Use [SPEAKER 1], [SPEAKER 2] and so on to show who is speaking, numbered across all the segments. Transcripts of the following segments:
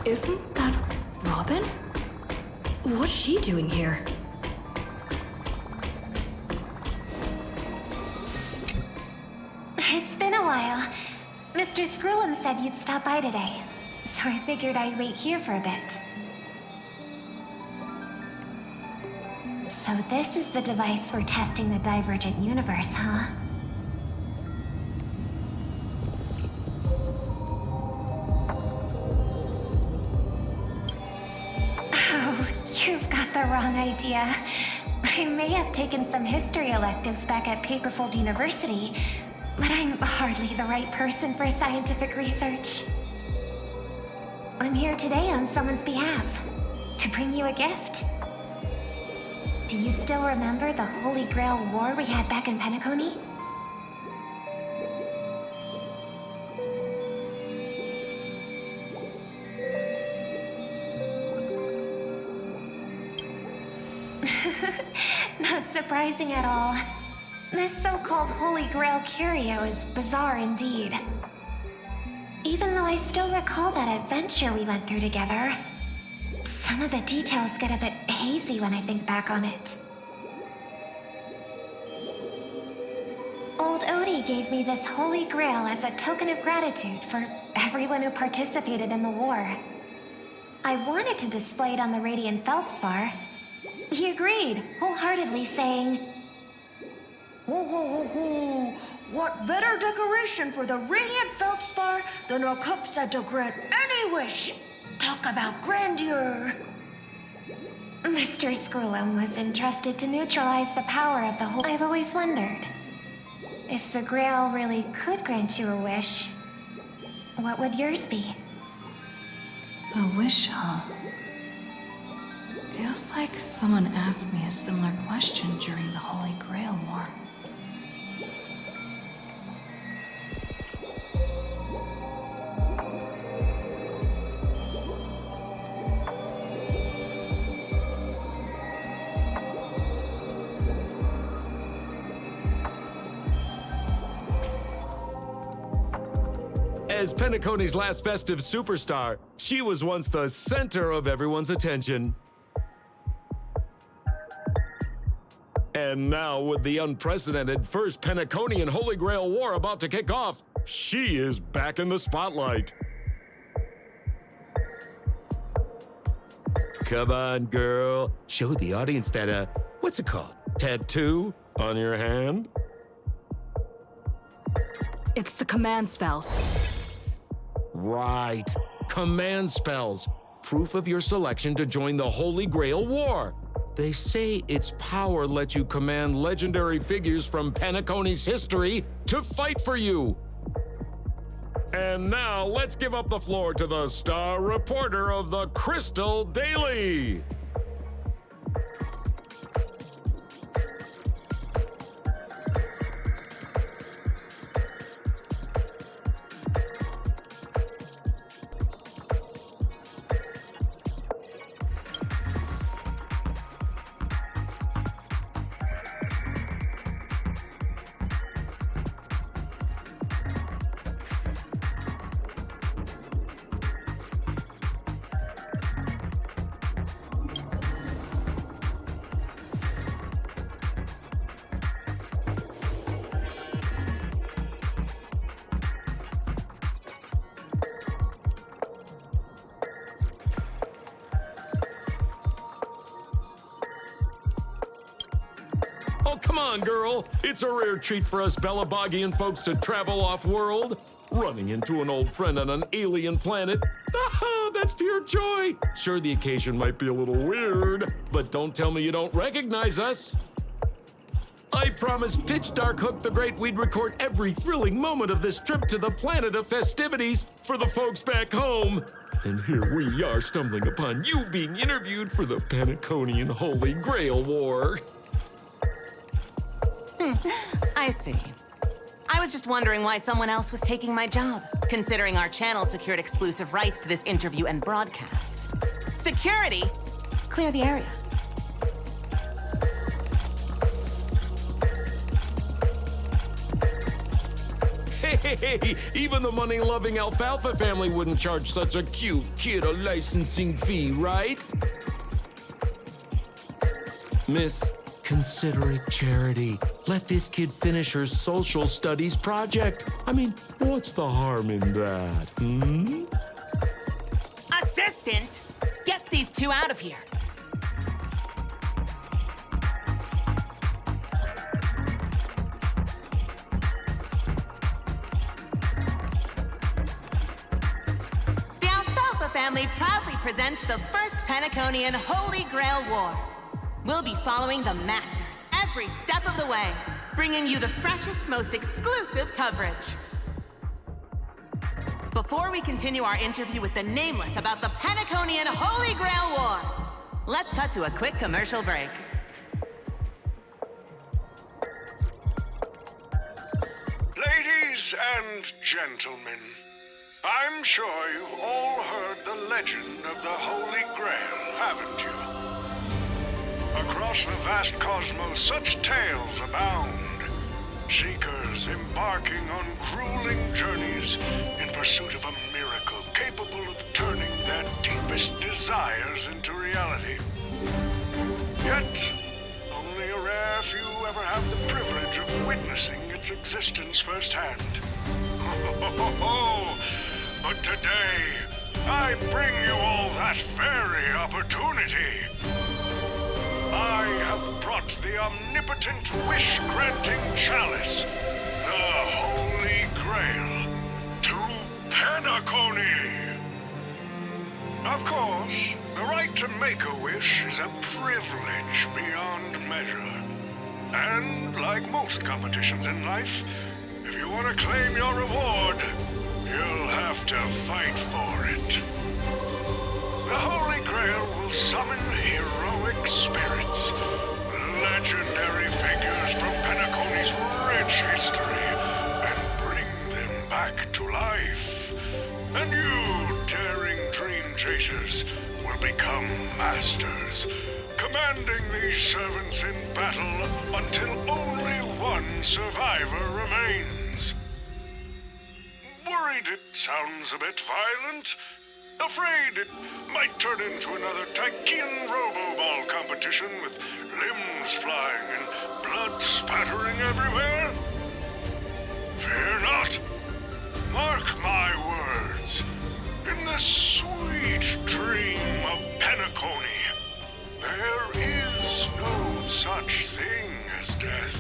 [SPEAKER 1] Isn't that Robin? What's she doing here?
[SPEAKER 2] It's been a while. Mr. Screwlam said you'd stop by today, so I figured I'd wait here for a bit. So this is the device for testing the divergent universe, huh? Oh, you've got the wrong idea. I may have taken some history electives back at Paperfold University, but I'm hardly the right person for scientific research. I'm here today on someone's behalf, to bring you a gift. Do you still remember the Holy Grail war we had back in Penacony? Not surprising at all. This so-called Holy Grail curio is bizarre indeed. Even though I still recall that adventure we went through together, some of the details get a bit hazy when I think back on it. Old Odie gave me this Holy Grail as a token of gratitude for everyone who participated in the war. I wanted to display it on the Radiant Feldspar. He agreed, wholeheartedly saying,
[SPEAKER 3] Ho ho ho ho! What better decoration for the Radiant Feldspar than a cup set to grant any wish? Talk about grandeur!
[SPEAKER 2] Mr. Screwlam was entrusted to neutralize the power of the whole. I've always wondered, if the Grail really could grant you a wish, what would yours be?
[SPEAKER 1] A wish, huh? Feels like someone asked me a similar question during the Holy Grail War.
[SPEAKER 4] As Penacony's last festive superstar, she was once the center of everyone's attention. And now, with the unprecedented first Penaconian Holy Grail War about to kick off, she is back in the spotlight. Come on, girl. Show the audience that, what's it called? Tattoo on your hand?
[SPEAKER 1] It's the command spells.
[SPEAKER 4] Right. Command spells. Proof of your selection to join the Holy Grail War. They say its power lets you command legendary figures from Penacony's history to fight for you. And now let's give up the floor to the star reporter of the Crystal Daily. Oh, come on, girl. It's a rare treat for us Bellabogian folks to travel off-world. Running into an old friend on an alien planet. Ah, that's pure joy. Sure, the occasion might be a little weird, but don't tell me you don't recognize us. I promised Pitch Dark Hook the Great we'd record every thrilling moment of this trip to the planet of festivities for the folks back home. And here we are stumbling upon you being interviewed for the Penaconian Holy Grail War.
[SPEAKER 5] I see. I was just wondering why someone else was taking my job, considering our channel secured exclusive rights to this interview and broadcast. Security! Clear the area.
[SPEAKER 4] Hey, even the money-loving alfalfa family wouldn't charge such a cute kid a licensing fee, right? Miss, consider it charity. Let this kid finish her social studies project. I mean, what's the harm in that, hmm?
[SPEAKER 5] Assistant, get these two out of here. The Alfalfa family proudly presents the first Penaconian Holy Grail War. We'll be following the masters every step of the way, bringing you the freshest, most exclusive coverage. Before we continue our interview with the Nameless about the Penaconian Holy Grail War, let's cut to a quick commercial break.
[SPEAKER 6] Ladies and gentlemen, I'm sure you've all heard the legend of the Holy Grail, haven't you? Across the vast cosmos, such tales abound. Seekers embarking on grueling journeys in pursuit of a miracle capable of turning their deepest desires into reality. Yet, only a rare few ever have the privilege of witnessing its existence firsthand. But today, I bring you all that very opportunity. I have brought the omnipotent wish-granting chalice, the Holy Grail, to Penacony. Of course, the right to make a wish is a privilege beyond measure. And like most competitions in life, if you want to claim your reward, you'll have to fight for it. The Holy Grail will summon heroic spirits, legendary figures from Penacony's rich history, and bring them back to life. And you, daring dream chasers, will become masters, commanding these servants in battle until only one survivor remains. Worried it sounds a bit violent? Afraid it might turn into another Tykean Robo-Ball competition with limbs flying and blood spattering everywhere? Fear not. Mark my words. In the sweet dream of Penacony, there is no such thing as death.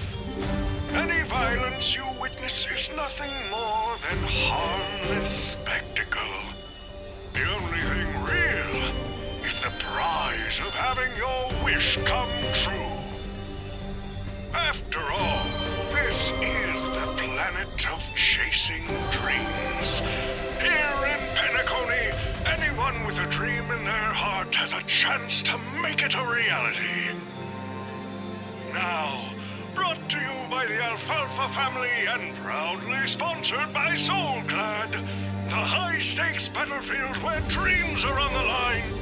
[SPEAKER 6] Any violence you witness is nothing more than harmless spectacle. The only thing real is the prize of having your wish come true. After all, this is the planet of chasing dreams. Here in Penacony, anyone with a dream in their heart has a chance to make it a reality. Now, brought to you by the Alfalfa family and proudly sponsored by Soulclad, the high-stakes battlefield where dreams are on the line.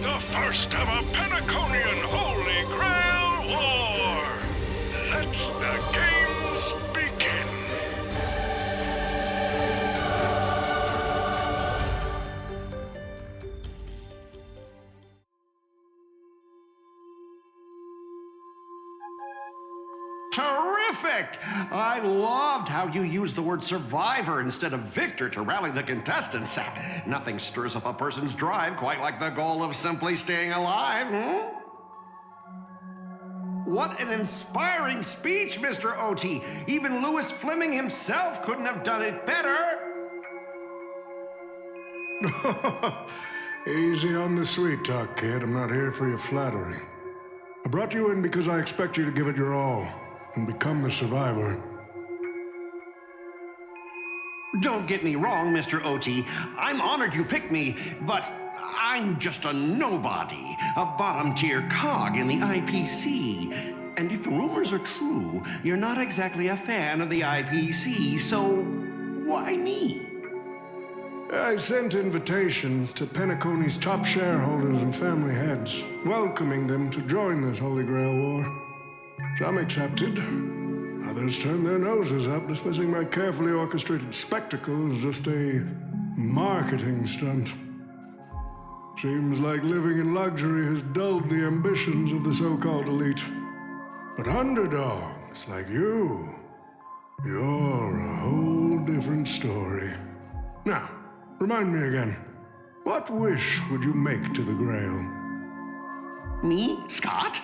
[SPEAKER 6] The first ever Penaconian Holy Grail War. Let the games begin.
[SPEAKER 7] Terrific! I loved how you used the word survivor instead of victor to rally the contestants. Nothing stirs up a person's drive quite like the goal of simply staying alive, What an inspiring speech, Mr. OT. Even Louis Fleming himself couldn't have done it better.
[SPEAKER 8] Easy on the sweet talk, kid. I'm not here for your flattery. I brought you in because I expect you to give it your all and become the survivor.
[SPEAKER 7] Don't get me wrong, Mr. OT. I'm honored you picked me, but I'm just a nobody, a bottom-tier cog in the IPC. And if the rumors are true, you're not exactly a fan of the IPC, so why me?
[SPEAKER 8] I sent invitations to Penacony's top shareholders and family heads, welcoming them to join this Holy Grail War. Some accepted, Others turn their noses up, dismissing my carefully orchestrated spectacle as just a marketing stunt. Seems like living in luxury has dulled the ambitions of the so-called elite. But underdogs like you, you're a whole different story. Now, remind me again, what wish would you make to the Grail?
[SPEAKER 7] Me, Scott?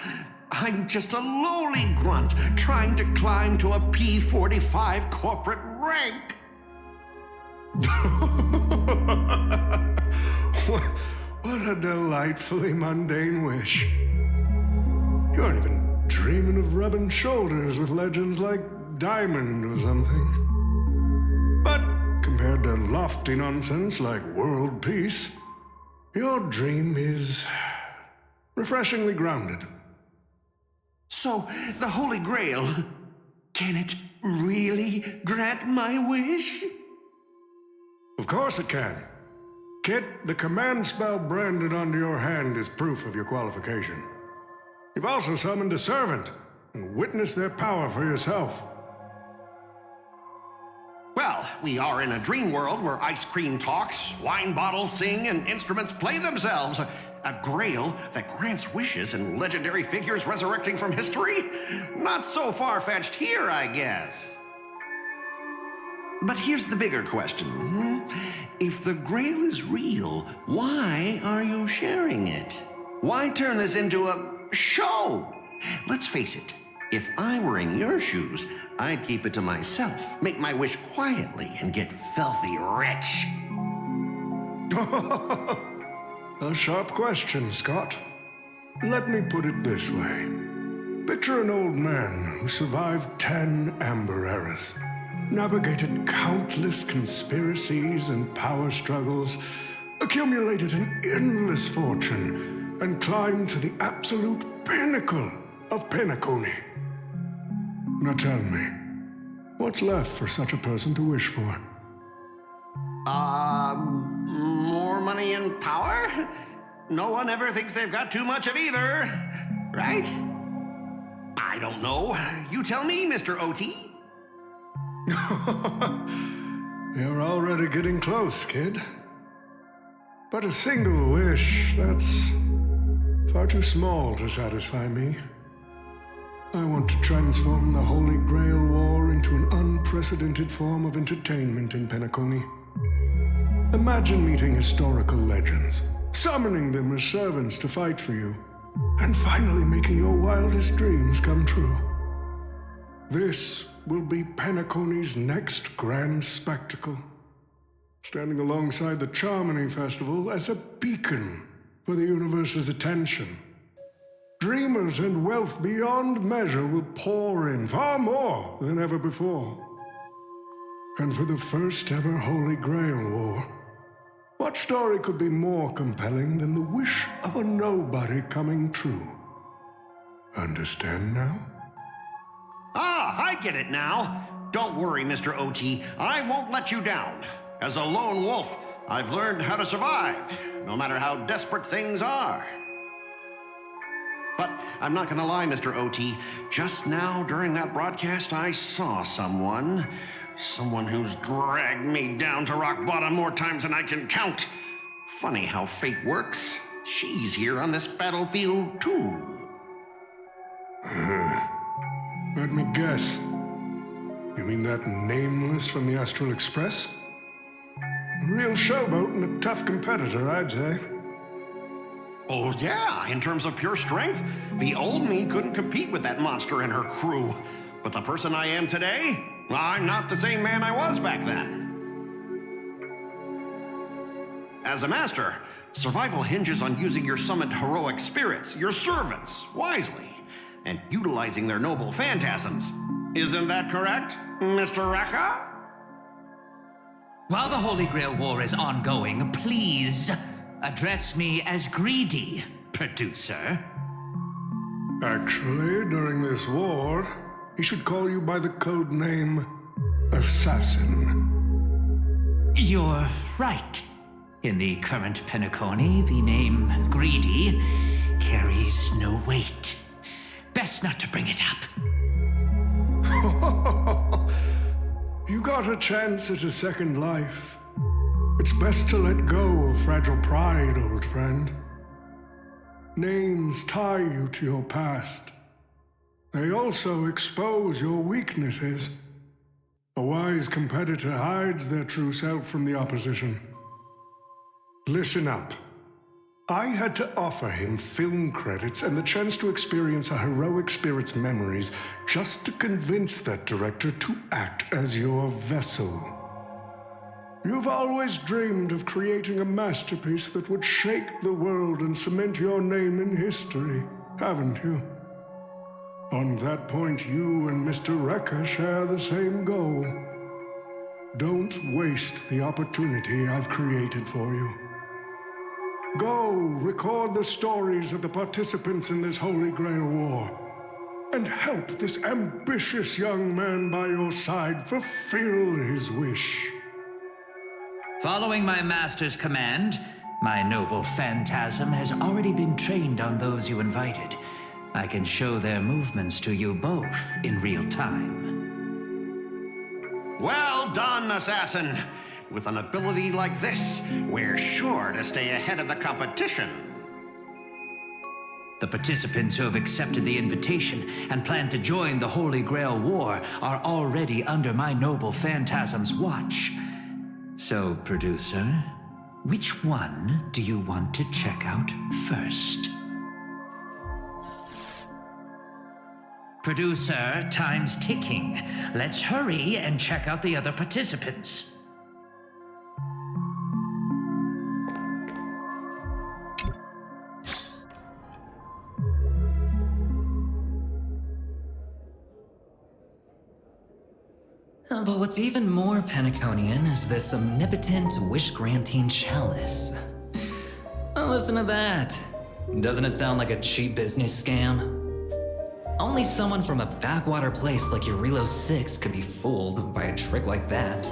[SPEAKER 7] I'm just a lowly grunt trying to climb to a P45 corporate rank.
[SPEAKER 8] What a delightfully mundane wish. You aren't even dreaming of rubbing shoulders with legends like Diamond or something. But compared to lofty nonsense like world peace, your dream is refreshingly grounded.
[SPEAKER 7] So, the Holy Grail, can it really grant my wish?
[SPEAKER 8] Of course it can. Kid, the command spell branded onto your hand is proof of your qualification. You've also summoned a servant and witnessed their power for yourself.
[SPEAKER 7] Well, we are in a dream world where ice cream talks, wine bottles sing, and instruments play themselves. A Grail that grants wishes and legendary figures resurrecting from history? Not so far-fetched here, I guess. But here's the bigger question. If the Grail is real, why are you sharing it? Why turn this into a show? Let's face it, if I were in your shoes, I'd keep it to myself, make my wish quietly, and get filthy rich.
[SPEAKER 8] A sharp question, Scott. Let me put it this way. Picture an old man who survived 10 Amber Eras, navigated countless conspiracies and power struggles, accumulated an endless fortune, and climbed to the absolute pinnacle of Penacony. Now tell me, what's left for such a person to wish for?
[SPEAKER 7] More money and power? No one ever thinks they've got too much of either, right? I don't know. You tell me, Mr. OT.
[SPEAKER 8] You're already getting close, kid. But a single wish, that's far too small to satisfy me. I want to transform the Holy Grail War into an unprecedented form of entertainment in Penacony. Imagine meeting historical legends, summoning them as servants to fight for you, and finally making your wildest dreams come true. This will be Penacony's next grand spectacle, standing alongside the Charmony Festival as a beacon for the universe's attention. Dreamers and wealth beyond measure will pour in, far more than ever before. And for the first ever Holy Grail War, what story could be more compelling than the wish of a nobody coming true? Understand now?
[SPEAKER 7] Ah, I get it now. Don't worry, Mr. OT. I won't let you down. As a lone wolf, I've learned how to survive, no matter how desperate things are. But I'm not gonna lie, Mr. OT. Just now, during that broadcast, I saw someone who's dragged me down to rock bottom more times than I can count. Funny how fate works. She's here on this battlefield, too.
[SPEAKER 8] Let me guess. You mean that Nameless from the Astral Express? A real showboat and a tough competitor, I'd say.
[SPEAKER 7] Oh, yeah, in terms of pure strength, the old me couldn't compete with that monster and her crew. But the person I am today, I'm not the same man I was back then. As a master, survival hinges on using your summoned heroic spirits, your servants, wisely, and utilizing their noble phantasms. Isn't that correct, Mr. Raka?
[SPEAKER 9] While the Holy Grail War is ongoing, please address me as Greedy, producer.
[SPEAKER 8] Actually, during this war, he should call you by the code name Assassin.
[SPEAKER 9] You're right. In the current Penacony, the name Greedy carries no weight. Best not to bring it up.
[SPEAKER 8] You got a chance at a second life. It's best to let go of fragile pride, old friend. Names tie you to your past. They also expose your weaknesses. A wise competitor hides their true self from the opposition. Listen up. I had to offer him film credits and the chance to experience a heroic spirit's memories just to convince that director to act as your vessel. You've always dreamed of creating a masterpiece that would shake the world and cement your name in history, haven't you? On that point, you and Mr. Rekka share the same goal. Don't waste the opportunity I've created for you. Go record the stories of the participants in this Holy Grail War, and help this ambitious young man by your side fulfill his wish.
[SPEAKER 9] Following my master's command, my noble phantasm has already been trained on those you invited. I can show their movements to you both in real time.
[SPEAKER 7] Well done, assassin. With an ability like this, we're sure to stay ahead of the competition.
[SPEAKER 9] The participants who have accepted the invitation and plan to join the Holy Grail War are already under my noble phantasm's watch. So, producer, which one do you want to check out first? Producer, time's ticking. Let's hurry and check out the other participants.
[SPEAKER 10] But what's even more Penaconian is this omnipotent wish-granting chalice. Oh, listen to that. Doesn't it sound like a cheap business scam? Only someone from a backwater place like Eurilo 6 could be fooled by a trick like that.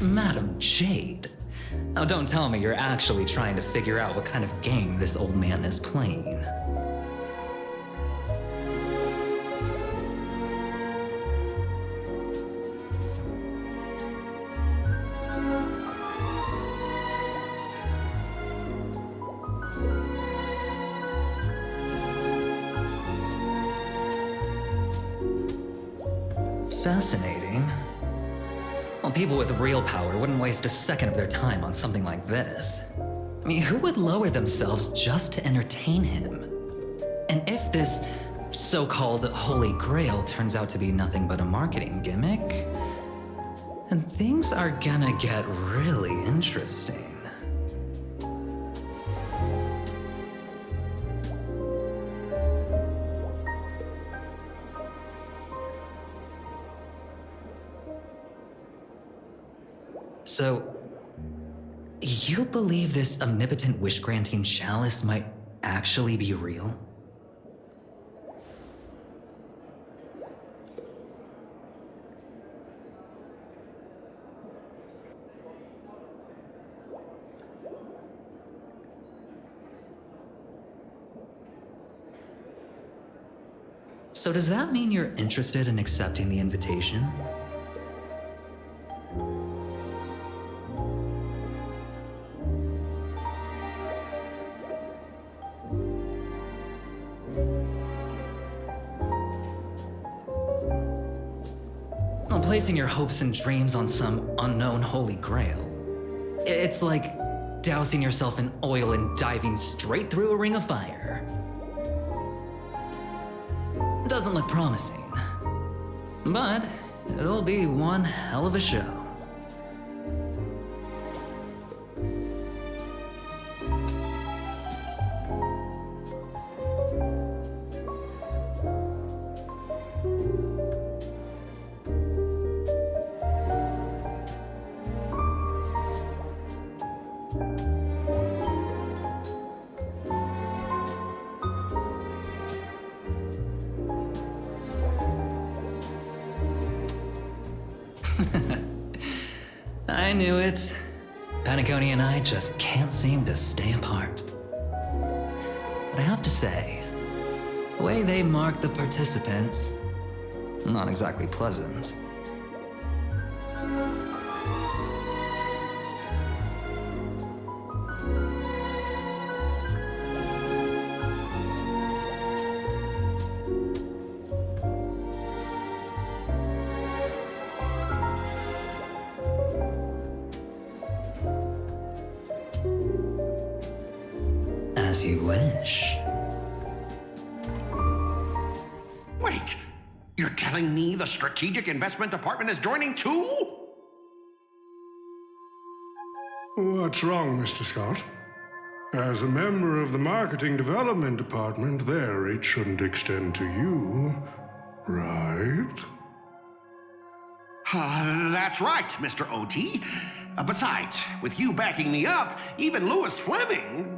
[SPEAKER 10] Madam Jade. Now don't tell me you're actually trying to figure out what kind of game this old man is playing. Fascinating. Well, people with real power wouldn't waste a second of their time on something like this. I mean, who would lower themselves just to entertain him? And if this so-called Holy Grail turns out to be nothing but a marketing gimmick, then things are gonna get really interesting. So, you believe this omnipotent wish-granting chalice might actually be real? So does that mean you're interested in accepting the invitation? Placing your hopes and dreams on some unknown Holy Grail. It's like dousing yourself in oil and diving straight through a ring of fire. Doesn't look promising, but it'll be one hell of a show. I knew it. Paniconi and I just can't seem to stay apart. But I have to say, the way they mark the participants, not exactly pleasant. As you wish.
[SPEAKER 7] Wait, you're telling me the Strategic Investment Department is joining too?
[SPEAKER 8] What's wrong, Mr. Scott? As a member of the Marketing Development Department, their reach shouldn't extend to you, right?
[SPEAKER 7] That's right, Mr. OT. Besides, with you backing me up, even Louis Fleming...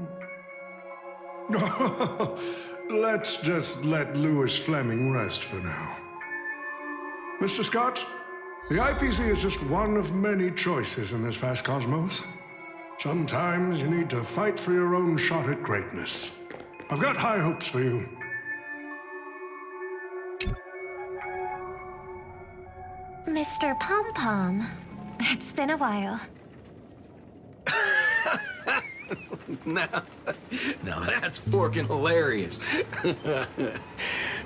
[SPEAKER 8] Let's just let Louis Fleming rest for now. Mr. Scott, the IPC is just one of many choices in this vast cosmos. Sometimes you need to fight for your own shot at greatness. I've got high hopes for you.
[SPEAKER 2] Mr. Pom Pom, it's been a while.
[SPEAKER 11] Now that's forking hilarious.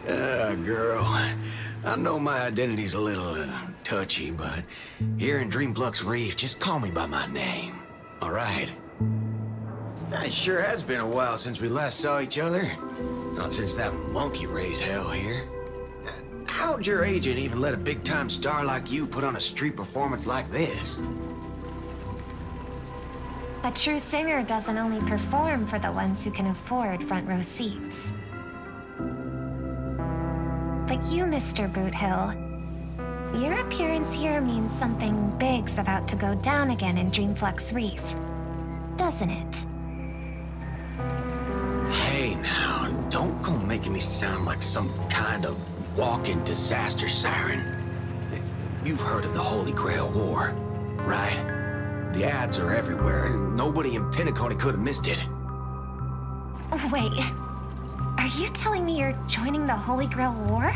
[SPEAKER 11] Girl, I know my identity's a little touchy, but here in Dreamflux Reef, just call me by my name, all right? It sure has been a while since we last saw each other. Not since that monkey raised hell here. How'd your agent even let a big-time star like you put on a street performance like this?
[SPEAKER 2] A true singer doesn't only perform for the ones who can afford front row seats. But you, Mr. Boothill, your appearance here means something big's about to go down again in Dreamflux Reef, doesn't it?
[SPEAKER 11] Hey now, don't go making me sound like some kind of walking disaster siren. You've heard of the Holy Grail War, right? The ads are everywhere, and nobody in Penacony could have missed it.
[SPEAKER 2] Wait, are you telling me you're joining the Holy Grail War?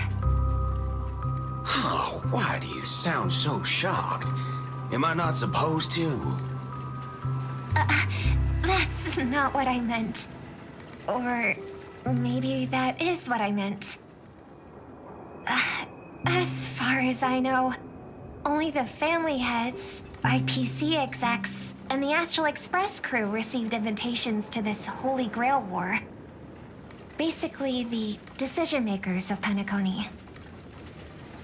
[SPEAKER 11] Oh, why do you sound so shocked? Am I not supposed to?
[SPEAKER 2] That's not what I meant. Or maybe that is what I meant. As far as I know, only the family heads, IPC execs, and the Astral Express crew received invitations to this Holy Grail War. Basically, the decision-makers of Penacony.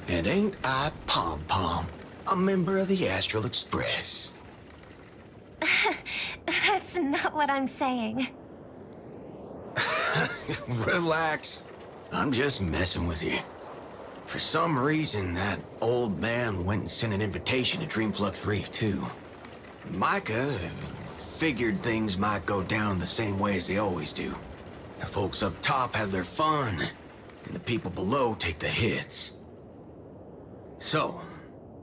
[SPEAKER 11] And ain't I Pom Pom, a member of the Astral Express?
[SPEAKER 2] That's not what I'm saying.
[SPEAKER 11] Relax. I'm just messing with you. For some reason, that old man went and sent an invitation to Dreamflux Reef, too. Micah figured things might go down the same way as they always do. The folks up top have their fun, and the people below take the hits. So,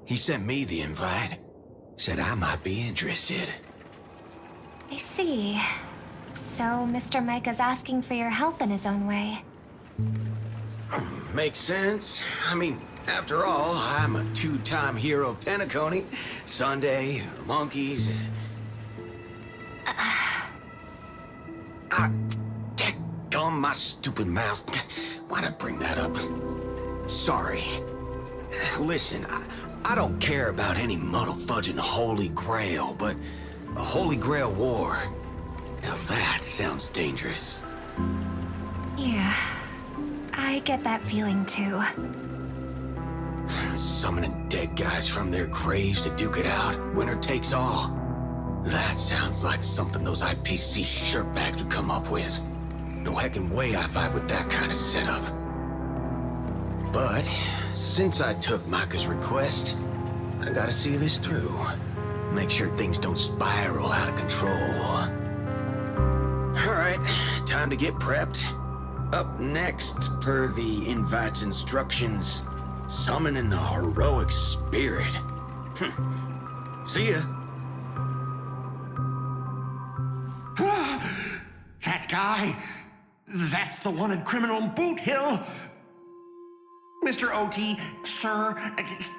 [SPEAKER 11] he sent me the invite. Said I might be interested.
[SPEAKER 2] I see. So Mr. Micah's asking for your help in his own way.
[SPEAKER 11] Makes sense. I mean, after all, I'm a two-time hero of Penacony. Sunday, the monkeys. Daggum my stupid mouth. Why'd I bring that up? Sorry. Listen, I don't care about any muddle-fudging Holy Grail, but a Holy Grail War. Now that sounds dangerous.
[SPEAKER 2] Yeah. I get that feeling, too.
[SPEAKER 11] Summoning dead guys from their graves to duke it out. Winner takes all. That sounds like something those IPC shirtbags would come up with. No heckin' way I vibe with that kind of setup. But, since I took Micah's request, I gotta see this through. Make sure things don't spiral out of control. Alright, time to get prepped. Up next, per the invite's instructions, summoning a heroic spirit. See ya.
[SPEAKER 7] guy? That's the wanted criminal in Boot Hill. Mr. OT, sir,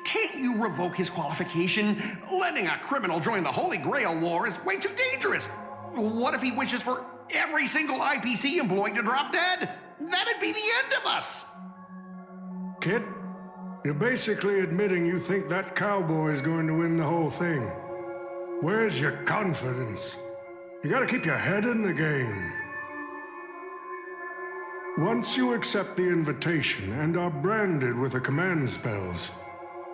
[SPEAKER 7] can't you revoke his qualification? Letting a criminal join the Holy Grail War is way too dangerous. What if he wishes for every single IPC employee to drop dead? That'd be the end of us.
[SPEAKER 8] Kid, you're basically admitting you think that cowboy is going to win the whole thing. Where's your confidence? You gotta keep your head in the game. Once you accept the invitation and are branded with the command spells,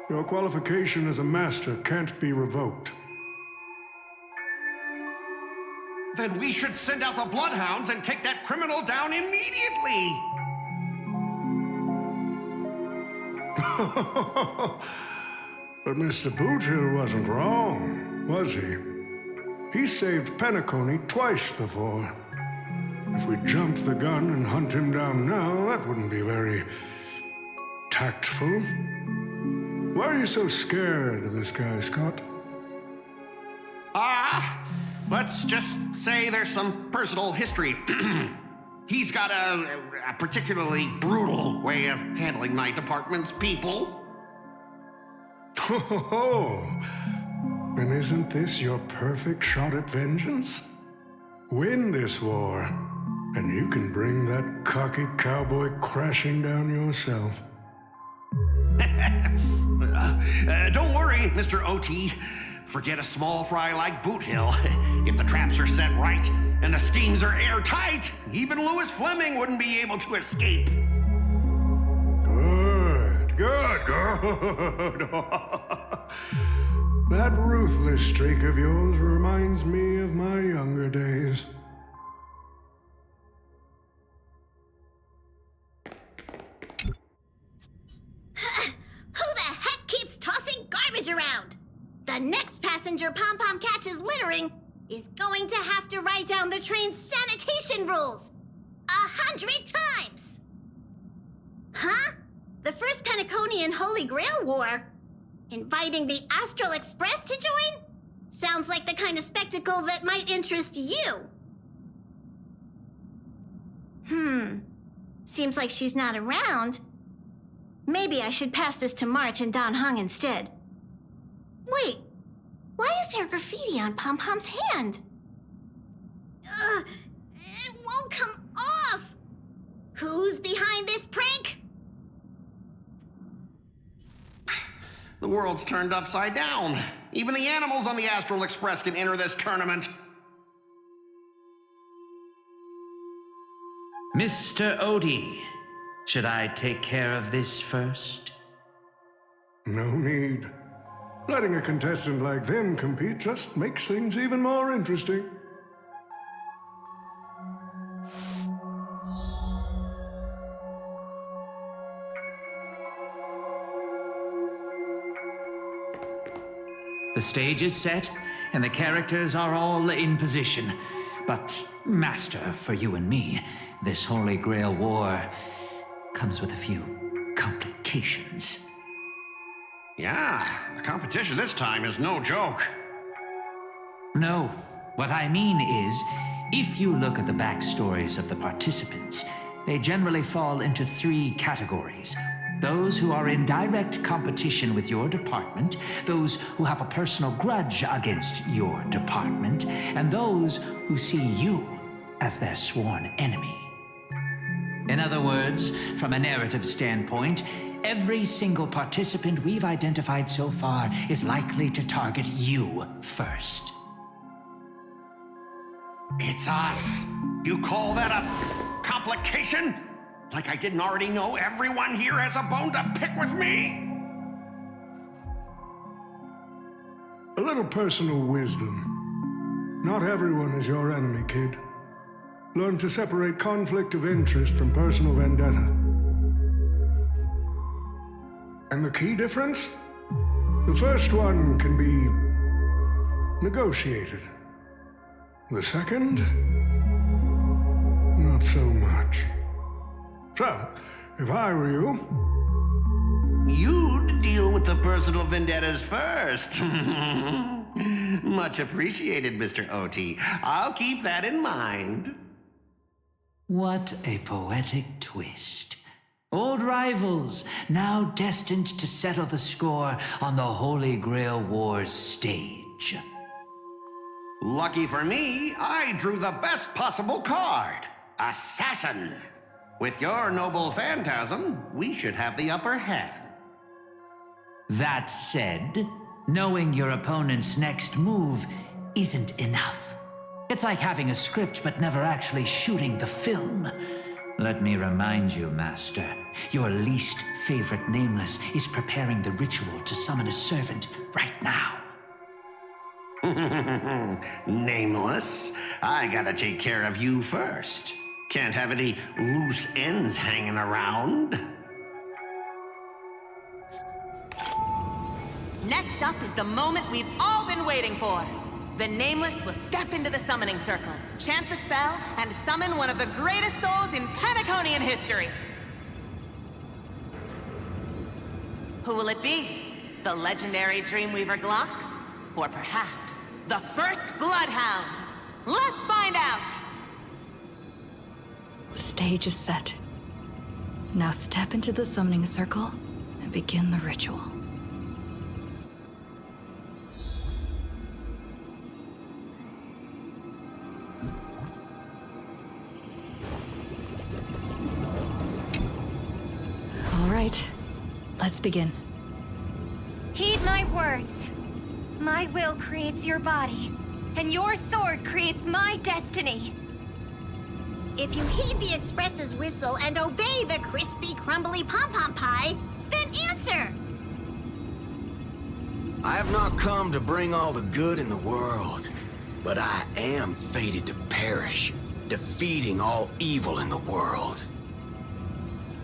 [SPEAKER 8] your qualification as a master can't be revoked.
[SPEAKER 7] Then we should send out the bloodhounds and take that criminal down immediately.
[SPEAKER 8] But Mr. Boothill wasn't wrong, was he? He saved Penacony twice before. If we jump the gun and hunt him down now, that wouldn't be very tactful. Why are you so scared of this guy, Scott?
[SPEAKER 7] Let's just say there's some personal history. He's got a particularly brutal way of handling my department's people.
[SPEAKER 8] Oh, and isn't this your perfect shot at vengeance? Win this war, and you can bring that cocky cowboy crashing down yourself.
[SPEAKER 7] Don't worry, Mr. OT. Forget a small fry like Boot Hill. If the traps are set right and the schemes are airtight, even Louis Fleming wouldn't be able to escape.
[SPEAKER 8] Good. That ruthless streak of yours reminds me of my younger days.
[SPEAKER 12] Who the heck keeps tossing garbage around? The next passenger Pom-Pom catches littering is going to have to write down the train's sanitation rules 100 times! Huh? The first Penaconian Holy Grail War? Inviting the Astral Express to join? Sounds like the kind of spectacle that might interest you. Seems like she's not around. Maybe I should pass this to March and Don Hung instead. Wait, why is there graffiti on Pom-Pom's hand? It won't come off! Who's behind this prank?
[SPEAKER 7] The world's turned upside down. Even the animals on the Astral Express can enter this tournament.
[SPEAKER 9] Mr. Odie, should I take care of this first?
[SPEAKER 8] No need. Letting a contestant like them compete just makes things even more interesting.
[SPEAKER 9] The stage is set, and the characters are all in position. But, Master, for you and me, this Holy Grail War comes with a few complications.
[SPEAKER 7] Yeah, the competition this time is no joke.
[SPEAKER 9] No, what I mean is, if you look at the backstories of the participants, they generally fall into 3 categories. Those who are in direct competition with your department, those who have a personal grudge against your department, and those who see you as their sworn enemy. In other words, from a narrative standpoint, every single participant we've identified so far is likely to target you first.
[SPEAKER 7] It's us. You call that a complication? Like I didn't already know everyone here has a bone to pick with me?
[SPEAKER 8] A little personal wisdom. Not everyone is your enemy, kid. Learn to separate conflict of interest from personal vendetta. And the key difference? The first one can be negotiated. The second? Not so much. So, if I were you...
[SPEAKER 7] You'd deal with the personal vendettas first. Much appreciated, Mr. OT. I'll keep that in mind.
[SPEAKER 9] What a poetic twist. Old rivals, now destined to settle the score on the Holy Grail Wars stage.
[SPEAKER 7] Lucky for me, I drew the best possible card. Assassin. With your noble phantasm, we should have the upper hand.
[SPEAKER 9] That said, knowing your opponent's next move isn't enough. It's like having a script but never actually shooting the film. Let me remind you, Master, your least favorite Nameless is preparing the ritual to summon a servant right now.
[SPEAKER 7] Nameless, I gotta take care of you first. Can't have any loose ends hanging around.
[SPEAKER 5] Next up is the moment we've all been waiting for. The Nameless will step into the summoning circle, chant the spell, and summon one of the greatest souls in Pentaconian history. Who will it be? The legendary Dreamweaver Glocks? Or perhaps the first Bloodhound? Let's find out!
[SPEAKER 1] The stage is set. Now step into the summoning circle and begin the ritual. All right, let's begin.
[SPEAKER 2] Heed my words. My will creates your body, and your sword creates my destiny.
[SPEAKER 12] If you heed the Express's whistle and obey the crispy, crumbly pom-pom pie, then answer!
[SPEAKER 11] I have not come to bring all the good in the world, but I am fated to perish, defeating all evil in the world.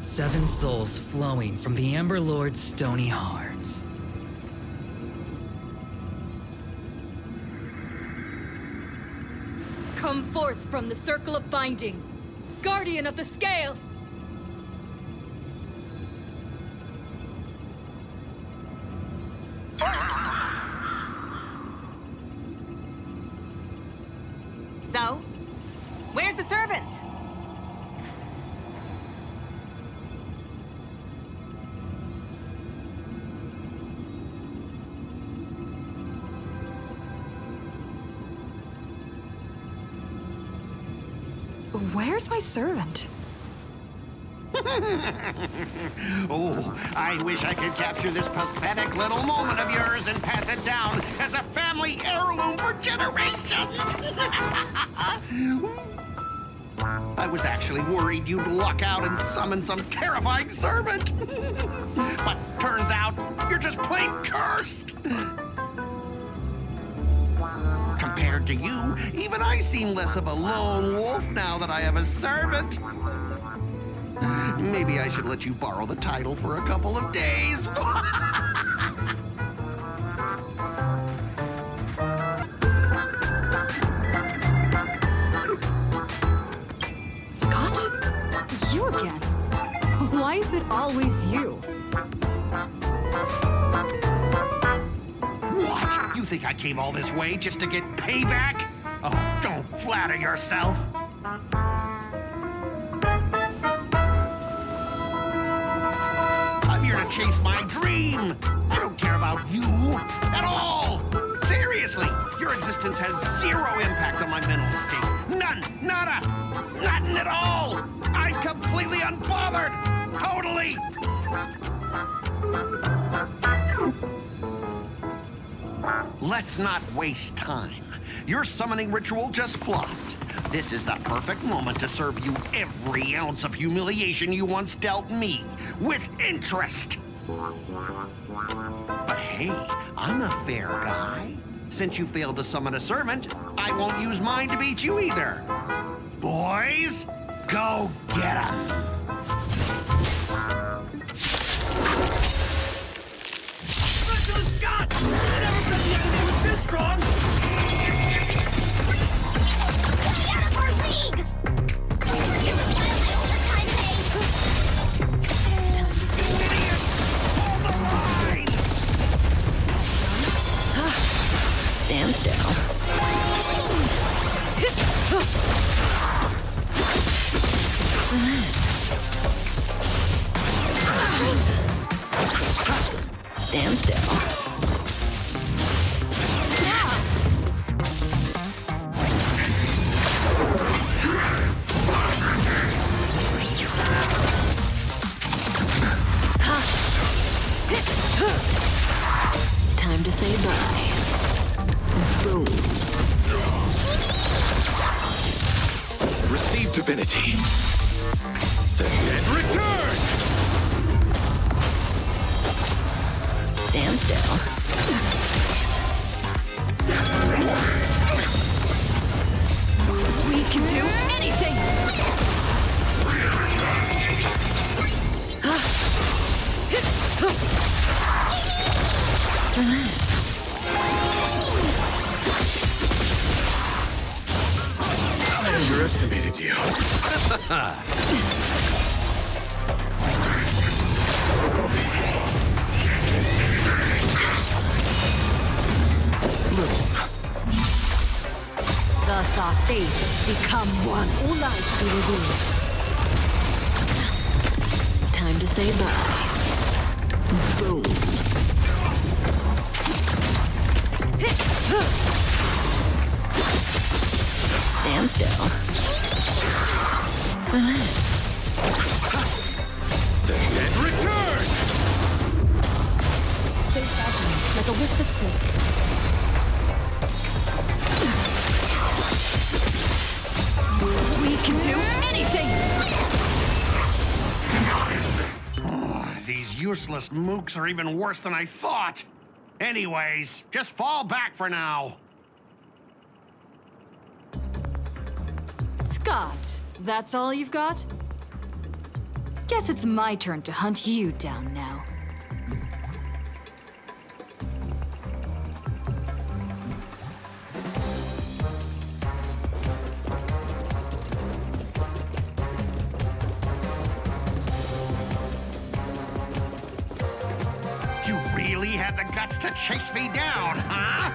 [SPEAKER 10] 7 souls flowing from the Ember Lord's stony heart.
[SPEAKER 13] Come forth from the circle of binding, guardian of the scales!
[SPEAKER 5] So, where's the servant?
[SPEAKER 1] Where's my servant?
[SPEAKER 7] Oh, I wish I could capture this pathetic little moment of yours and pass it down as a family heirloom for generations. I was actually worried you'd luck out and summon some terrifying servant. But turns out you're just plain cursed. Compared to you, even I seem less of a lone wolf now that I have a servant. Maybe I should let you borrow the title for a couple of days.
[SPEAKER 13] Scott? You again? Why is it always you?
[SPEAKER 7] What? You think I came all this way just to get payback? Oh, don't flatter yourself. I'm here to chase my dream. I don't care about you at all. Seriously, your existence has zero impact on my mental state. None, nada, nothing at all. I'm completely unbothered. Totally. Let's not waste time. Your summoning ritual just flopped. This is the perfect moment to serve you every ounce of humiliation you once dealt me, with interest. But hey, I'm a fair guy. Since you failed to summon a servant, I won't use mine to beat you either. Boys, go get 'em.
[SPEAKER 14] Scott! I never said the enemy was this strong!
[SPEAKER 12] Get out of our league!
[SPEAKER 1] Stand still. Stand still. Time to say bye. Boom.
[SPEAKER 4] Receive divinity. The dead return!
[SPEAKER 1] Stand still.
[SPEAKER 13] We can do anything!
[SPEAKER 4] I underestimated you.
[SPEAKER 13] Thus our fates become one.
[SPEAKER 1] Time to say bye. Boom. Stand still. Relax.
[SPEAKER 4] The dead return!
[SPEAKER 13] So fragile, like a wisp of silk. We can do anything!
[SPEAKER 7] These useless mooks are even worse than I thought. Anyways, just fall back for now.
[SPEAKER 13] Scott, that's all you've got? Guess it's my turn to hunt you down now.
[SPEAKER 7] You really had the guts to chase me down, huh?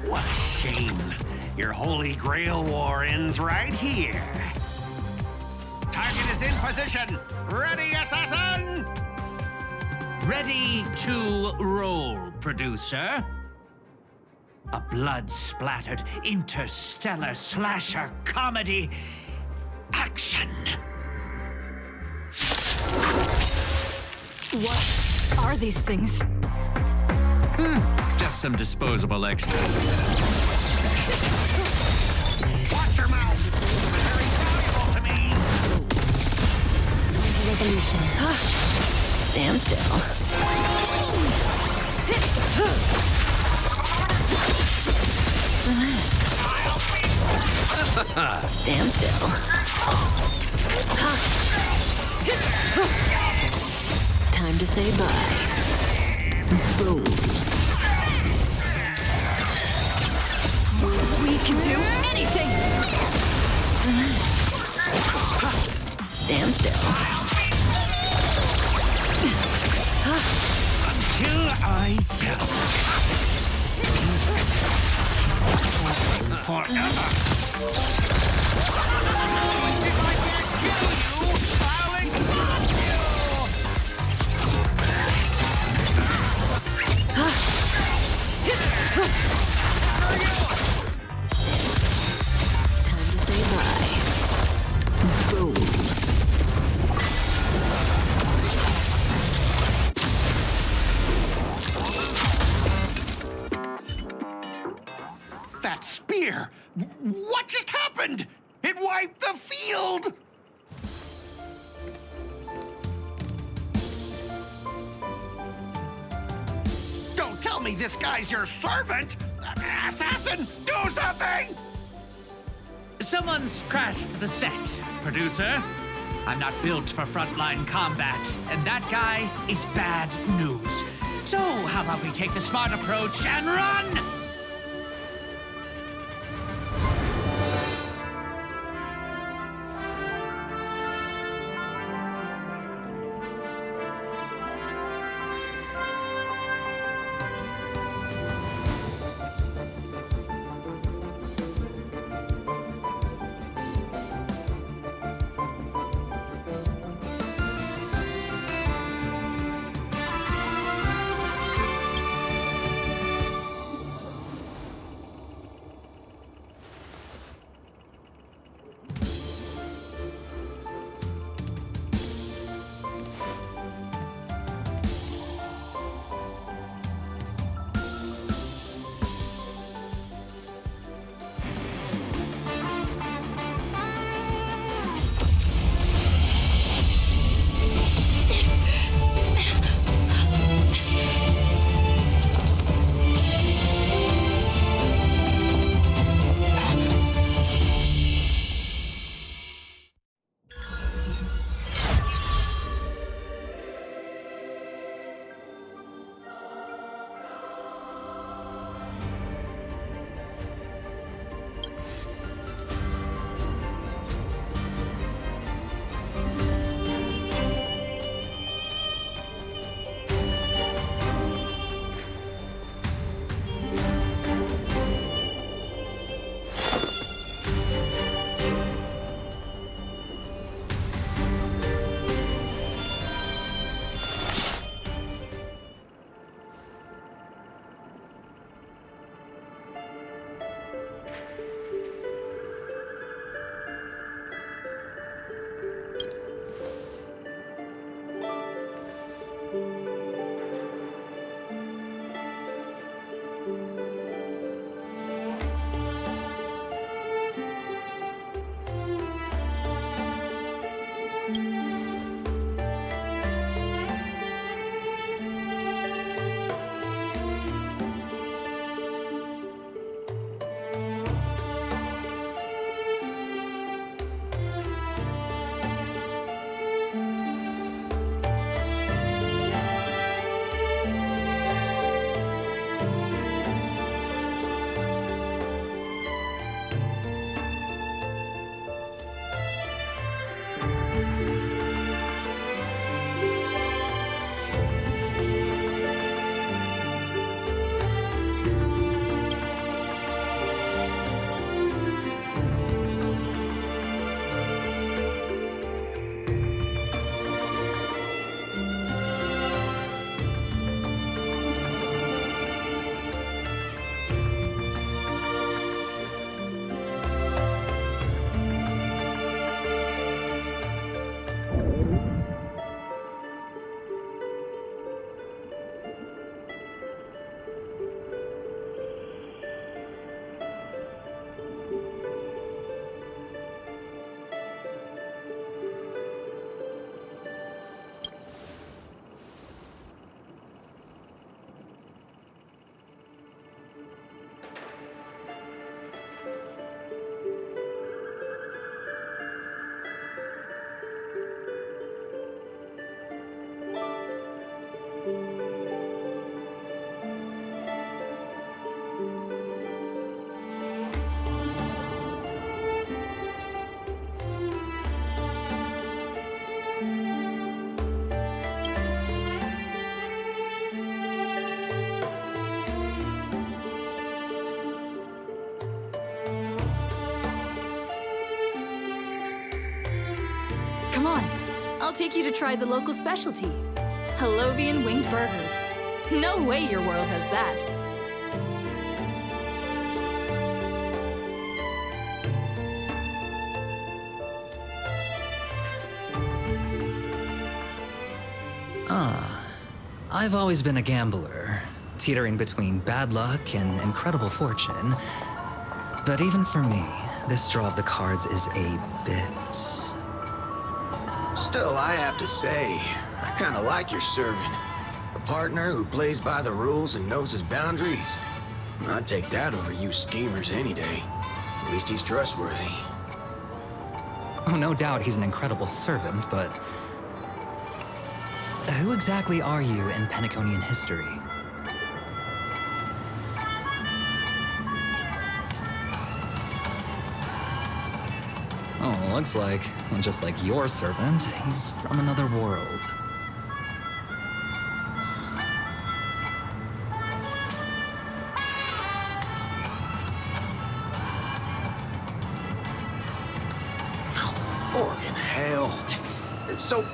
[SPEAKER 7] What a shame. Your holy grail war ends right here. Target is in position. Ready, assassin?
[SPEAKER 9] Ready to roll, producer. A blood-splattered interstellar slasher comedy. Action!
[SPEAKER 13] What are these things?
[SPEAKER 9] Just some disposable extras.
[SPEAKER 7] Watch your mouth. Very valuable to me.
[SPEAKER 1] Revolution. Stand still. Relax. Stand still. Time to say bye. Boom.
[SPEAKER 13] We can do anything!
[SPEAKER 1] Stand still.
[SPEAKER 9] Until I tell forever.
[SPEAKER 14] If I can't kill you, I'll include
[SPEAKER 1] Time to say bye. Boom.
[SPEAKER 7] That spear! What just happened? It wiped the field! Don't tell me this guy's your servant! Assassin, do something!
[SPEAKER 9] Someone's crashed the set, producer. I'm not built for frontline combat, and that guy is bad news. So, how about we take the smart approach and run?
[SPEAKER 13] Come on, I'll take you to try the local specialty. Halovian winged burgers. No way your world has that.
[SPEAKER 10] I've always been a gambler, teetering between bad luck and incredible fortune. But even for me, this draw of the cards is a bit...
[SPEAKER 11] Still, I have to say, I kinda like your servant. A partner who plays by the rules and knows his boundaries. I'd take that over you schemers any day. At least he's trustworthy.
[SPEAKER 10] Oh, no doubt he's an incredible servant, but... who exactly are you in Penaconian history? Oh, looks like, well, just like your servant, he's from another world.
[SPEAKER 11] Oh, forking hell. So,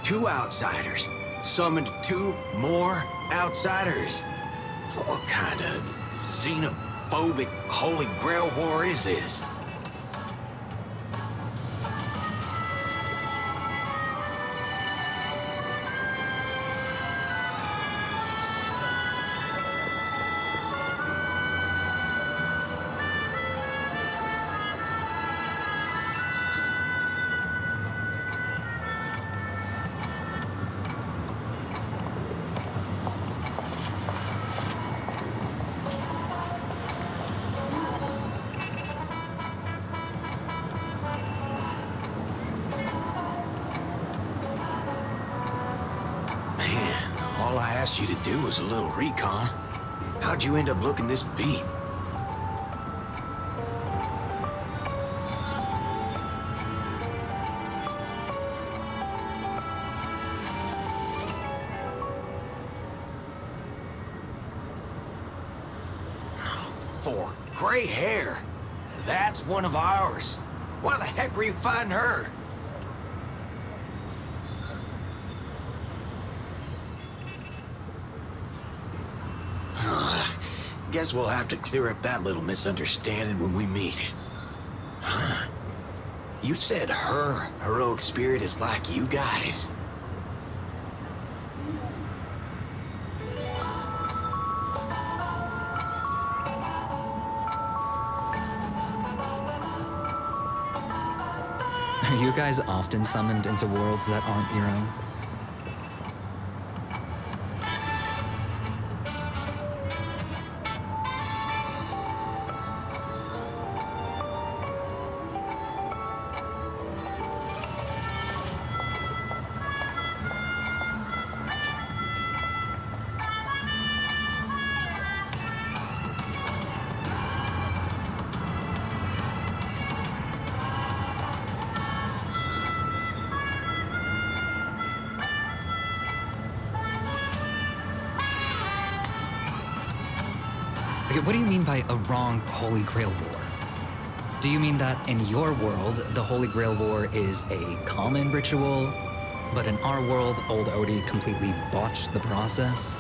[SPEAKER 11] 2 outsiders summoned 2 more outsiders? What kind of xenophobic Holy Grail war is this? All I asked you to do was a little recon. How'd you end up looking this beat? For gray hair. That's one of ours. Why the heck were you fighting her? Guess we'll have to clear up that little misunderstanding when we meet. Huh? You said her heroic spirit is like you guys.
[SPEAKER 10] Are you guys often summoned into worlds that aren't your own? Okay, what do you mean by a wrong Holy Grail War? Do you mean that in your world, the Holy Grail War is a common ritual, but in our world, old Odie completely botched the process?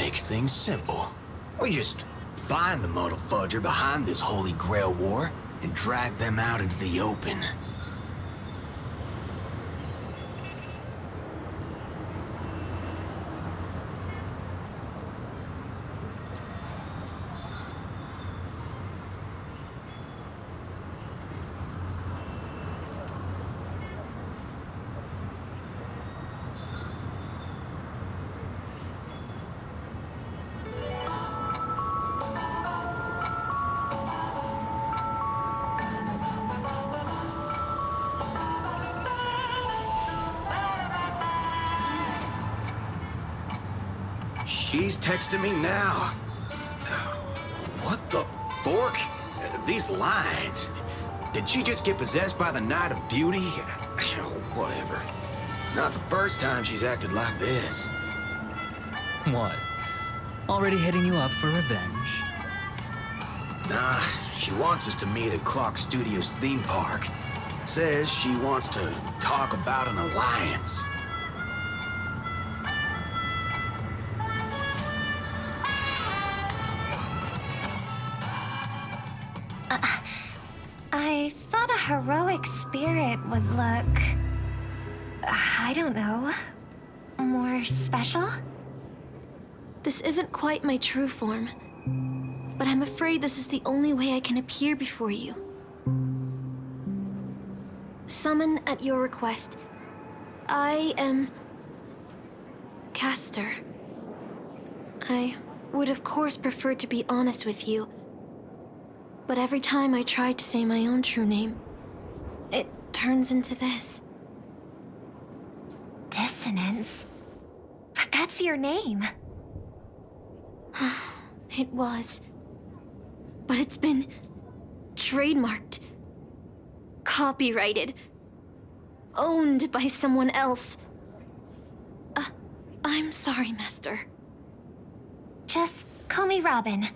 [SPEAKER 11] makes things simple. We just find the muddle fudger behind this Holy Grail war and drag them out into the open. She's texting me now. What the fork? These lines. Did she just get possessed by the Night of Beauty? Whatever. Not the first time she's acted like this.
[SPEAKER 10] What? Already hitting you up for revenge?
[SPEAKER 11] Nah, she wants us to meet at Clock Studios theme park. Says she wants to talk about an alliance.
[SPEAKER 2] I thought a heroic spirit would look... I don't know... more special?
[SPEAKER 13] This isn't quite my true form, but I'm afraid this is the only way I can appear before you. Summon at your request. I am... Castor. I would of course prefer to be honest with you, but every time I try to say my own true name, it turns into this.
[SPEAKER 2] Dissonance? But that's your name.
[SPEAKER 13] It was. But it's been trademarked, copyrighted, owned by someone else. I'm sorry, Master.
[SPEAKER 2] Just call me Robin.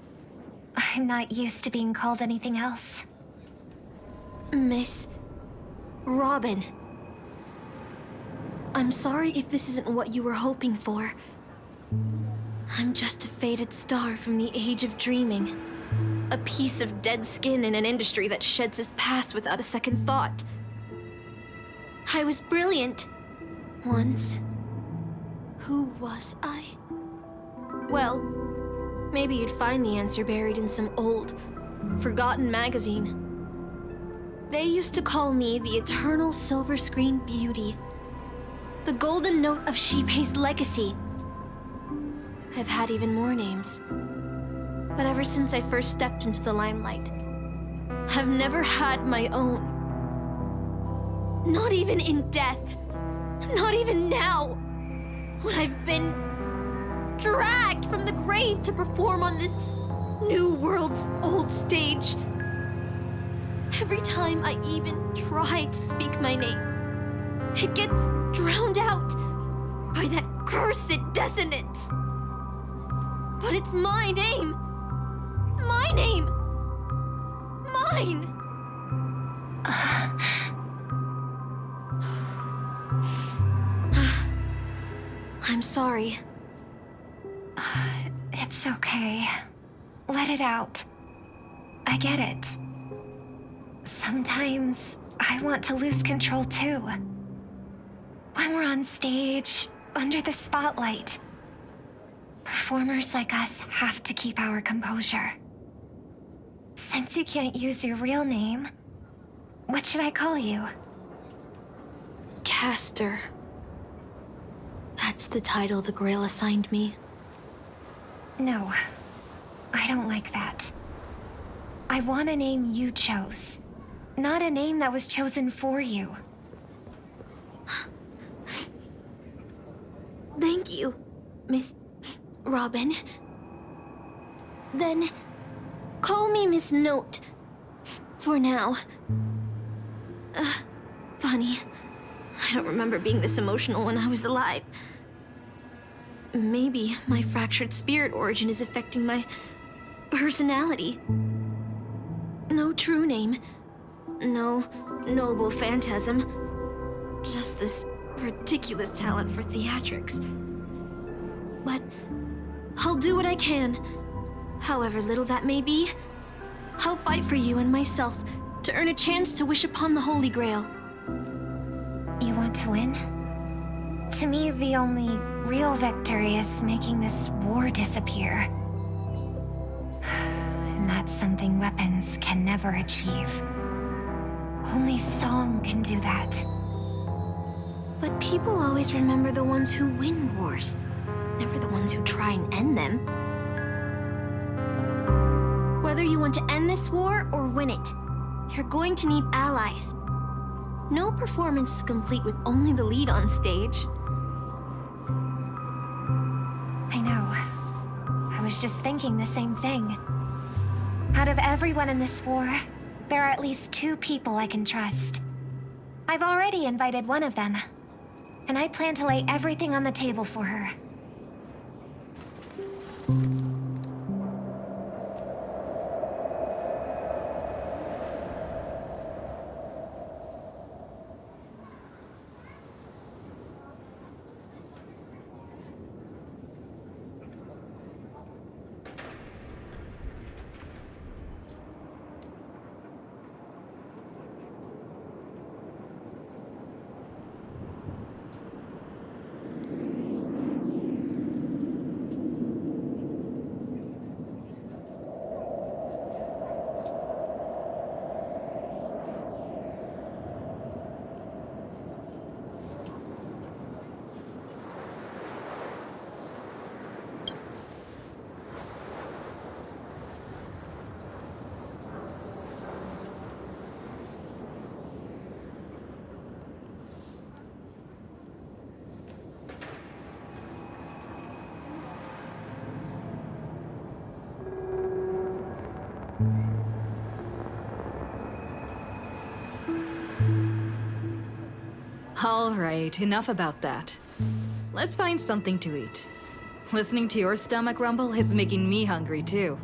[SPEAKER 2] I'm not used to being called anything else.
[SPEAKER 13] Miss Robin. I'm sorry if this isn't what you were hoping for. I'm just a faded star from the age of dreaming. A piece of dead skin in an industry that sheds its past without a second thought. I was brilliant. Once. Who was I? Well, maybe you'd find the answer buried in some old, forgotten magazine. They used to call me the Eternal Silver Screen Beauty. The golden note of Shipei's legacy. I've had even more names. But ever since I first stepped into the limelight, I've never had my own. Not even in death. Not even now. When I've been dragged from the grave to perform on this new world's old stage. Every time I even try to speak my name, it gets drowned out by that cursed dissonance. But it's my name. My name. Mine. I'm sorry.
[SPEAKER 2] It's okay. Let it out. I get it. Sometimes I want to lose control too. When we're on stage, under the spotlight, performers like us have to keep our composure. Since you can't use your real name, what should I call you?
[SPEAKER 13] Castor. That's the title the Grail assigned me.
[SPEAKER 2] No, I don't like that. I want a name you chose, not a name that was chosen for you.
[SPEAKER 13] Thank you, Miss Robin. Then, call me Miss Note. For now. Funny. I don't remember being this emotional when I was alive. Maybe my fractured spirit origin is affecting my personality. No true name. No noble phantasm. Just this ridiculous talent for theatrics. But I'll do what I can. However little that may be, I'll fight for you and myself to earn a chance to wish upon the Holy Grail.
[SPEAKER 2] You want to win? To me, the only real victory is making this war disappear. And that's something weapons can never achieve. Only song can do that.
[SPEAKER 13] But people always remember the ones who win wars, never the ones who try and end them. Whether you want to end this war or win it, you're going to need allies. No performance is complete with only the lead on stage.
[SPEAKER 2] I know. I was just thinking the same thing. Out of everyone in this war, there are at least 2 people I can trust. I've already invited one of them, and I plan to lay everything on the table for her.
[SPEAKER 1] All right, enough about that. Let's find something to eat. Listening to your stomach rumble is making me hungry too.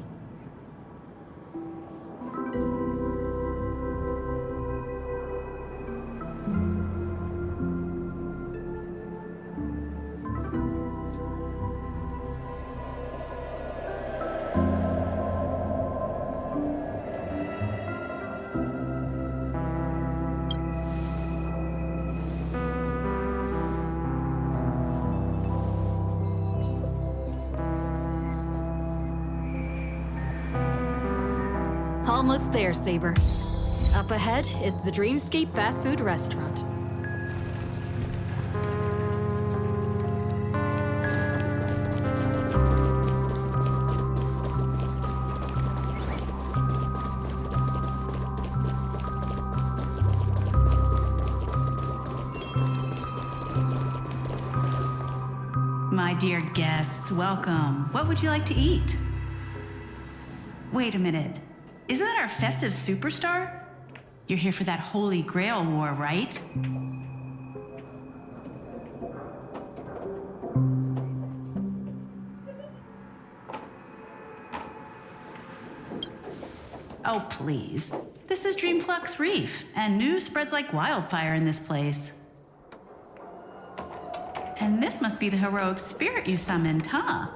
[SPEAKER 1] Almost there, Saber. Up ahead is the Dreamscape fast food restaurant.
[SPEAKER 15] My dear guests, welcome. What would you like to eat? Wait a minute. Isn't that our festive superstar? You're here for that Holy Grail war, right? Oh, please. This is Dreamflux Reef, and news spreads like wildfire in this place. And this must be the heroic spirit you summoned, huh?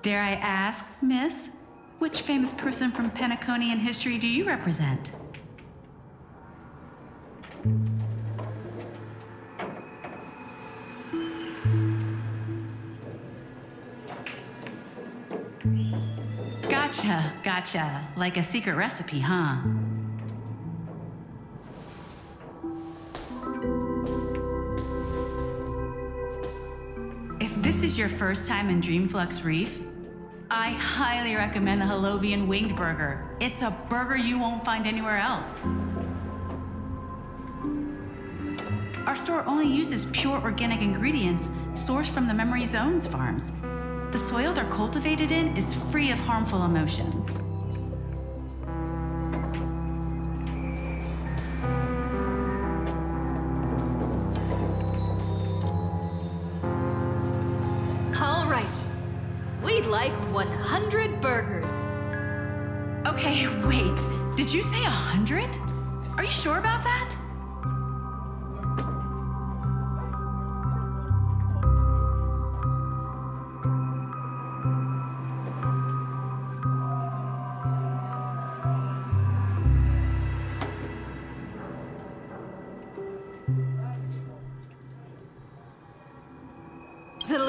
[SPEAKER 15] Dare I ask, miss? Which famous person from Penaconian history do you represent? Gotcha. Like a secret recipe, huh? If this is your first time in Dreamflux Reef, I highly recommend the Halovian Winged Burger. It's a burger you won't find anywhere else. Our store only uses pure organic ingredients sourced from the Memory Zones farms. The soil they're cultivated in is free of harmful emotions.
[SPEAKER 1] All right. We'd like 100 burgers.
[SPEAKER 15] Okay, wait. Did you say 100? Are you sure about that?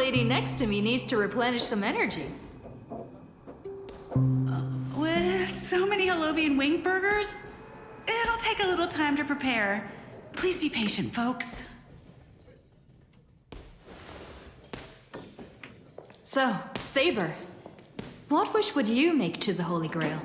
[SPEAKER 1] lady next to me needs to replenish some energy.
[SPEAKER 15] With so many Holovian wing burgers, it'll take a little time to prepare. Please be patient, folks.
[SPEAKER 1] So, Saber, what wish would you make to the Holy Grail?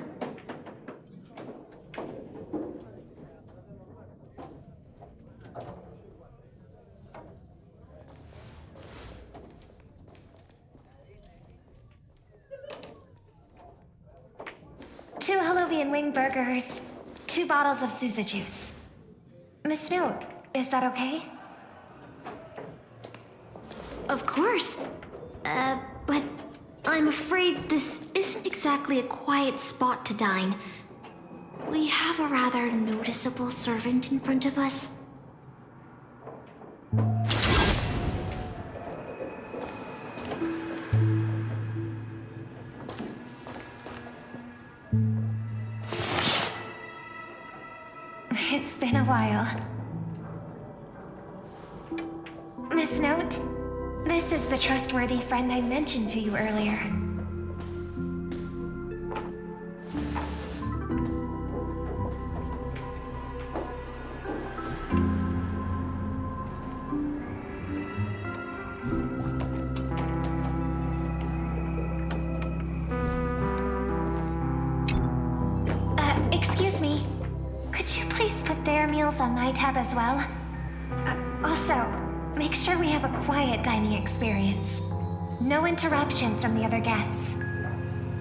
[SPEAKER 2] Two Holovian wing burgers, 2 bottles of Sousa juice. Miss Note, is that okay?
[SPEAKER 13] Of course. But I'm afraid this isn't exactly a quiet spot to dine. We have a rather noticeable servant in front of us.
[SPEAKER 2] It's been a while. Miss Note, this is the trustworthy friend I mentioned to you earlier. Excuse me. Could you please put their meals on my tab as well? Also, make sure we have a quiet dining experience. No interruptions from the other guests.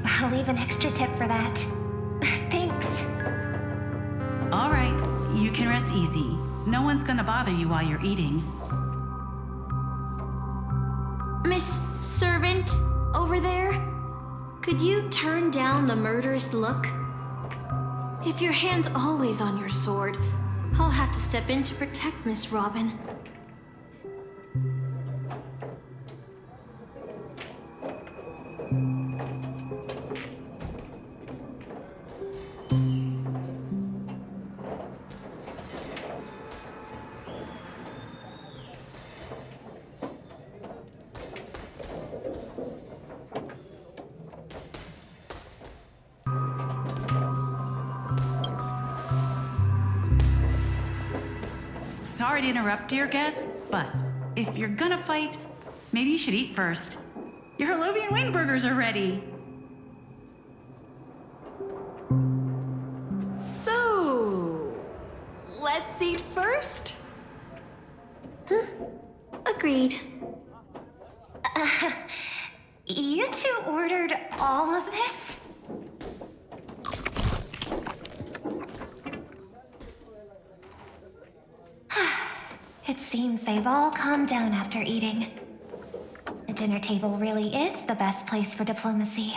[SPEAKER 2] I'll leave an extra tip for that. Thanks.
[SPEAKER 15] All right, you can rest easy. No one's gonna bother you while you're eating.
[SPEAKER 13] Miss Servant, over there? Could you turn down the murderous look? If your hand's always on your sword, I'll have to step in to protect Miss Robin.
[SPEAKER 15] Sorry to interrupt, dear guest, but if you're gonna fight, maybe you should eat first. Your Holovian wing burgers are ready.
[SPEAKER 1] So, let's eat first?
[SPEAKER 13] Agreed.
[SPEAKER 2] You two ordered all of this? It seems they've all calmed down after eating. The dinner table really is the best place for diplomacy.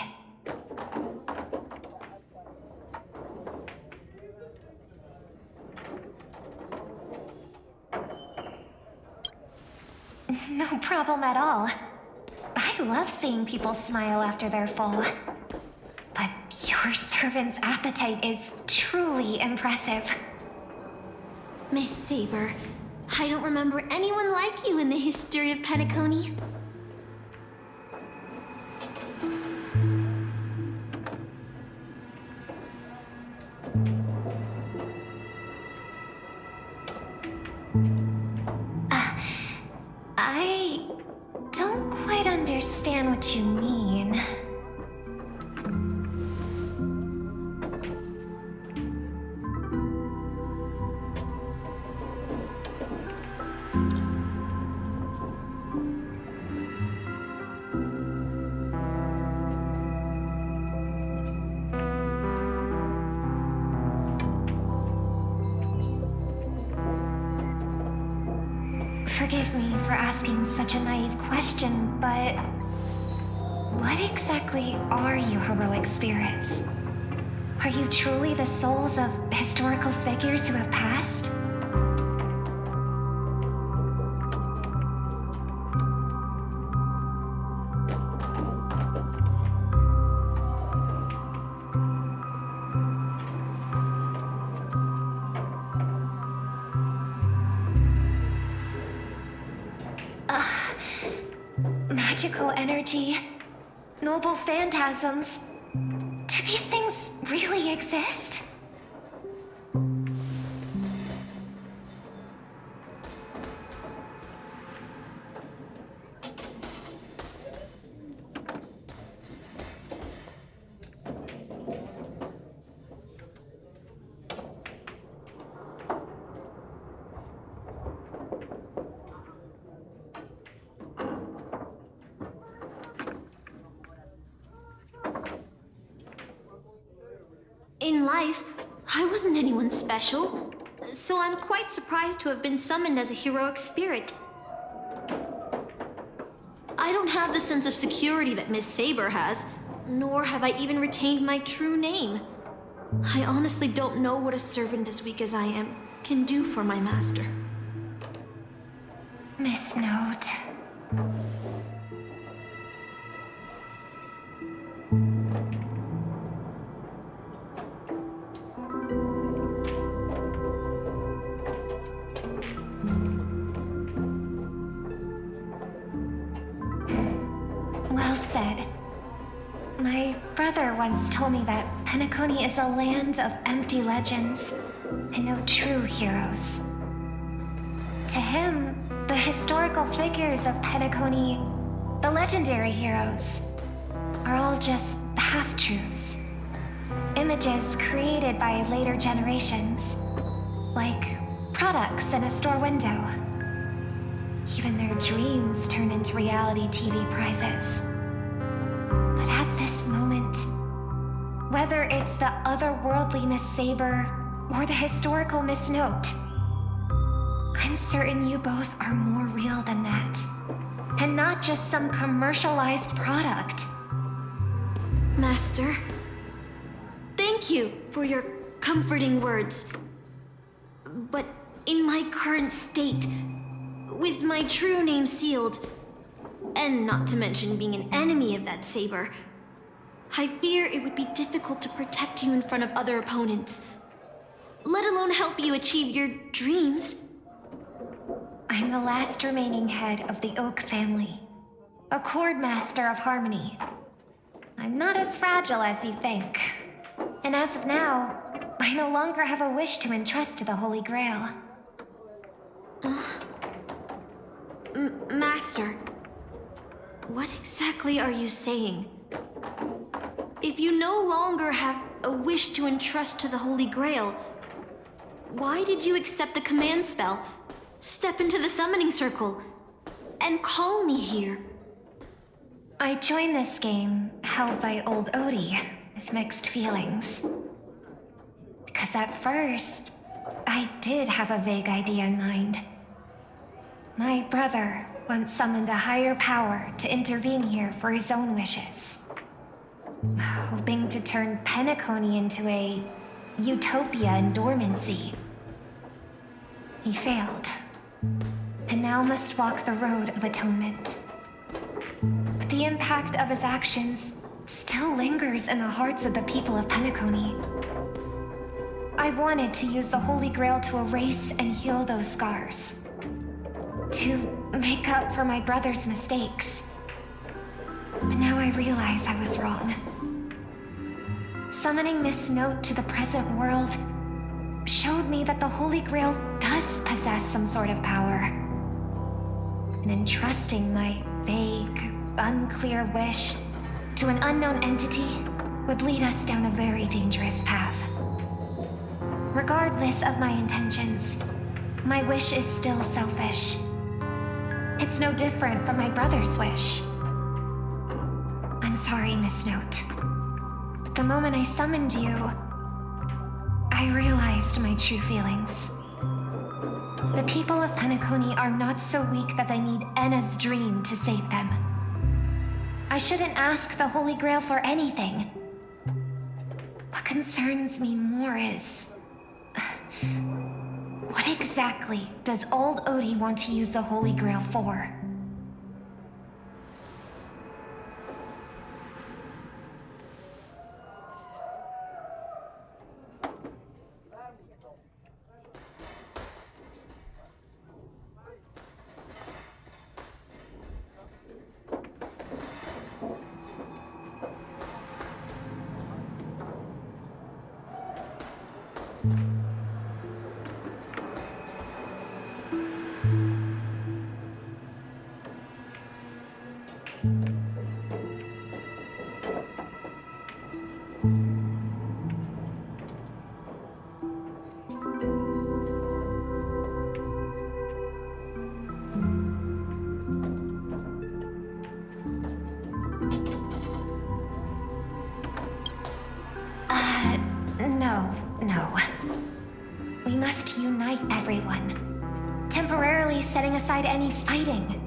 [SPEAKER 2] No problem at all. I love seeing people smile after they're full. But your servant's appetite is truly impressive.
[SPEAKER 13] Miss Saber, I don't remember anyone like you in the history of Penacony.
[SPEAKER 2] I don't quite understand what you mean. Forgive me for asking such a naive question, but what exactly are you heroic spirits? Are you truly the souls of historical figures who have passed? magical energy, noble phantasms. Do these things really exist?
[SPEAKER 13] In life, I wasn't anyone special, so I'm quite surprised to have been summoned as a heroic spirit. I don't have the sense of security that Miss Saber has, nor have I even retained my true name. I honestly don't know what a servant as weak as I am can do for my master.
[SPEAKER 2] Miss Note. Well said. My brother once told me that Penacony is a land of empty legends and no true heroes. To him, the historical figures of Penacony, the legendary heroes, are all just half-truths. Images created by later generations, like products in a store window. Even their dreams turn into reality TV prizes. But at this moment, whether it's the otherworldly Miss Saber or the historical Miss Note, I'm certain you both are more real than that. And not just some commercialized product.
[SPEAKER 13] Master, thank you for your comforting words. But in my current state, with my true name sealed, and not to mention being an enemy of that saber, I fear it would be difficult to protect you in front of other opponents, let alone help you achieve your dreams.
[SPEAKER 2] I'm the last remaining head of the Oak family, a chord master of harmony. I'm not as fragile as you think. And as of now, I no longer have a wish to entrust to the Holy Grail.
[SPEAKER 13] Master, what exactly are you saying? If you no longer have a wish to entrust to the Holy Grail, why did you accept the command spell, step into the summoning circle, and call me here?
[SPEAKER 2] I joined this game, held by old Odie, with mixed feelings. Because at first, I did have a vague idea in mind. My brother once summoned a higher power to intervene here for his own wishes, hoping to turn Penacony into a utopia in dormancy. He failed, and now must walk the road of atonement. But the impact of his actions still lingers in the hearts of the people of Penacony. I wanted to use the Holy Grail to erase and heal those scars, to make up for my brother's mistakes. But now I realize I was wrong. Summoning Miss Note to the present world showed me that the Holy Grail does possess some sort of power. And entrusting my vague, unclear wish to an unknown entity would lead us down a very dangerous path. Regardless of my intentions, my wish is still selfish. It's no different from my brother's wish. I'm sorry, Miss Note. But the moment I summoned you, I realized my true feelings. The people of Penacony are not so weak that they need Enna's dream to save them. I shouldn't ask the Holy Grail for anything. What concerns me more is... what exactly does old Odie want to use the Holy Grail for? No. We must unite everyone, temporarily setting aside any fighting.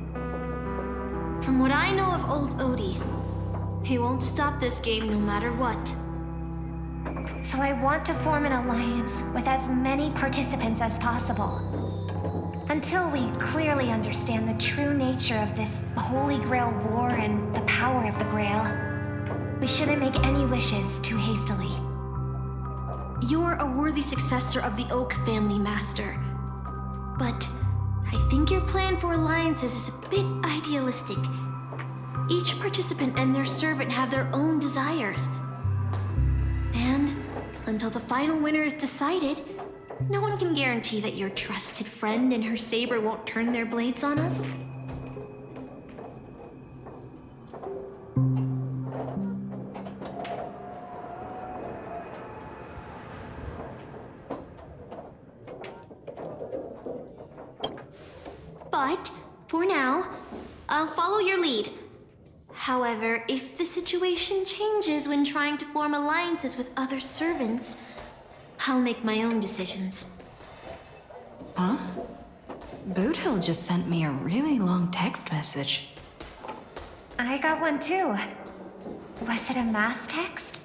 [SPEAKER 13] From what I know of old Odie, he won't stop this game no matter what.
[SPEAKER 2] So I want to form an alliance with as many participants as possible. Until we clearly understand the true nature of this Holy Grail war and the power of the Grail, we shouldn't make any wishes too hastily.
[SPEAKER 13] You're a worthy successor of the Oak family, Master. But I think your plan for alliances is a bit idealistic. Each participant and their servant have their own desires. And until the final winner is decided, no one can guarantee that your trusted friend and her saber won't turn their blades on us. But, for now, I'll follow your lead. However, if the situation changes when trying to form alliances with other servants, I'll make my own decisions.
[SPEAKER 1] Huh? Boothill just sent me a really long text message.
[SPEAKER 2] I got one too. Was it a mass text?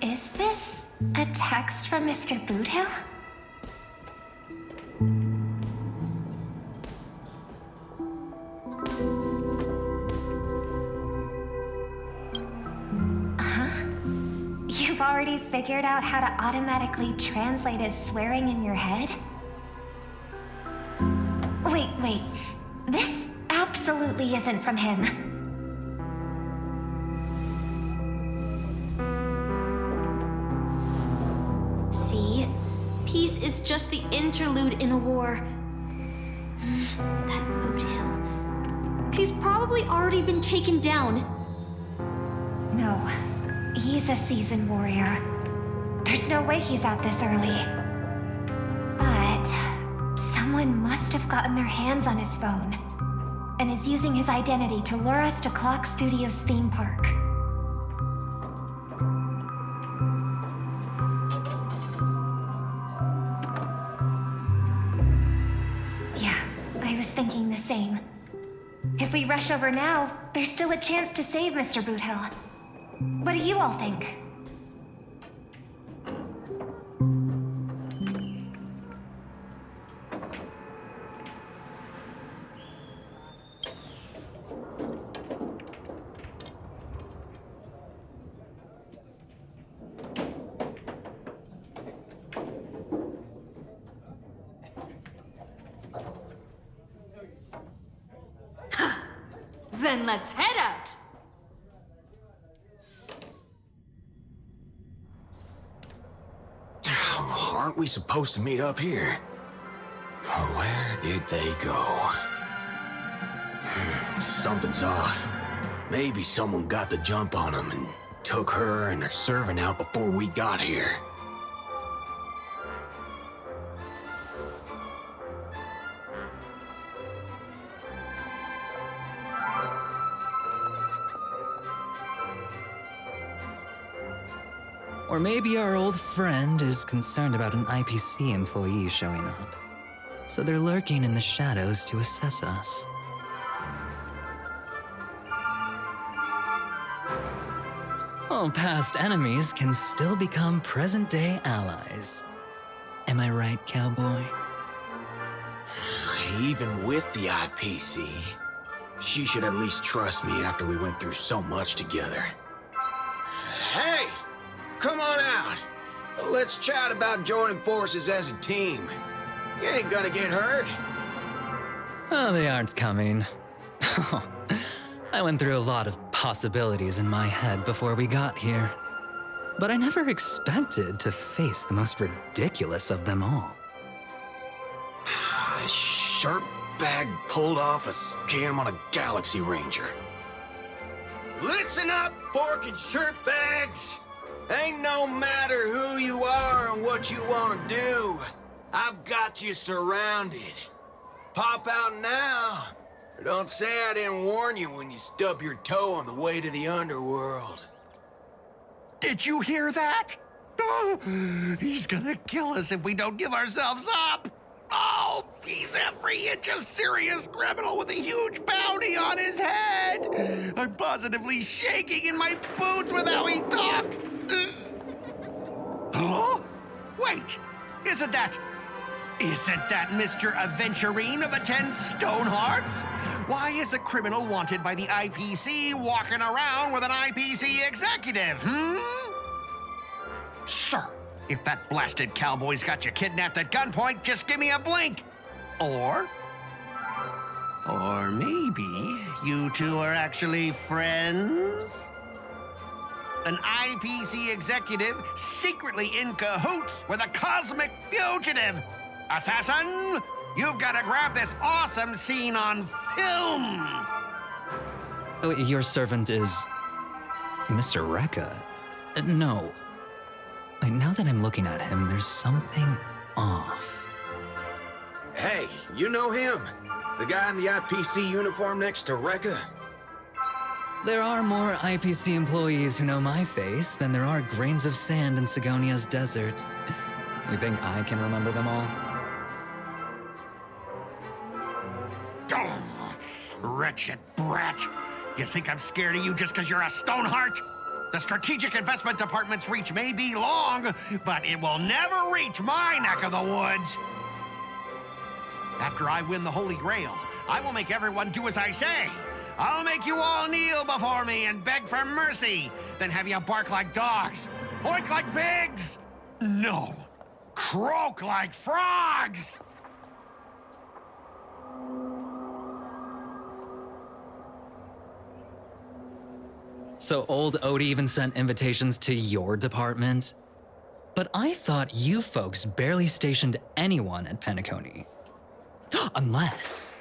[SPEAKER 2] Is this a text from Mr. Boothill? Huh? You've already figured out how to automatically translate his swearing in your head? Wait. This absolutely isn't from him.
[SPEAKER 13] Peace is just the interlude in a war. That Boothill. He's probably already been taken down.
[SPEAKER 2] No, he's a seasoned warrior. There's no way he's out this early. But someone must have gotten their hands on his phone and is using his identity to lure us to Clock Studios theme park. Thinking the same. If we rush over now, there's still a chance to save Mr. Boothill. What do you all think?
[SPEAKER 1] Then let's head out!
[SPEAKER 11] Aren't we supposed to meet up here? Where did they go? Something's off. Maybe someone got the jump on them and took her and her servant out before we got here.
[SPEAKER 10] Or maybe our old friend is concerned about an IPC employee showing up. So they're lurking in the shadows to assess us. Well, past enemies can still become present-day allies. Am I right, cowboy?
[SPEAKER 11] Even with the IPC, she should at least trust me after we went through so much together. Hey! Come on out. Let's chat about joining forces as a team. You ain't gonna get hurt.
[SPEAKER 10] Oh, they aren't coming. I went through a lot of possibilities in my head before we got here. But I never expected to face the most ridiculous of them all.
[SPEAKER 11] A shirt bag pulled off a scam on a Galaxy Ranger. Listen up, fork and shirt bags! Ain't no matter who you are and what you want to do. I've got you surrounded. Pop out now. Or don't say I didn't warn you when you stub your toe on the way to the underworld.
[SPEAKER 7] Did you hear that? Oh, he's gonna kill us if we don't give ourselves up. Oh, he's every inch a serious criminal with a huge bounty on his head. I'm positively shaking in my boots with how he talks. Huh? Wait, isn't that Mr. Aventurine of the 10 Stonehearts? Why is a criminal wanted by the IPC walking around with an IPC executive, Sir, if that blasted cowboy's got you kidnapped at gunpoint, just give me a blink. Or maybe you two are actually friends? An IPC executive secretly in cahoots with a cosmic fugitive. Assassin, you've got to grab this awesome scene on film.
[SPEAKER 10] Oh, your servant is Mr. Rekka. No. Wait, now that I'm looking at him, there's something off.
[SPEAKER 11] Hey, you know him? The guy in the IPC uniform next to Rekka?
[SPEAKER 10] There are more IPC employees who know my face than there are grains of sand in Sigonia's desert. You think I can remember them all?
[SPEAKER 7] Oh, wretched brat. You think I'm scared of you just because you're a Stoneheart? The Strategic Investment Department's reach may be long, but it will never reach my neck of the woods. After I win the Holy Grail, I will make everyone do as I say. I'll make you all kneel before me and beg for mercy, then have you bark like dogs, oink like pigs. No, croak like frogs.
[SPEAKER 10] So old Odie even sent invitations to your department? But I thought you folks barely stationed anyone at Penacony. Unless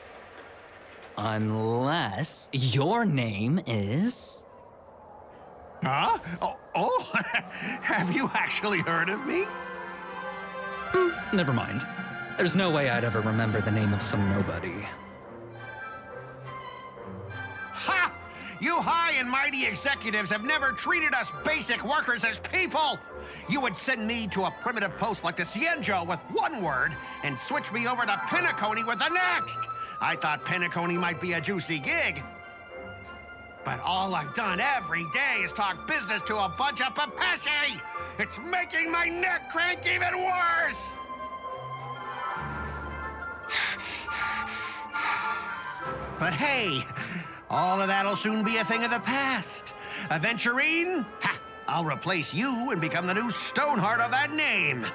[SPEAKER 10] your name is...
[SPEAKER 7] Huh? Oh, have you actually heard of me?
[SPEAKER 10] Never mind. There's no way I'd ever remember the name of some nobody.
[SPEAKER 7] Ha! You high and mighty executives have never treated us basic workers as people. You would send me to a primitive post like the Cienjo with one word and switch me over to Penacony with the next. I thought Penacony might be a juicy gig. But all I've done every day is talk business to a bunch of papashi. It's making my neck crank even worse. But hey, all of that'll soon be a thing of the past. Aventurine, I'll replace you and become the new Stoneheart of that name.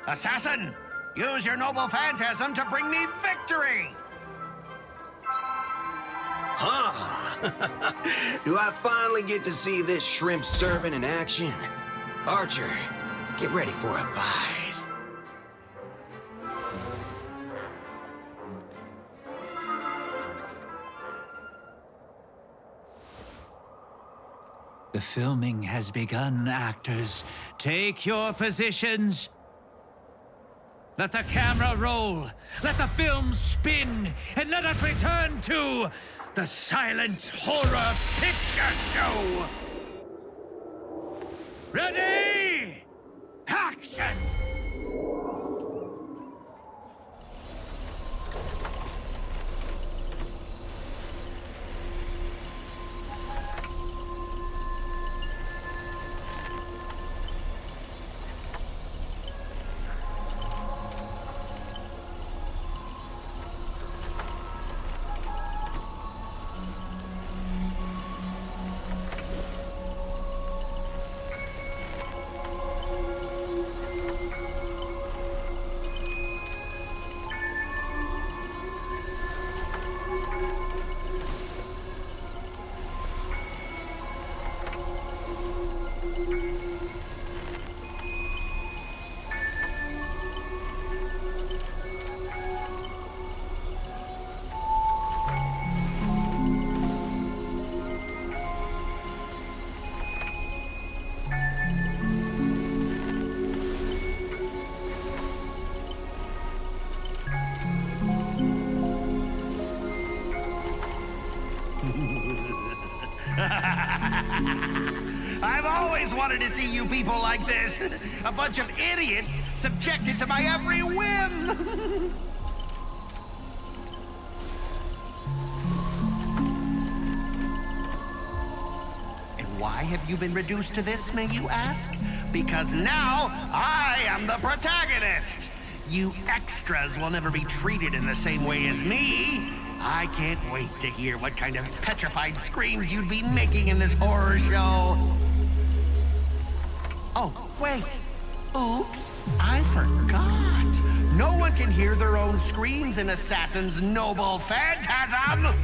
[SPEAKER 7] Assassin, use your noble phantasm to bring me victory.
[SPEAKER 11] Huh? Do I finally get to see this shrimp servant in action? Archer, get ready for a fight.
[SPEAKER 9] The filming has begun, actors. Take your positions. Let the camera roll. Let the film spin. And let us return to the silent horror picture show. Ready? Action!
[SPEAKER 7] always wanted to see you people like this. A bunch of idiots subjected to my every whim. And why have you been reduced to this, may you ask? Because now I am the protagonist. You extras will never be treated in the same way as me. I can't wait to hear what kind of petrified screams you'd be making in this horror show. Oh, wait. Oops, I forgot. No one can hear their own screams in Assassin's Noble Phantasm.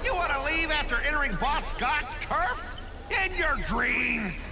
[SPEAKER 7] You want to leave after entering Boss Scott's turf? In your dreams!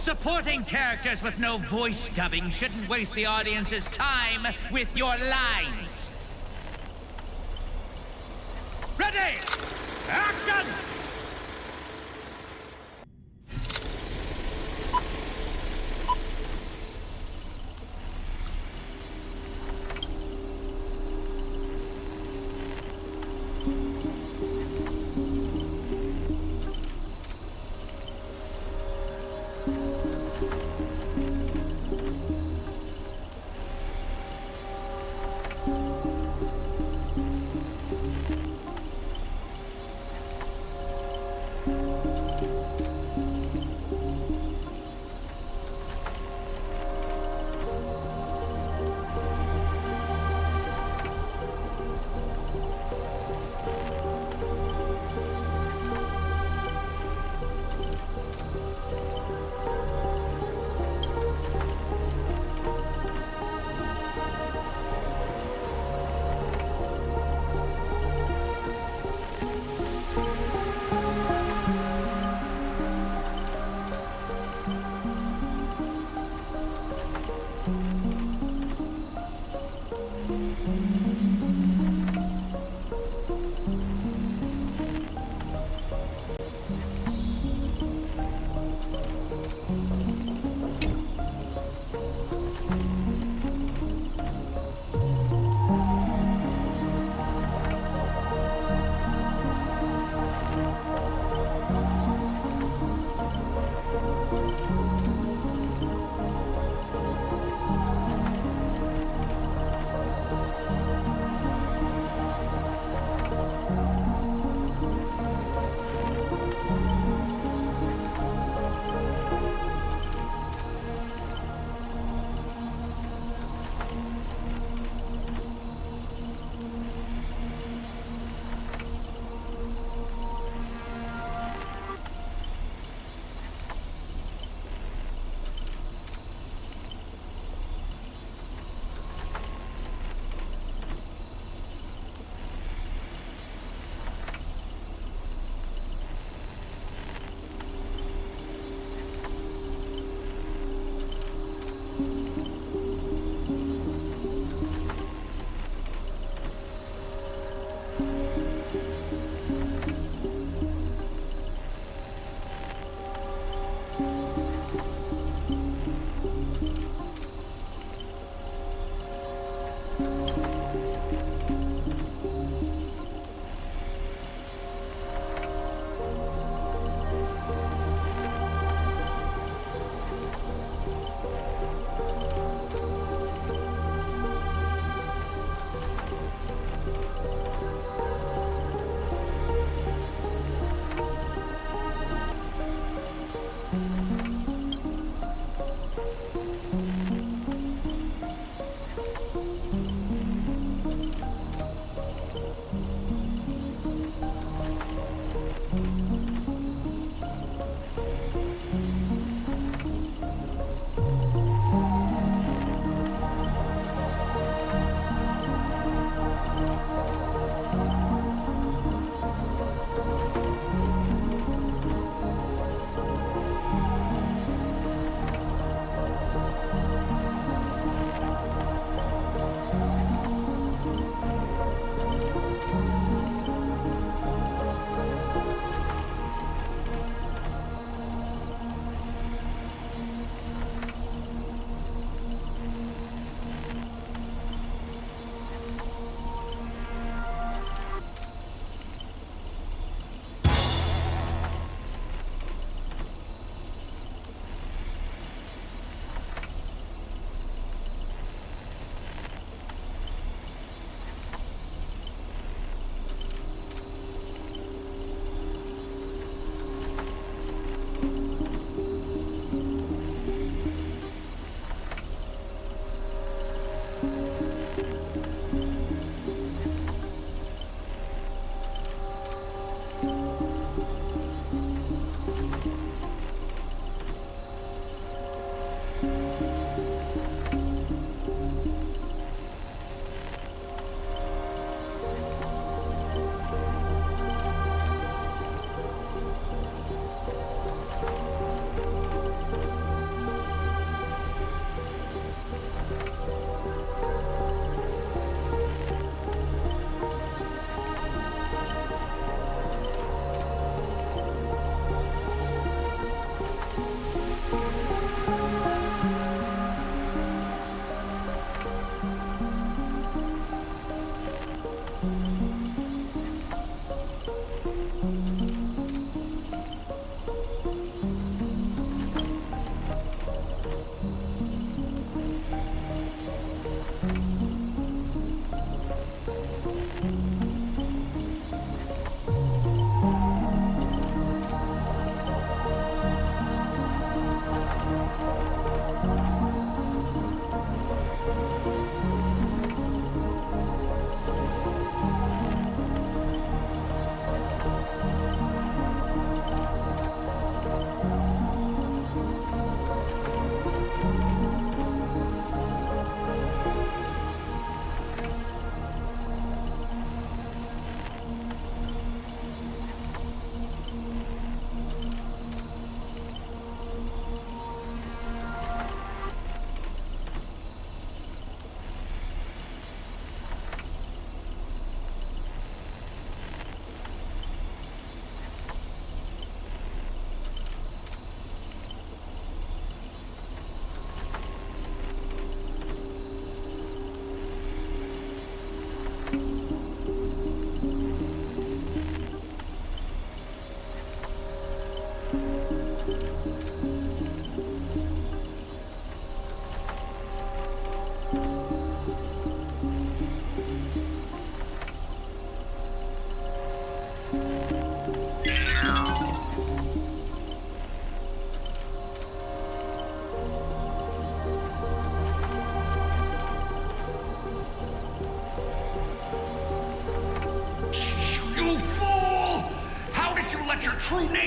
[SPEAKER 9] Supporting characters with no voice dubbing shouldn't waste the audience's time with your lines. Ready! Action!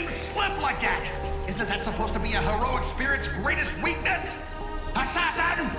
[SPEAKER 7] name slip like that? Isn't that supposed to be a heroic spirit's greatest weakness? Assassin!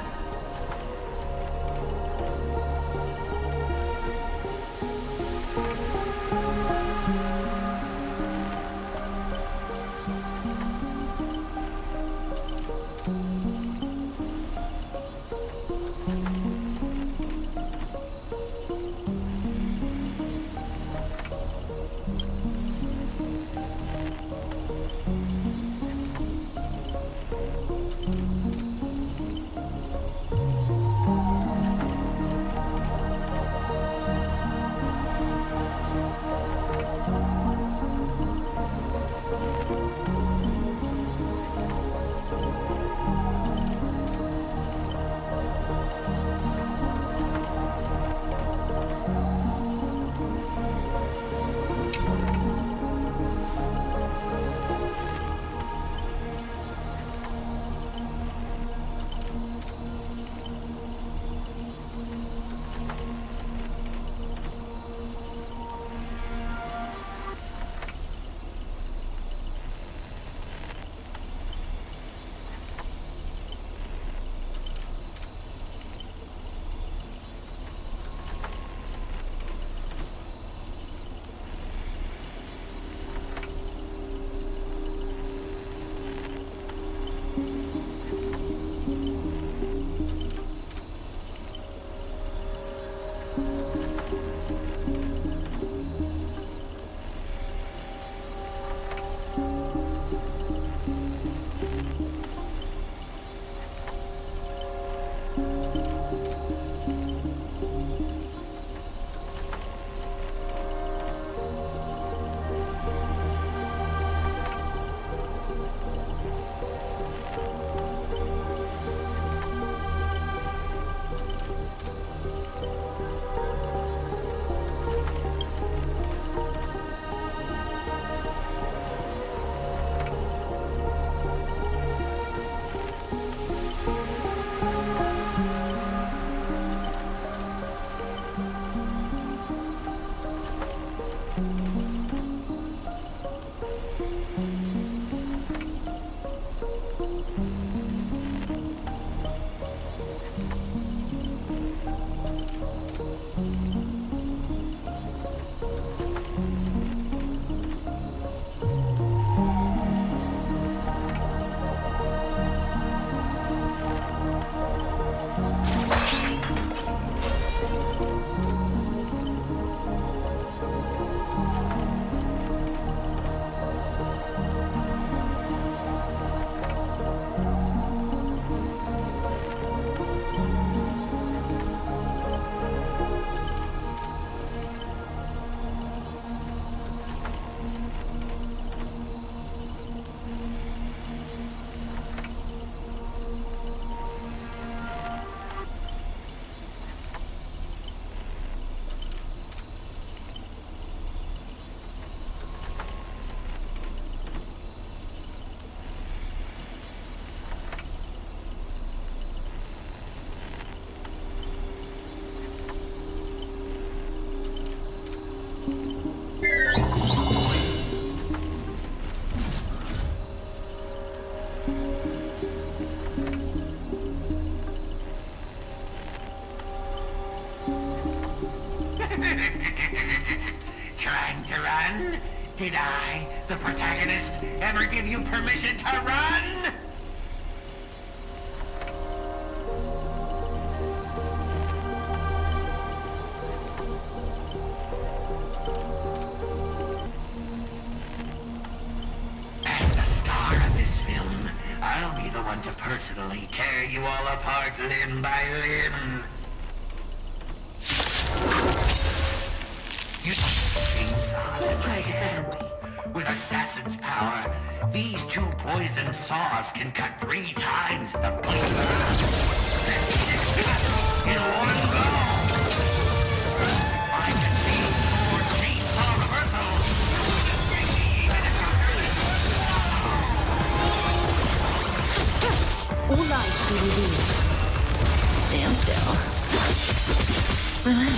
[SPEAKER 16] Trying to run? Did I, the protagonist, ever give you permission to run? As the star of this film, I'll be the one to personally tear you all apart limb by limb. You with assassin's power, these two poison saws can cut 3 times the blade. That's 6 cuts in one go. I can see more chainsaw reversal.
[SPEAKER 17] All life be revealed. Stand still. Relax.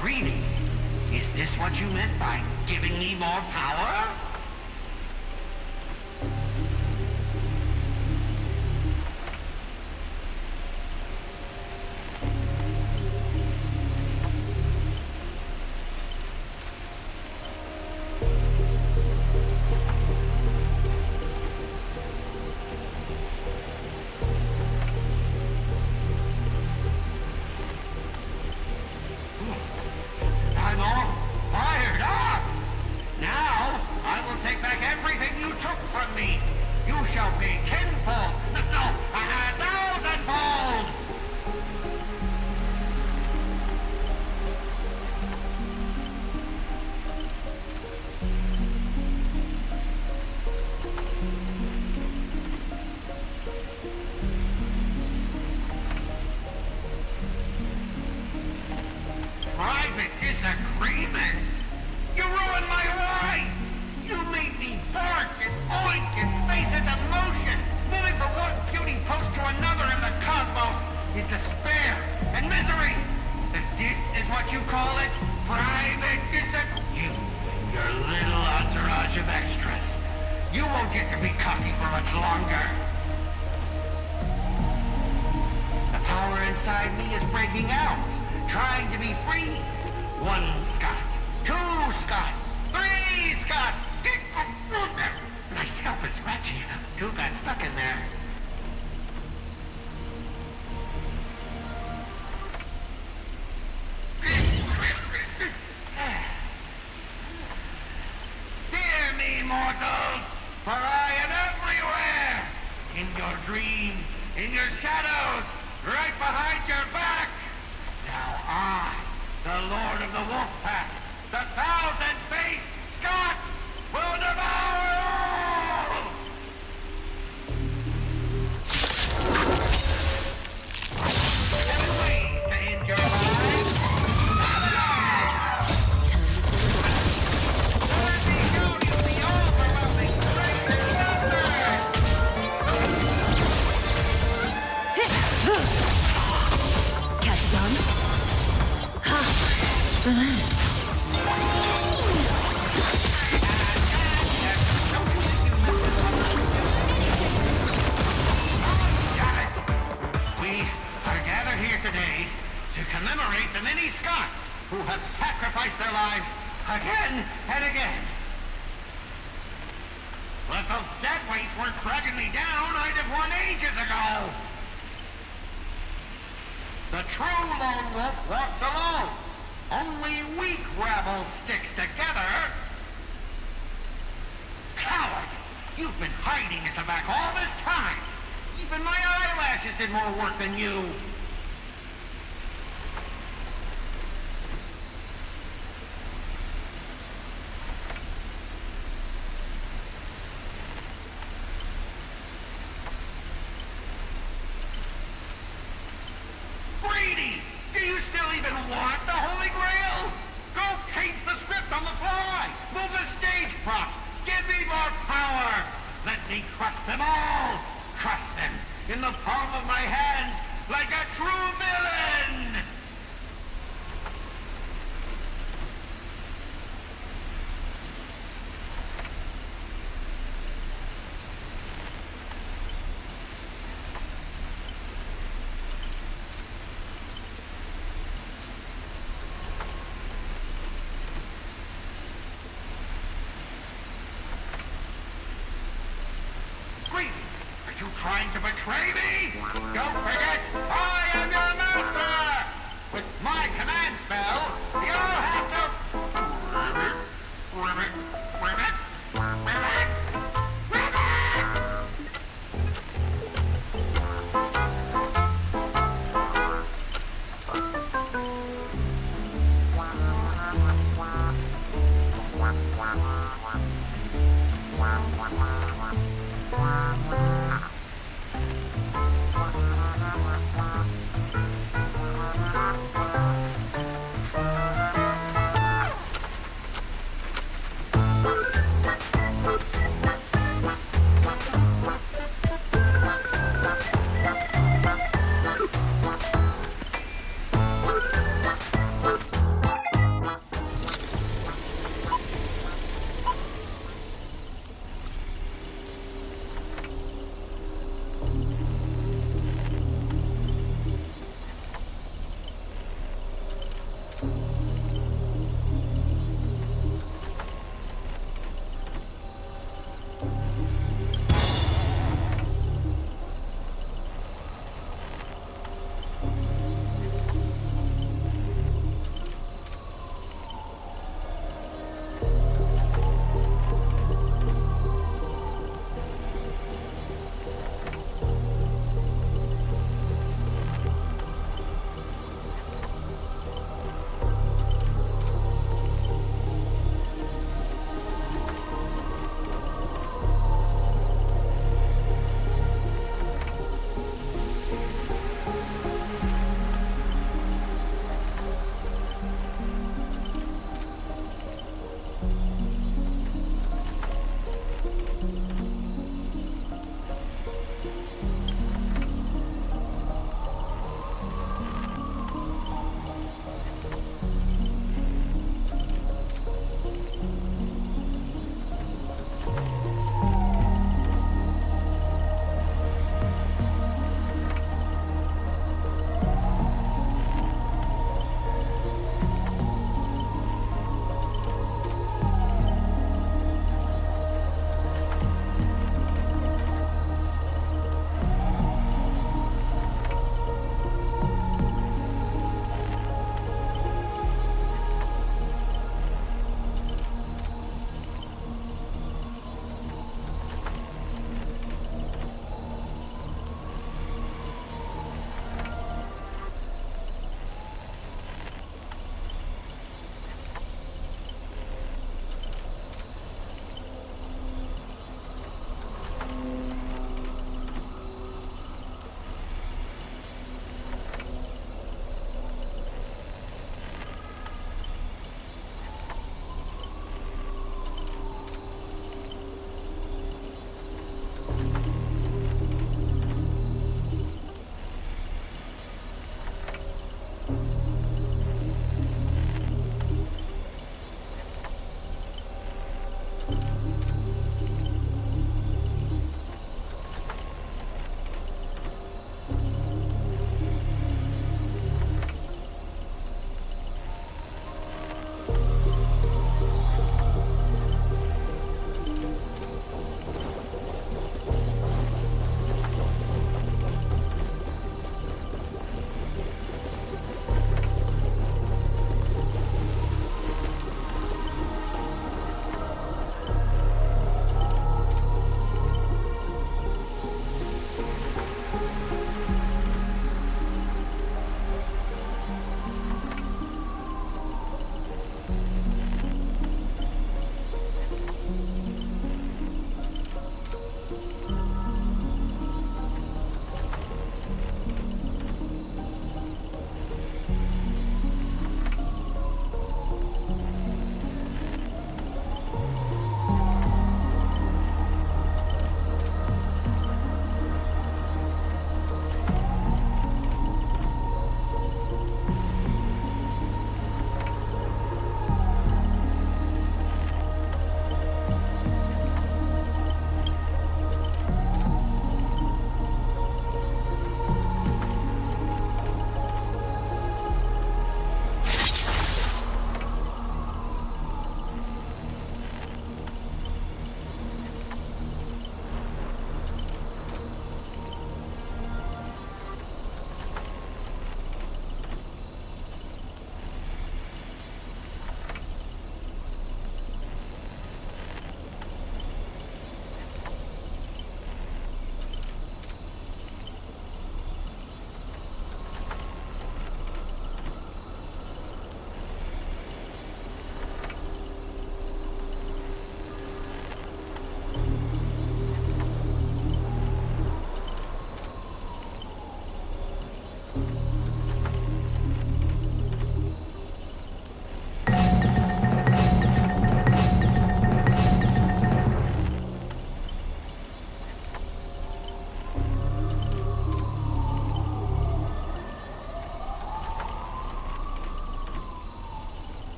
[SPEAKER 16] Greedy? Is this what you meant by giving me more power? I'm all fired up! Now, I will take back everything you took from me. You shall pay tenfold, no, 1,000-fold! Private disagreements? You ruined my life! You made me bark and oink and face into motion, moving from one puny post to another in the cosmos, in despair and misery. And this is what you call it? Private disagreement? You and your little entourage of extras. You won't get to be cocky for much longer. The power inside me is breaking out. Trying to be free. 1 Scot, 2 Scots, 3 Scots. My scalp is scratchy. 2 got stuck in there. Fear me, mortals, for I am everywhere. In your dreams, in your shadows, right behind your back. Now I, the Lord of the Wolfpack, the 1,000-faced Scot, will devour all! Seven ways to end your lives. Let me show you the overwhelming strength and wonder!
[SPEAKER 17] Catadons? Relax.
[SPEAKER 16] We are gathered here today to commemorate the many Scots who have sacrificed their lives again and again. Well, if those deadweights weren't dragging me down, I'd have won ages ago. The true lone wolf walks alone. Only weak rabble sticks together. Coward! You've been hiding at the back all this time. Even my eyelashes did more work than you. Greedy! Do you still even want the Holy Grail? Go change the script on the fly! Move the stage props! Give me more power! Let me crush them all! Crush them in the palm of my hands like a true villain! You trying to betray me? Don't forget, I am your master! With my command spell, you'll have to... Ribbit, ribbit, ribbit,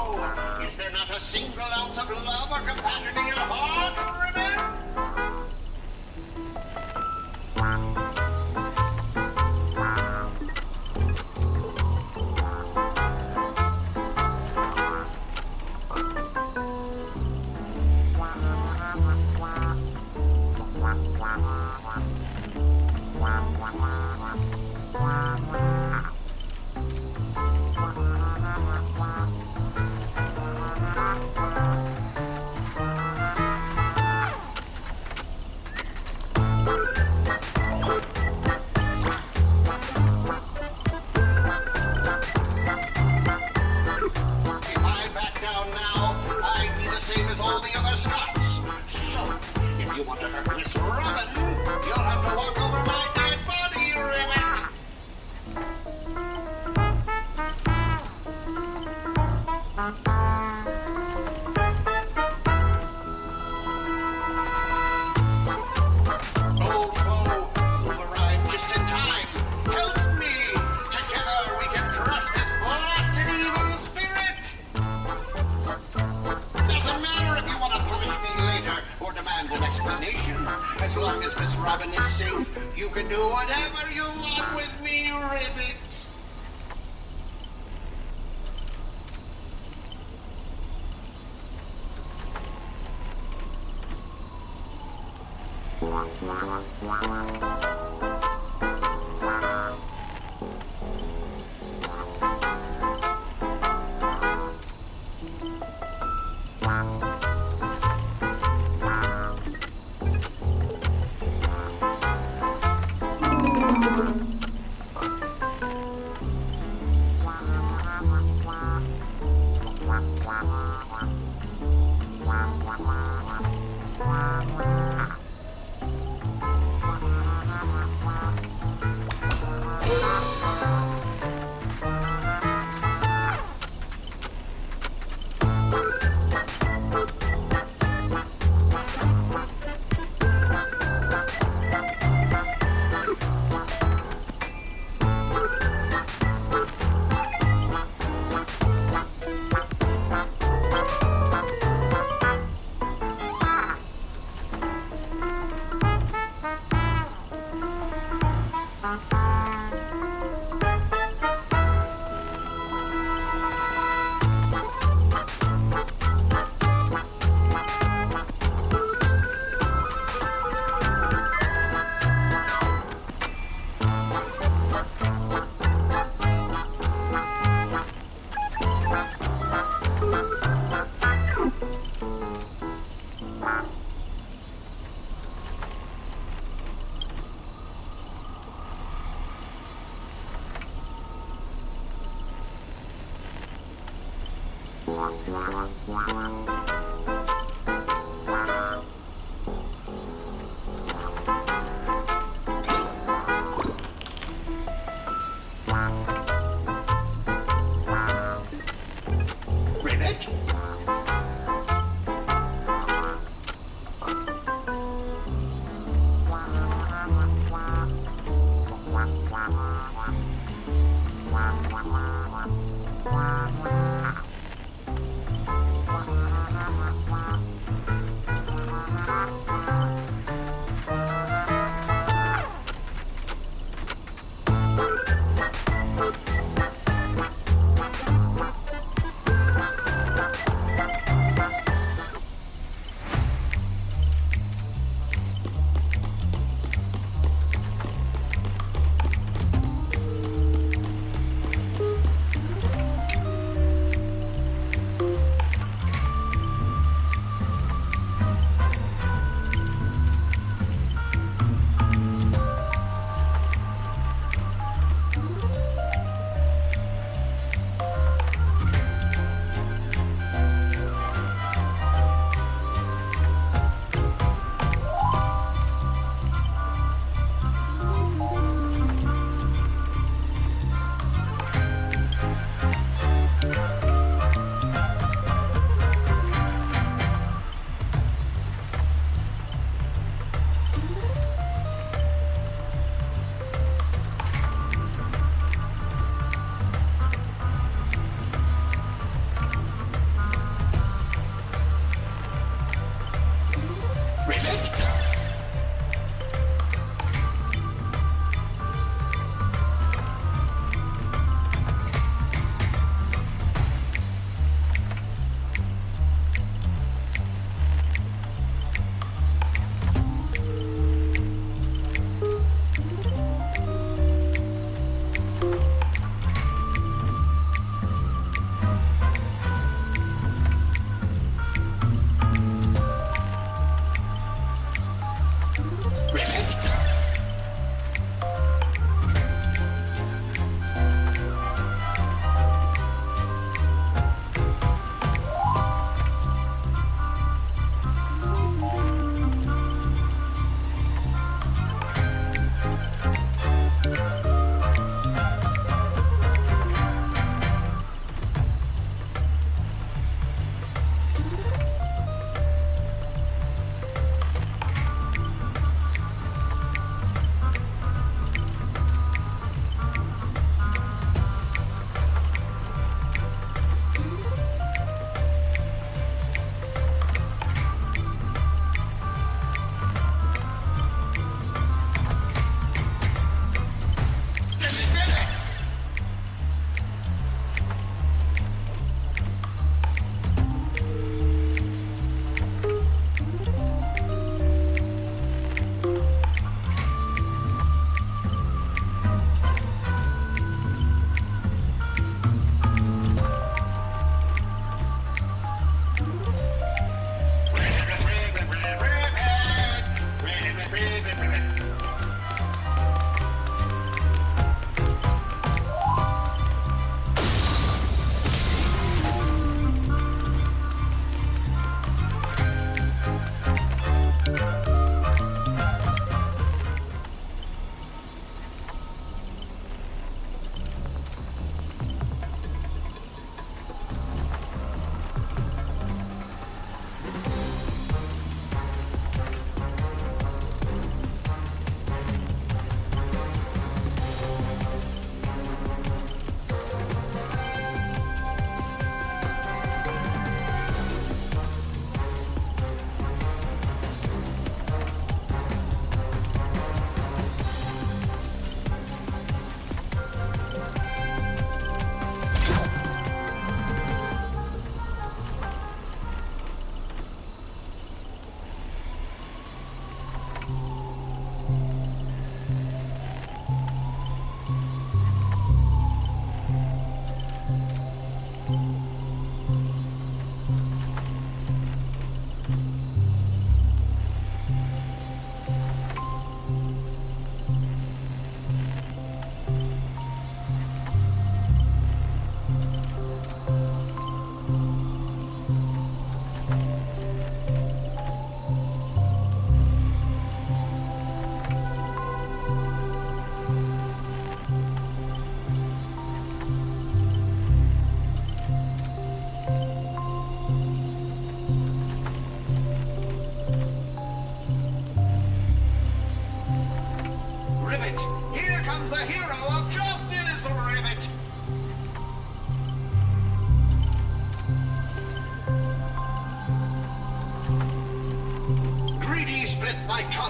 [SPEAKER 7] foe! Is there not a single ounce of love or compassion in your heart, Ribbit? As long as Miss Robin is safe, you can do whatever you want with me, Ribbit.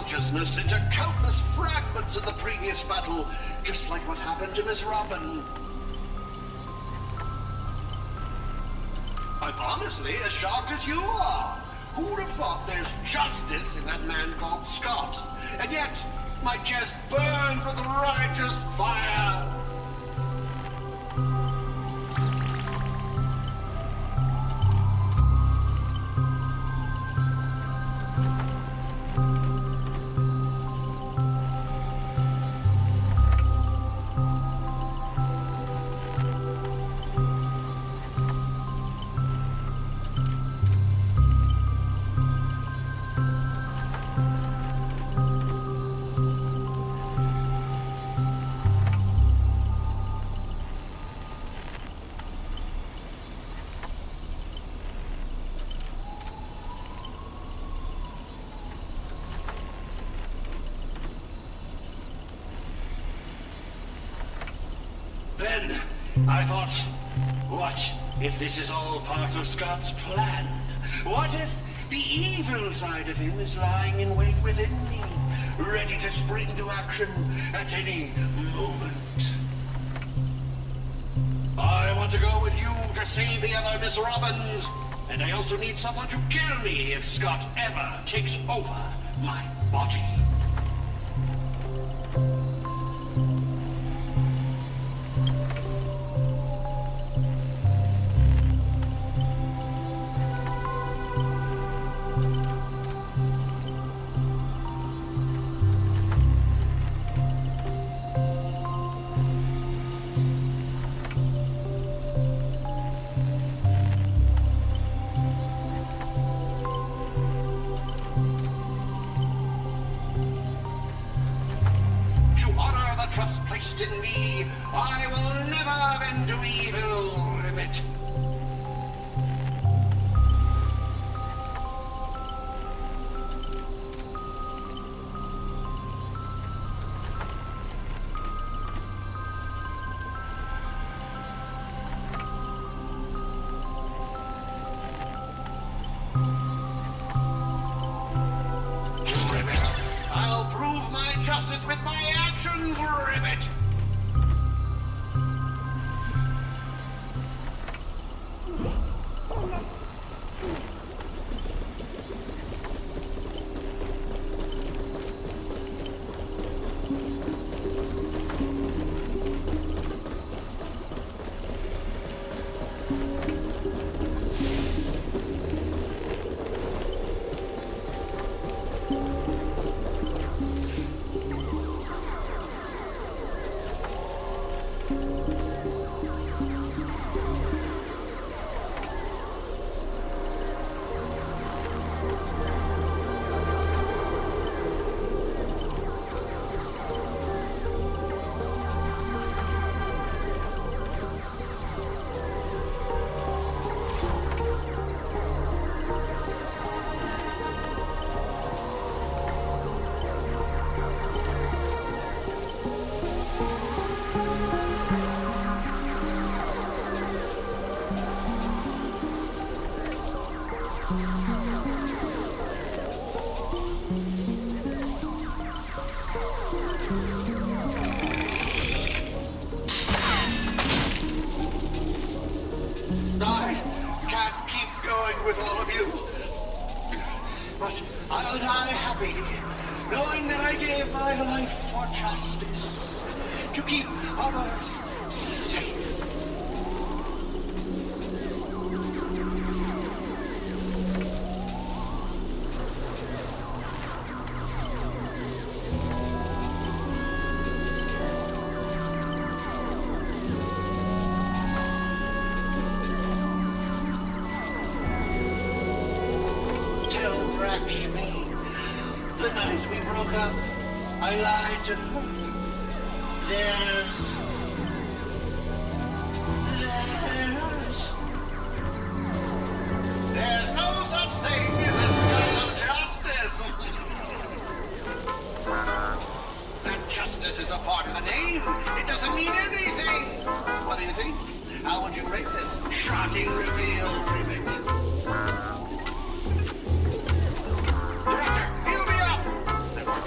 [SPEAKER 7] consciousness into countless fragments in the previous battle, just like what happened to Miss Robin. I'm honestly as shocked as you are. Who'd have thought there's justice in that man called Scott? And yet, my chest burns with righteous fire. Then, I thought, what if this is all part of Scott's plan? What if the evil side of him is lying in wait within me, ready to spring to action at any moment? I want to go with you to save the other Miss Robins, and I also need someone to kill me if Scott ever takes over my body. Trust placed in me, I will never bend to evil, Ribbit. Ribbit, I'll prove my justice with my actions, Ribbit! With all of you. But I'll die happy, knowing that I gave my life for justice, to keep others safe. The night we broke up, I lied to her. There's no such thing as a scuzz of justice. That justice is a part of a name. It doesn't mean anything. What do you think? How would you rate this shocking reveal, Ribbit? Director, heal me up! That worked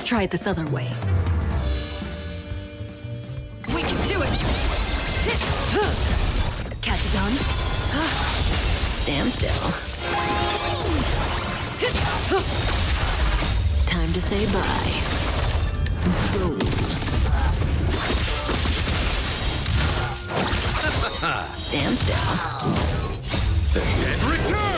[SPEAKER 1] Let's try it this other way. We can do it! Catadons.
[SPEAKER 17] Stand still. Time to say bye. Boom. Stand still.
[SPEAKER 14] And return!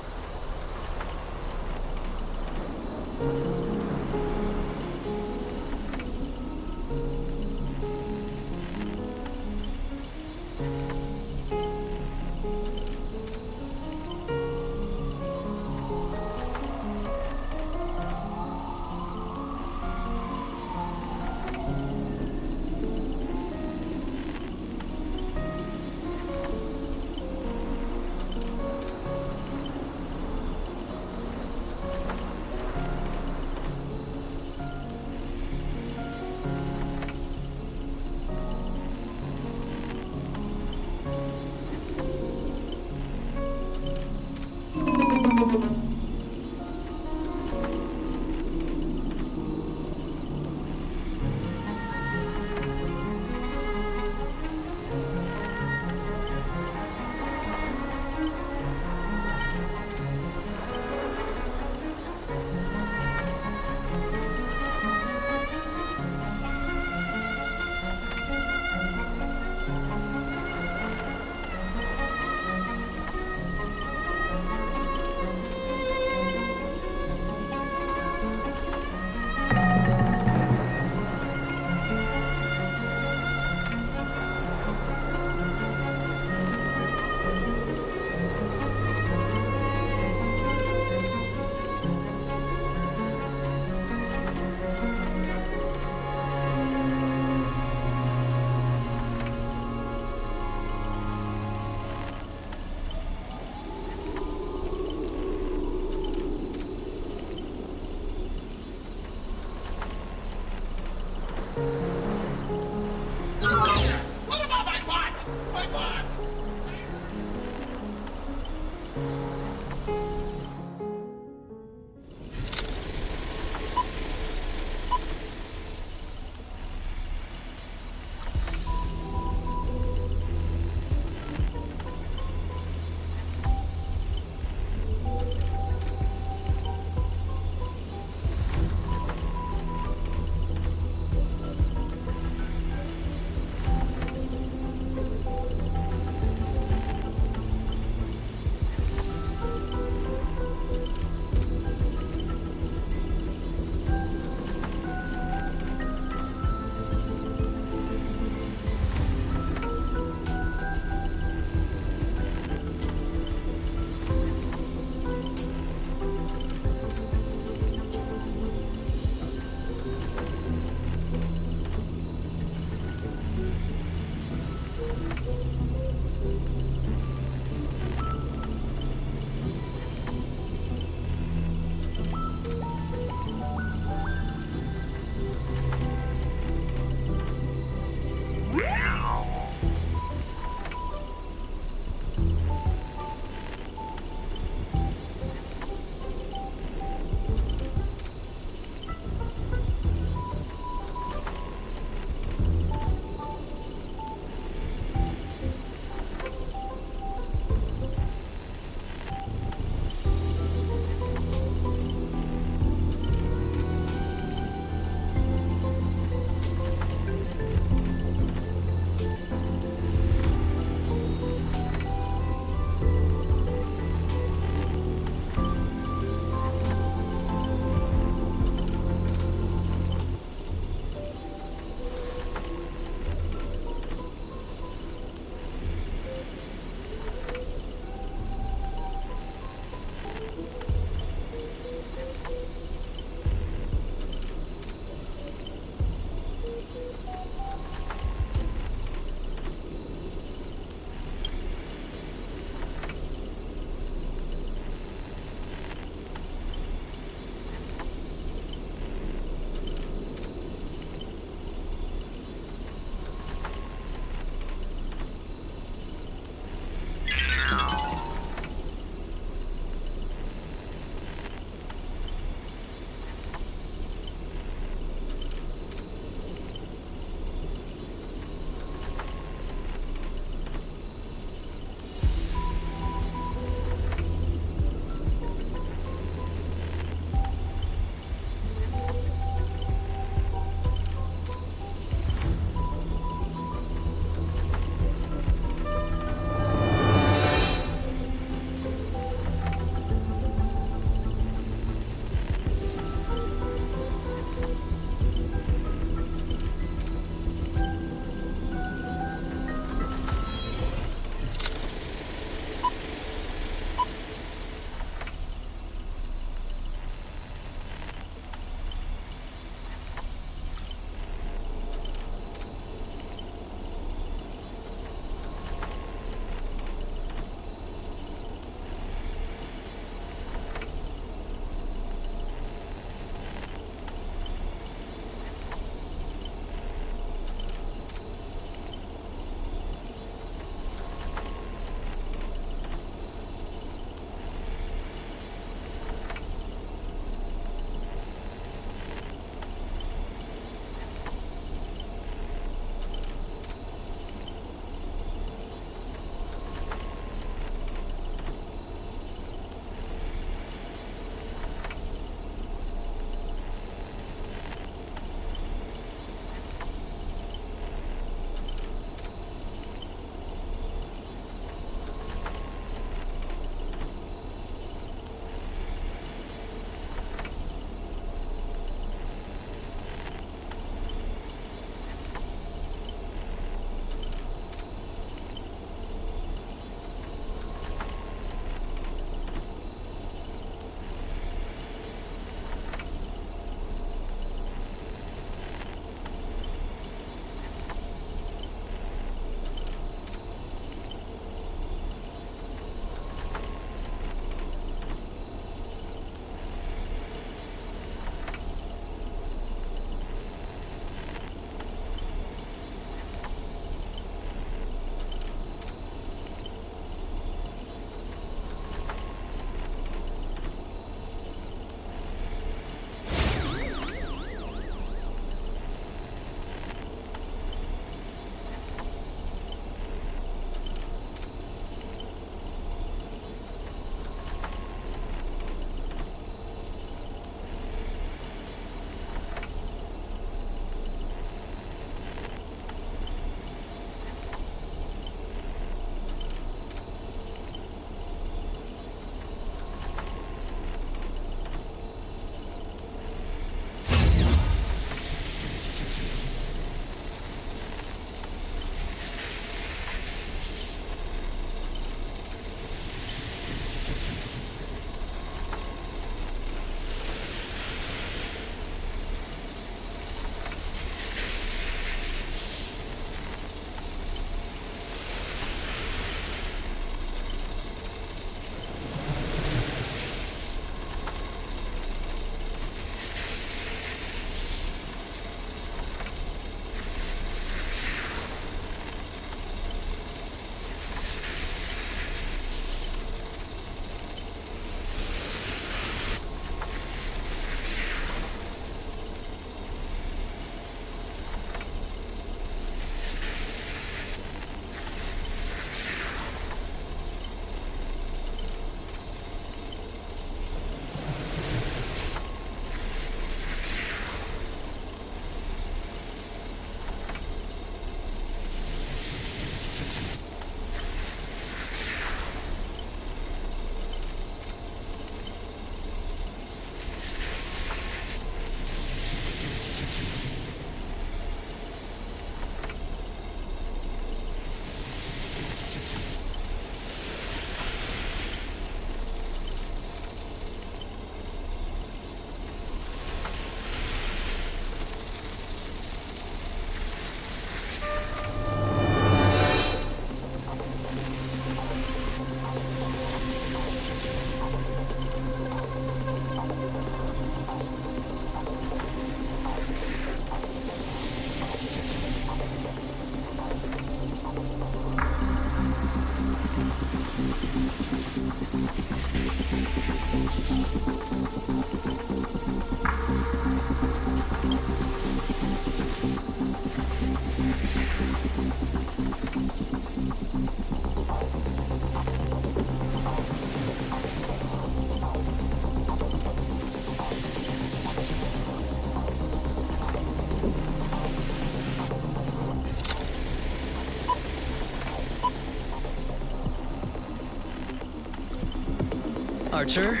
[SPEAKER 10] Archer,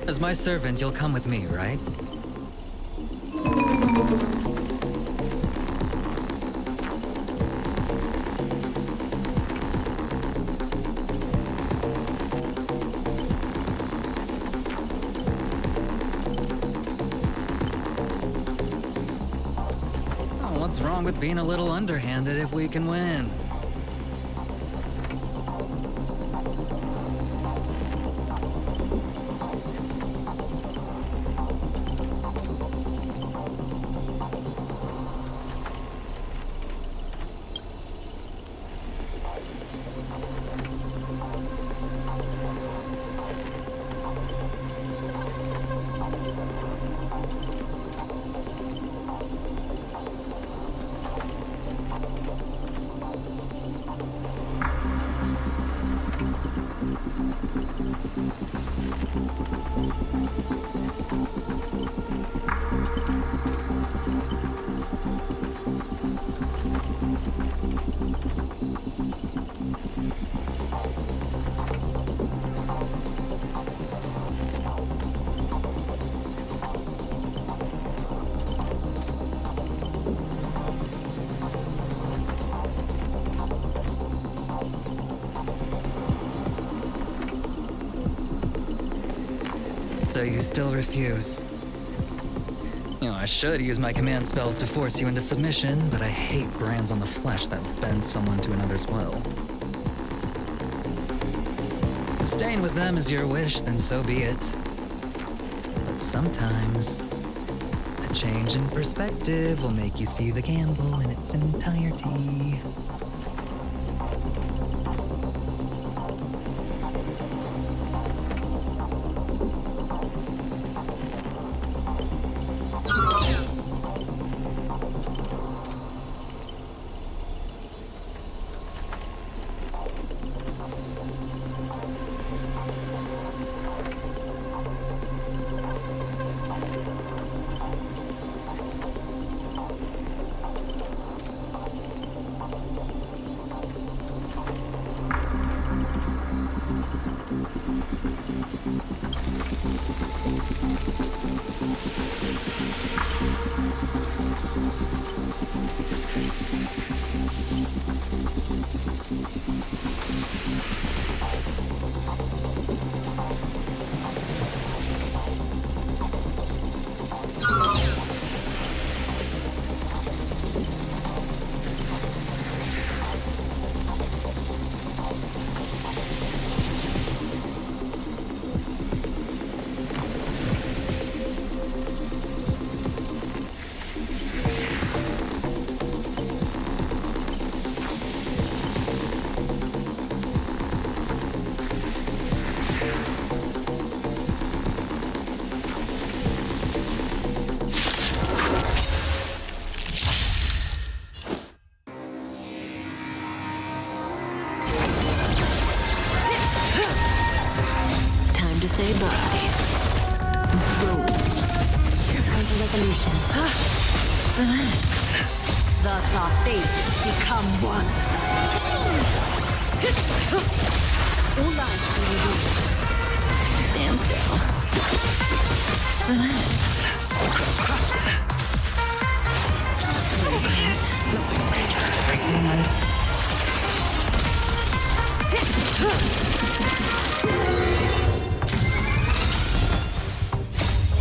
[SPEAKER 10] as my servant, you'll come with me, right? Oh, what's wrong with being a little underhanded if we can win? So you still refuse. You know, I should use my command spells to force you into submission, but I hate brands on the flesh that bend someone to another's will. If staying with them is your wish, then so be it. But sometimes, a change in perspective will make you see the gamble in its entirety.
[SPEAKER 17] Say bye. Boom. Time for revolution. Relax.
[SPEAKER 1] Thus our fates become one.
[SPEAKER 17] All life will reduce. Stand still. Relax.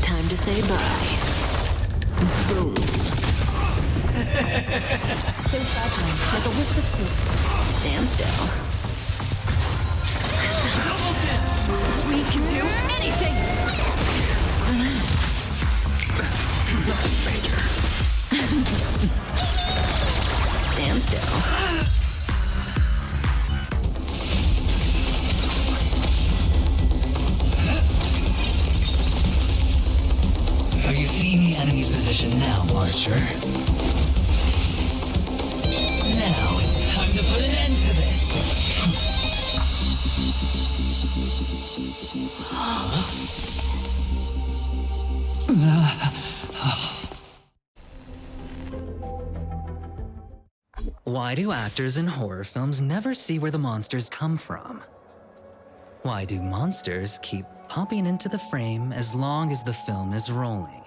[SPEAKER 17] Time to say bye. Boom. So fragile, like a wisp of silk. Stand still.
[SPEAKER 1] We can do anything!
[SPEAKER 17] Nothing major. Stand still.
[SPEAKER 10] Are you seeing the enemy's position now, Archer? Why do actors in horror films never see where the monsters come from? Why do monsters keep popping into the frame as long as the film is rolling?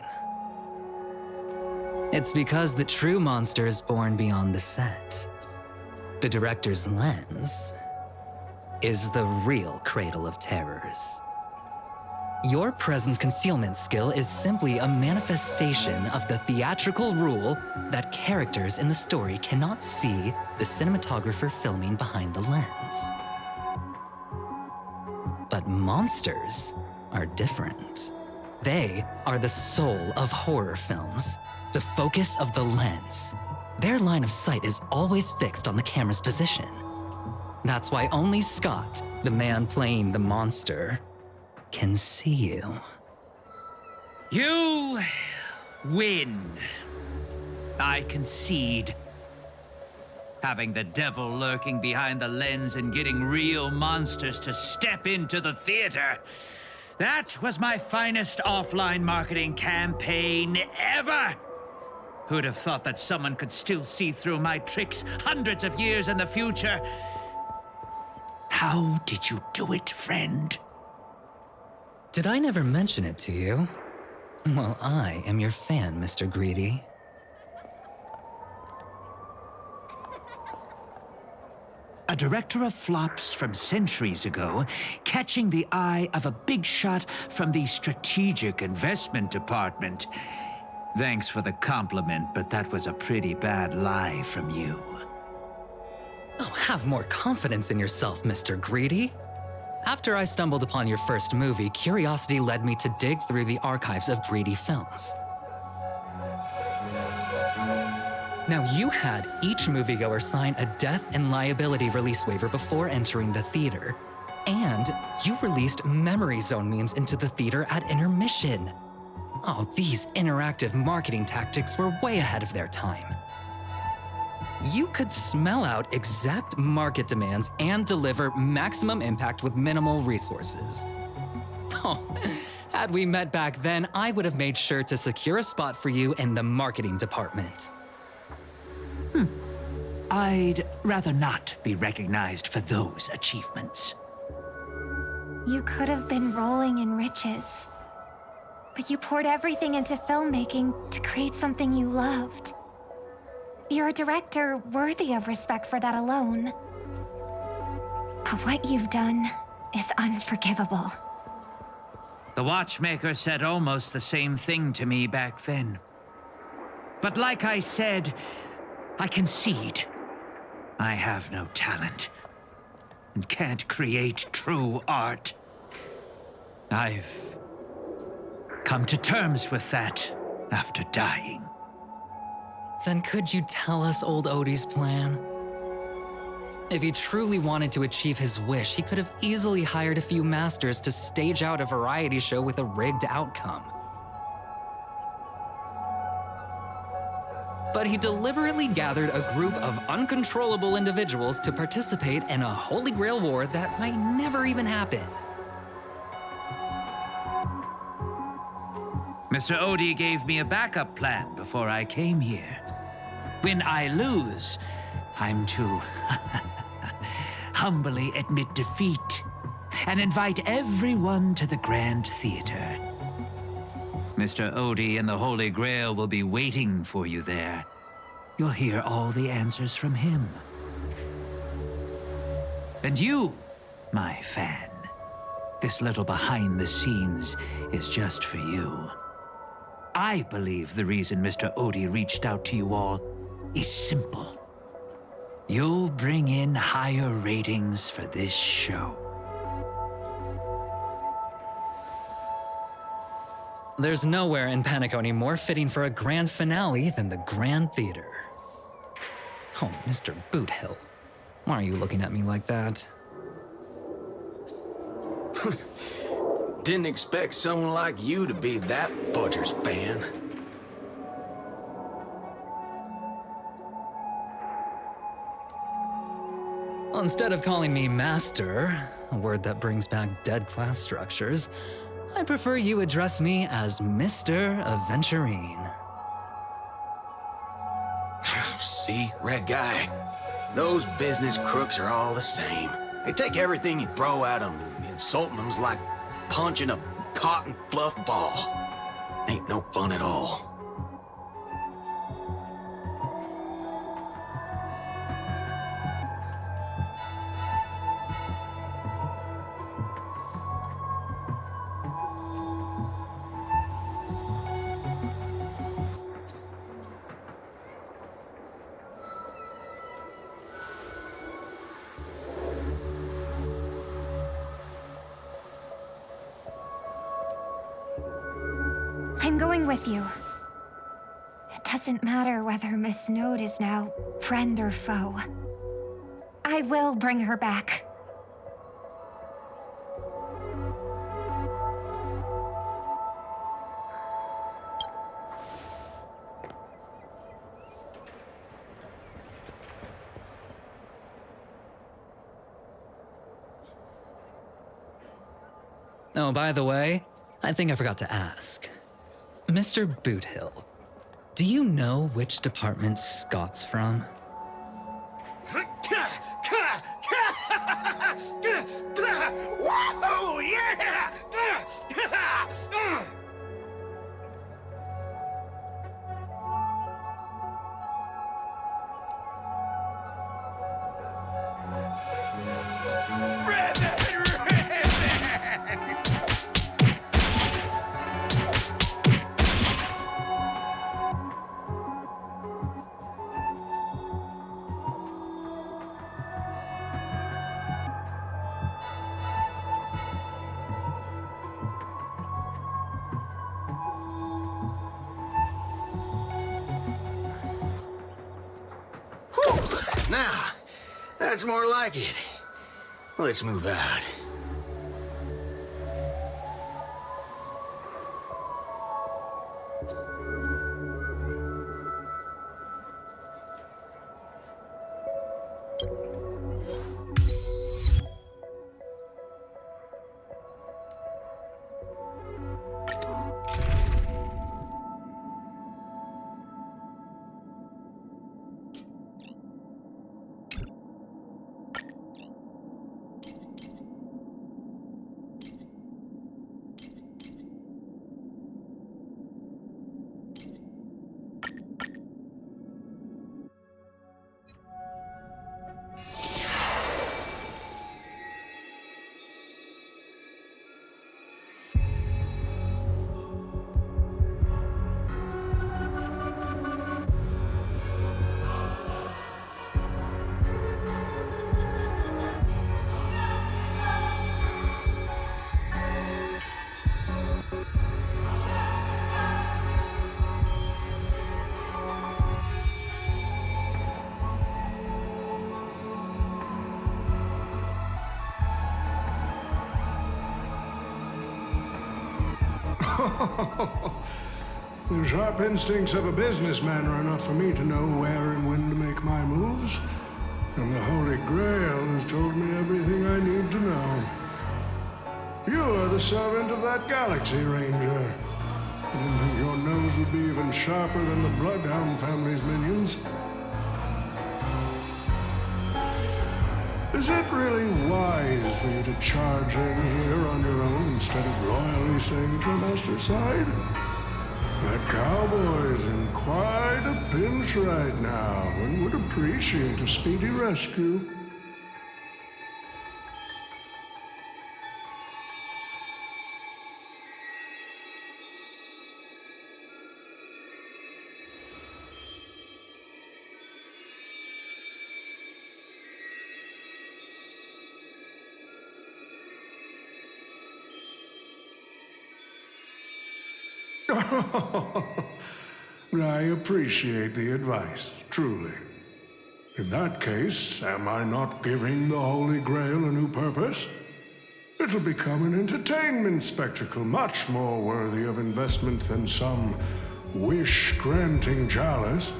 [SPEAKER 10] It's because the true monster is born beyond the set. The director's lens is the real cradle of terrors. Your presence concealment skill is simply a manifestation of the theatrical rule that characters in the story cannot see the cinematographer filming behind the lens. But monsters are different. They are the soul of horror films, the focus of the lens. Their line of sight is always fixed on the camera's position. That's why only Scott, the man playing the monster, can see you.
[SPEAKER 9] You win. I concede. Having the devil lurking behind the lens and getting real monsters to step into the theater. That was my finest offline marketing campaign ever. Who'd have thought that someone could still see through my tricks hundreds of years in the future? How did you do it, friend?
[SPEAKER 10] Did I never mention it to you? Well, I am your fan, Mr. Greedy.
[SPEAKER 9] A director of flops from centuries ago, catching the eye of a big shot from the strategic investment department. Thanks for the compliment, but that was a pretty bad lie from you.
[SPEAKER 10] Oh, have more confidence in yourself, Mr. Greedy. After I stumbled upon your first movie, curiosity led me to dig through the archives of Greedy films. Now, you had each moviegoer sign a death and liability release waiver before entering the theater. And you released memory zone memes into the theater at intermission. Oh, these interactive marketing tactics were way ahead of their time. You could smell out exact market demands and deliver maximum impact with minimal resources. Oh, had we met back then, I would have made sure to secure a spot for you in the marketing department.
[SPEAKER 9] I'd rather not be recognized for those achievements.
[SPEAKER 2] You could have been rolling in riches. But you poured everything into filmmaking to create something you loved. You're a director worthy of respect for that alone. But what you've done is unforgivable.
[SPEAKER 9] The watchmaker said almost the same thing to me back then. But like I said, I concede. I have no talent and can't create true art. I've come to terms with that after dying.
[SPEAKER 10] Then could you tell us old Odie's plan? If he truly wanted to achieve his wish, he could have easily hired a few masters to stage out a variety show with a rigged outcome. But he deliberately gathered a group of uncontrollable individuals to participate in a Holy Grail war that might never even happen.
[SPEAKER 9] Mr. Odie gave me a backup plan before I came here. When I lose, I'm to humbly admit defeat and invite everyone to the Grand Theater. Mr. Odie and the Holy Grail will be waiting for you there. You'll hear all the answers from him. And you, my fan, this little behind the scenes is just for you. I believe the reason Mr. Odie reached out to you all is simple. You'll bring in higher ratings for this show.
[SPEAKER 10] There's nowhere in Panaconio more fitting for a grand finale than the Grand Theater. Oh, Mr. Boothill, why are you looking at me like that?
[SPEAKER 11] Didn't expect someone like you to be that fudger's fan.
[SPEAKER 10] Instead of calling me Master, a word that brings back dead class structures, I prefer you address me as Mr. Aventurine.
[SPEAKER 11] See, Red Guy? Those business crooks are all the same. They take everything you throw at them, and insulting them's like punching a cotton fluff ball. Ain't no fun at all.
[SPEAKER 2] I'm going with you. It doesn't matter whether Miss Snowd is now friend or foe. I will bring her back.
[SPEAKER 10] Oh, by the way, I think I forgot to ask. Mr. Boothill, do you know which department Scott's from?
[SPEAKER 16] Whoa, yeah!
[SPEAKER 11] Now, that's more like it. Let's move out.
[SPEAKER 8] The sharp instincts of a businessman are enough for me to know where and when to make my moves. And the Holy Grail has told me everything I need to know. You are the servant of that Galaxy Ranger. I didn't think your nose would be even sharper than the Bloodhound family's minions. Is it really wise for you to charge in here on your own instead of loyally staying at your master's side? That cowboy's in quite a pinch right now and would appreciate a speedy rescue. I appreciate the advice, truly. In that case, am I not giving the Holy Grail a new purpose? It'll become an entertainment spectacle much more worthy of investment than some wish-granting chalice.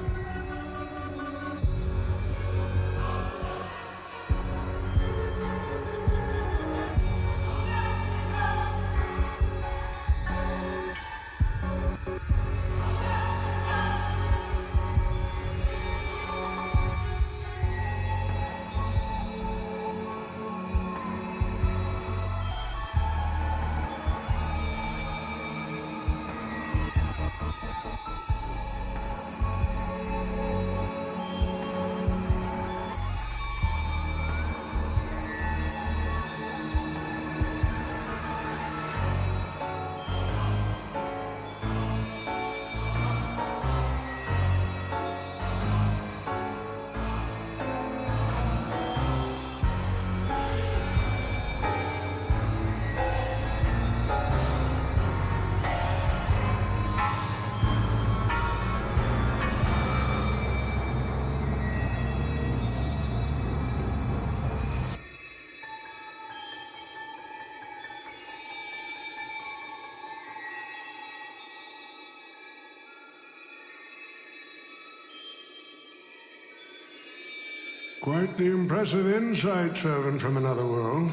[SPEAKER 8] Quite the impressive insight, servant from another world.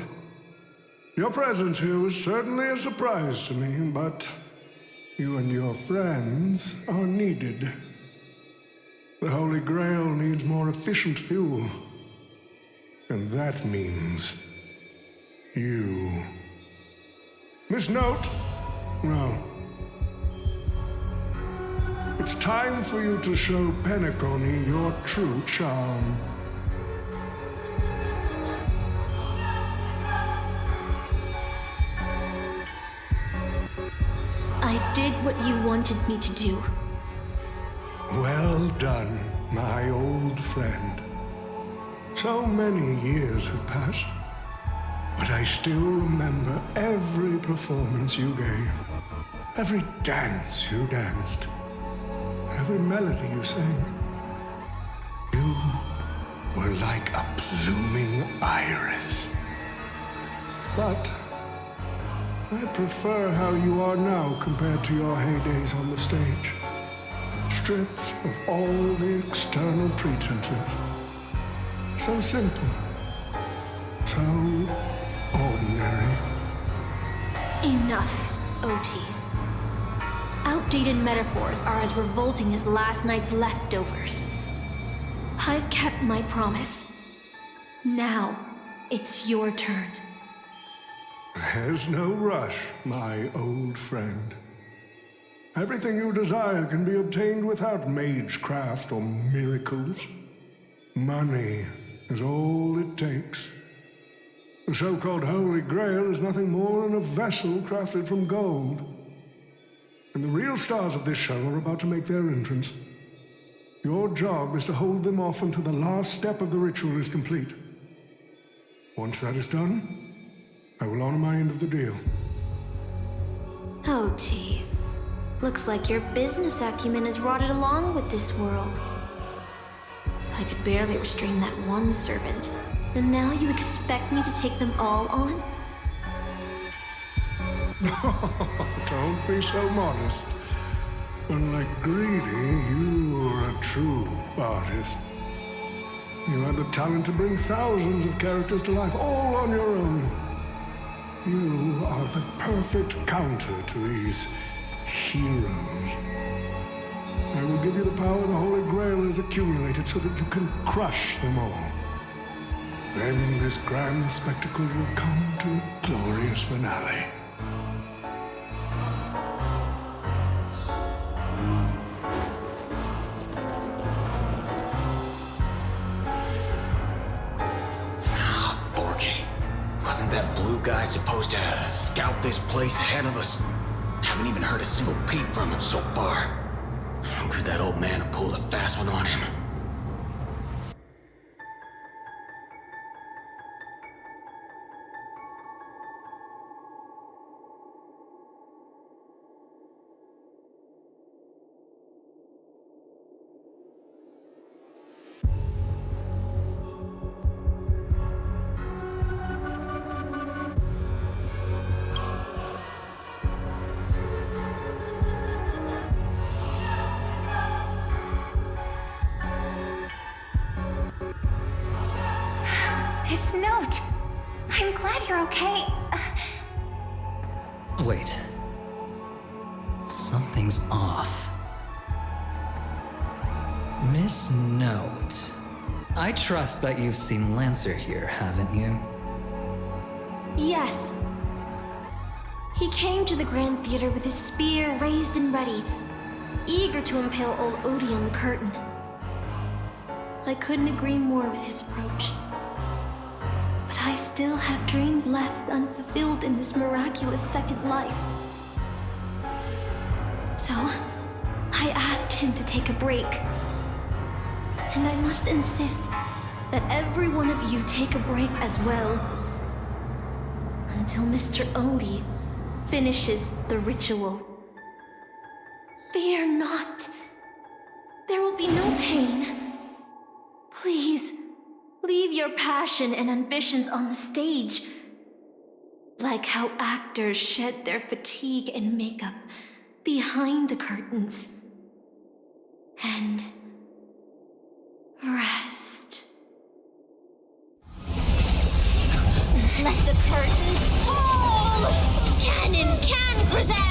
[SPEAKER 8] Your presence here was certainly a surprise to me, but you and your friends are needed. The Holy Grail needs more efficient fuel. And that means you. Miss Note? No. It's time for you to show Penacony your true charm.
[SPEAKER 13] I did what you wanted me to do.
[SPEAKER 8] Well done, my old friend. So many years have passed, but I still remember every performance you gave, every dance you danced, every melody you sang. You were like a blooming iris. But I prefer how you are now compared to your heydays on the stage. Stripped of all the external pretenses. So simple. So ordinary.
[SPEAKER 13] Enough, OT. Outdated metaphors are as revolting as last night's leftovers. I've kept my promise. Now, it's your turn.
[SPEAKER 8] There's no rush, my old friend. Everything you desire can be obtained without magecraft or miracles. Money is all it takes. The so-called Holy Grail is nothing more than a vessel crafted from gold. And the real stars of this show are about to make their entrance. Your job is to hold them off until the last step of the ritual is complete. Once that is done, I will honor my end of the deal.
[SPEAKER 13] OT. Looks like your business acumen has rotted along with this world. I could barely restrain that one servant, and now you expect me to take them all on?
[SPEAKER 8] Don't be so modest. Unlike Greedy, you are a true artist. You have the talent to bring thousands of characters to life all on your own. You are the perfect counter to these heroes. I will give you the power the Holy Grail has accumulated so that you can crush them all. Then this grand spectacle will come to a glorious finale.
[SPEAKER 11] Fork it. Wasn't that blue guy supposed to scout this place ahead of us? Haven't even heard a single peep from him so far. Could that old man have pulled a fast one on him?
[SPEAKER 2] Miss Note! I'm glad you're okay.
[SPEAKER 10] Wait. Something's off. Miss Note. I trust that you've seen Lancer here, haven't you?
[SPEAKER 13] Yes. He came to the Grand Theater with his spear raised and ready, eager to impale old Odie on the curtain. I couldn't agree more with his approach. But I still have dreams left unfulfilled in this miraculous second life. So, I asked him to take a break. And I must insist that every one of you take a break as well. Until Mr. Odie finishes the ritual. Fear not. There will be no pain. Please, leave your passion and ambitions on the stage. Like how actors shed their fatigue and makeup behind the curtains. And rest.
[SPEAKER 12] Let the curtain fall! Canon Can presents!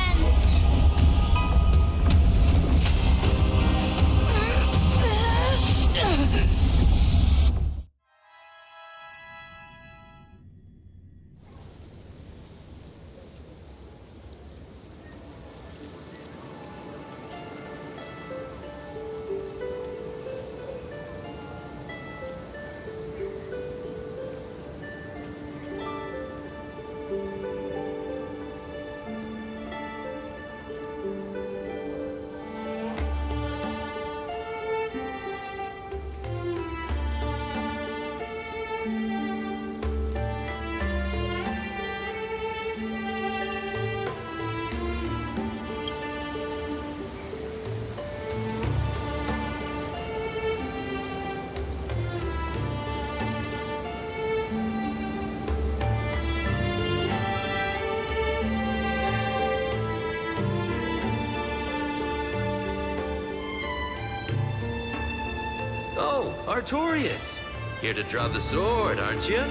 [SPEAKER 18] Oh, Artorias! Here to draw the sword, aren't you?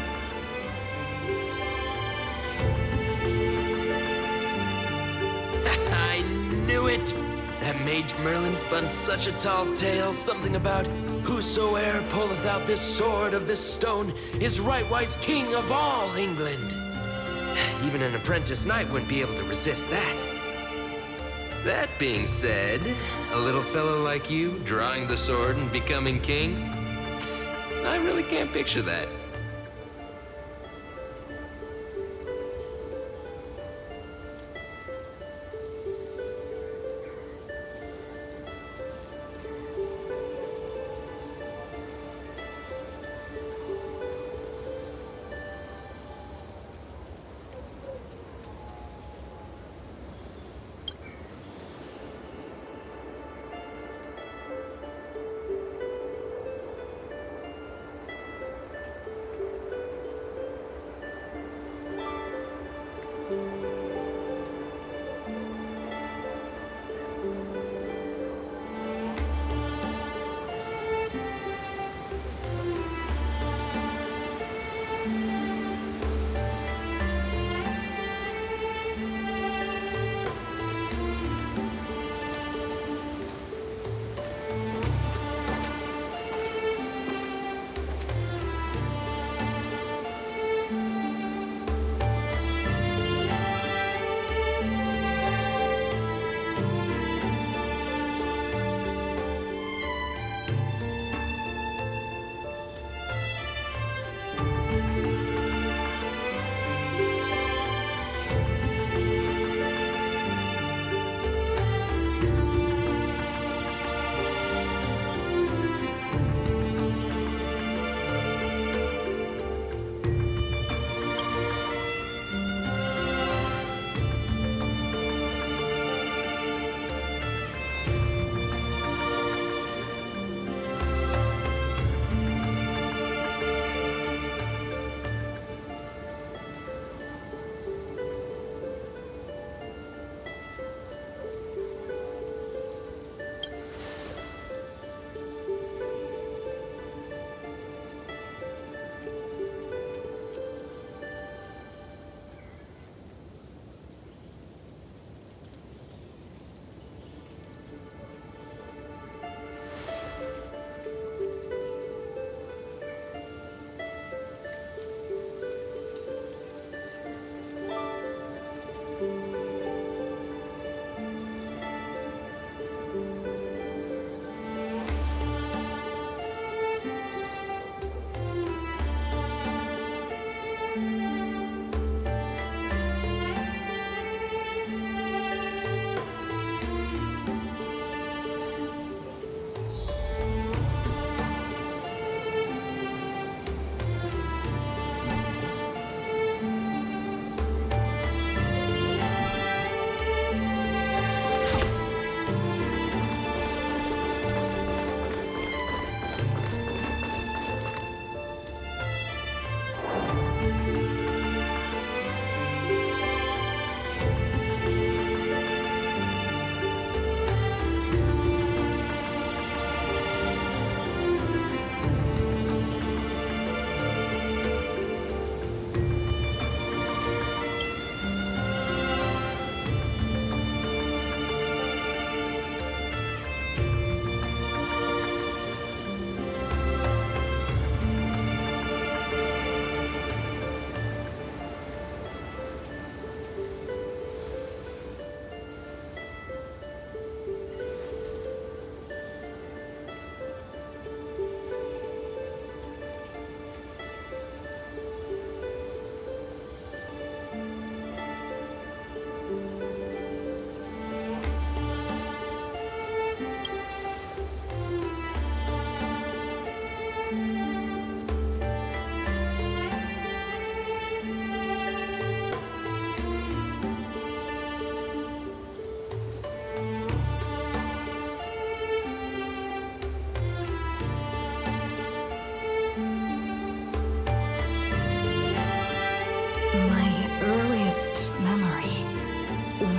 [SPEAKER 18] I knew it! That mage Merlin spun such a tall tale, something about whosoe'er pulleth out this sword of this stone is rightwise king of all England. Even an apprentice knight wouldn't be able to resist that. That being said, a little fellow like you drawing the sword and becoming king, I really can't picture that.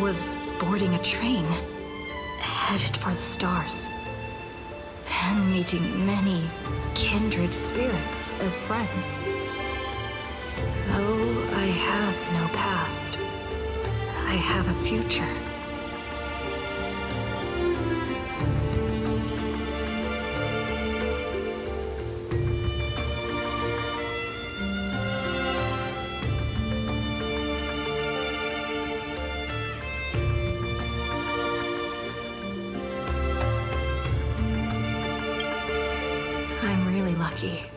[SPEAKER 1] was boarding a train, headed for the stars, and meeting many kindred spirits as friends. Though I have no past, I have a future. I'm really lucky.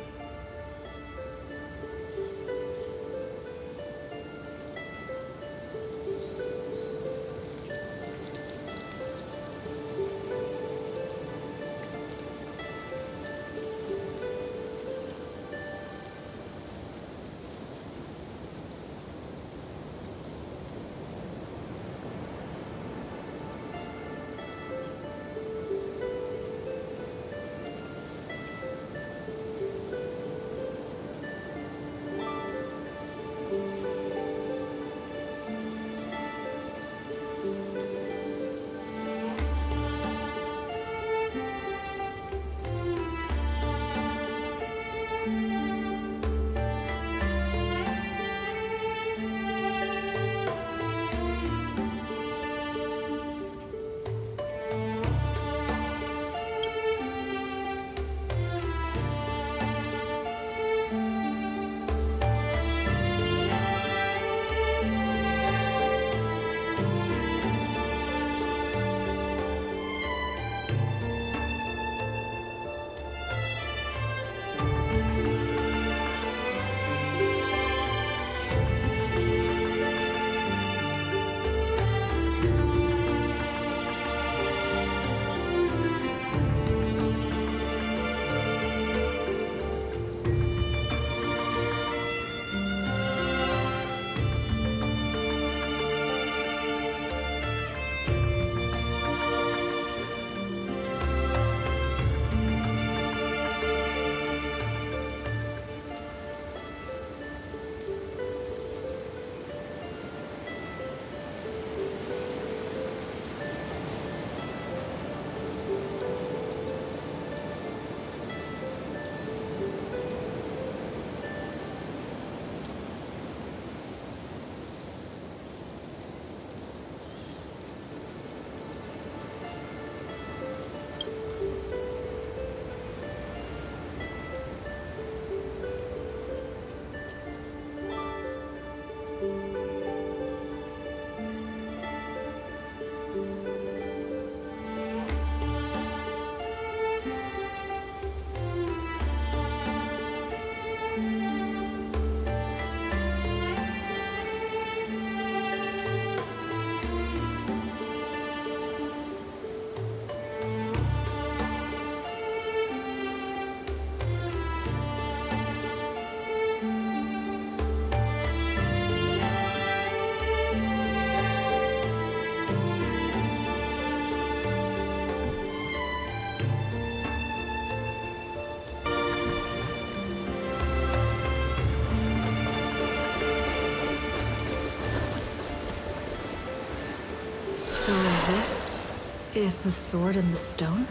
[SPEAKER 1] So this is the sword in the stone?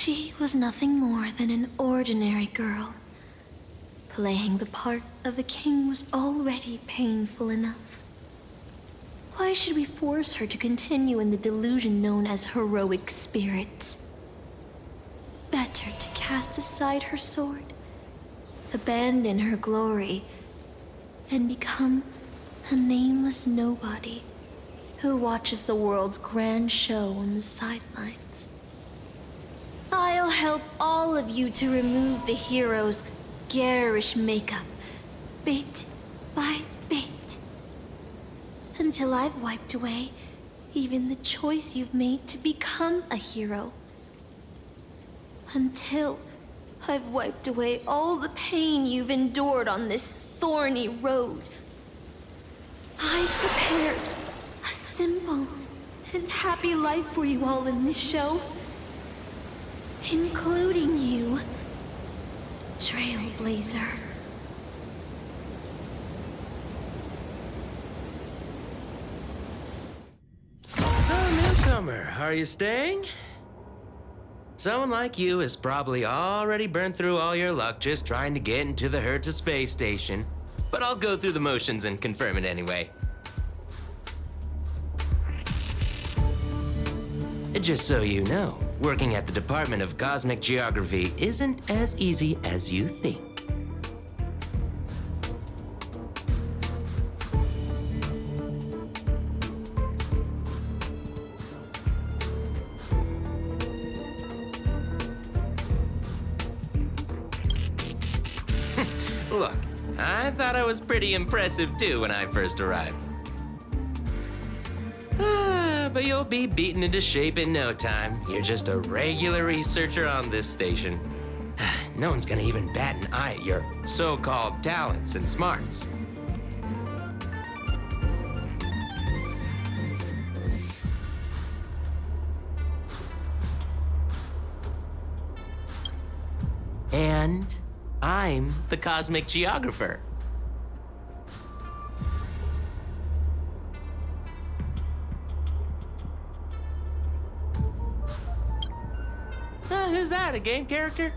[SPEAKER 13] She was nothing more than an ordinary girl. Playing the part of a king was already painful enough. Why should we force her to continue in the delusion known as heroic spirits? Better to cast aside her sword, abandon her glory, and become a nameless nobody who watches the world's grand show on the sidelines. I'll help all of you to remove the hero's garish makeup, bit by bit, until I've wiped away even the choice you've made to become a hero. Until I've wiped away all the pain you've endured on this thorny road. I've prepared a simple and happy life for you all in this show, including you, Trailblazer.
[SPEAKER 18] Oh, newcomer, are you staying? Someone like you has probably already burned through all your luck just trying to get into the Hertz space station, but I'll go through the motions and confirm it anyway. Just so you know, working at the Department of Cosmic Geography isn't as easy as you think. Look, I thought I was pretty impressive too when I first arrived. But you'll be beaten into shape in no time. You're just a regular researcher on this station. No one's gonna even bat an eye at your so-called talents and smarts. And I'm the Cosmic Geographer. Who's that, a game character?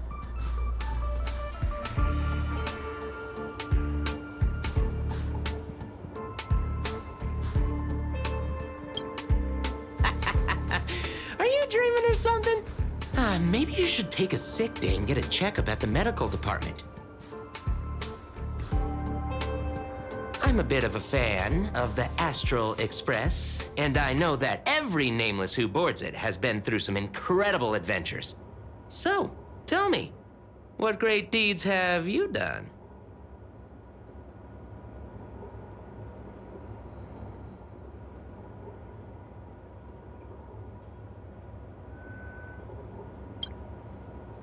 [SPEAKER 18] Are you dreaming or something? Maybe you should take a sick day and get a checkup at the medical department. I'm a bit of a fan of the Astral Express, and I know that every nameless who boards it has been through some incredible adventures. So, tell me, what great deeds have you done?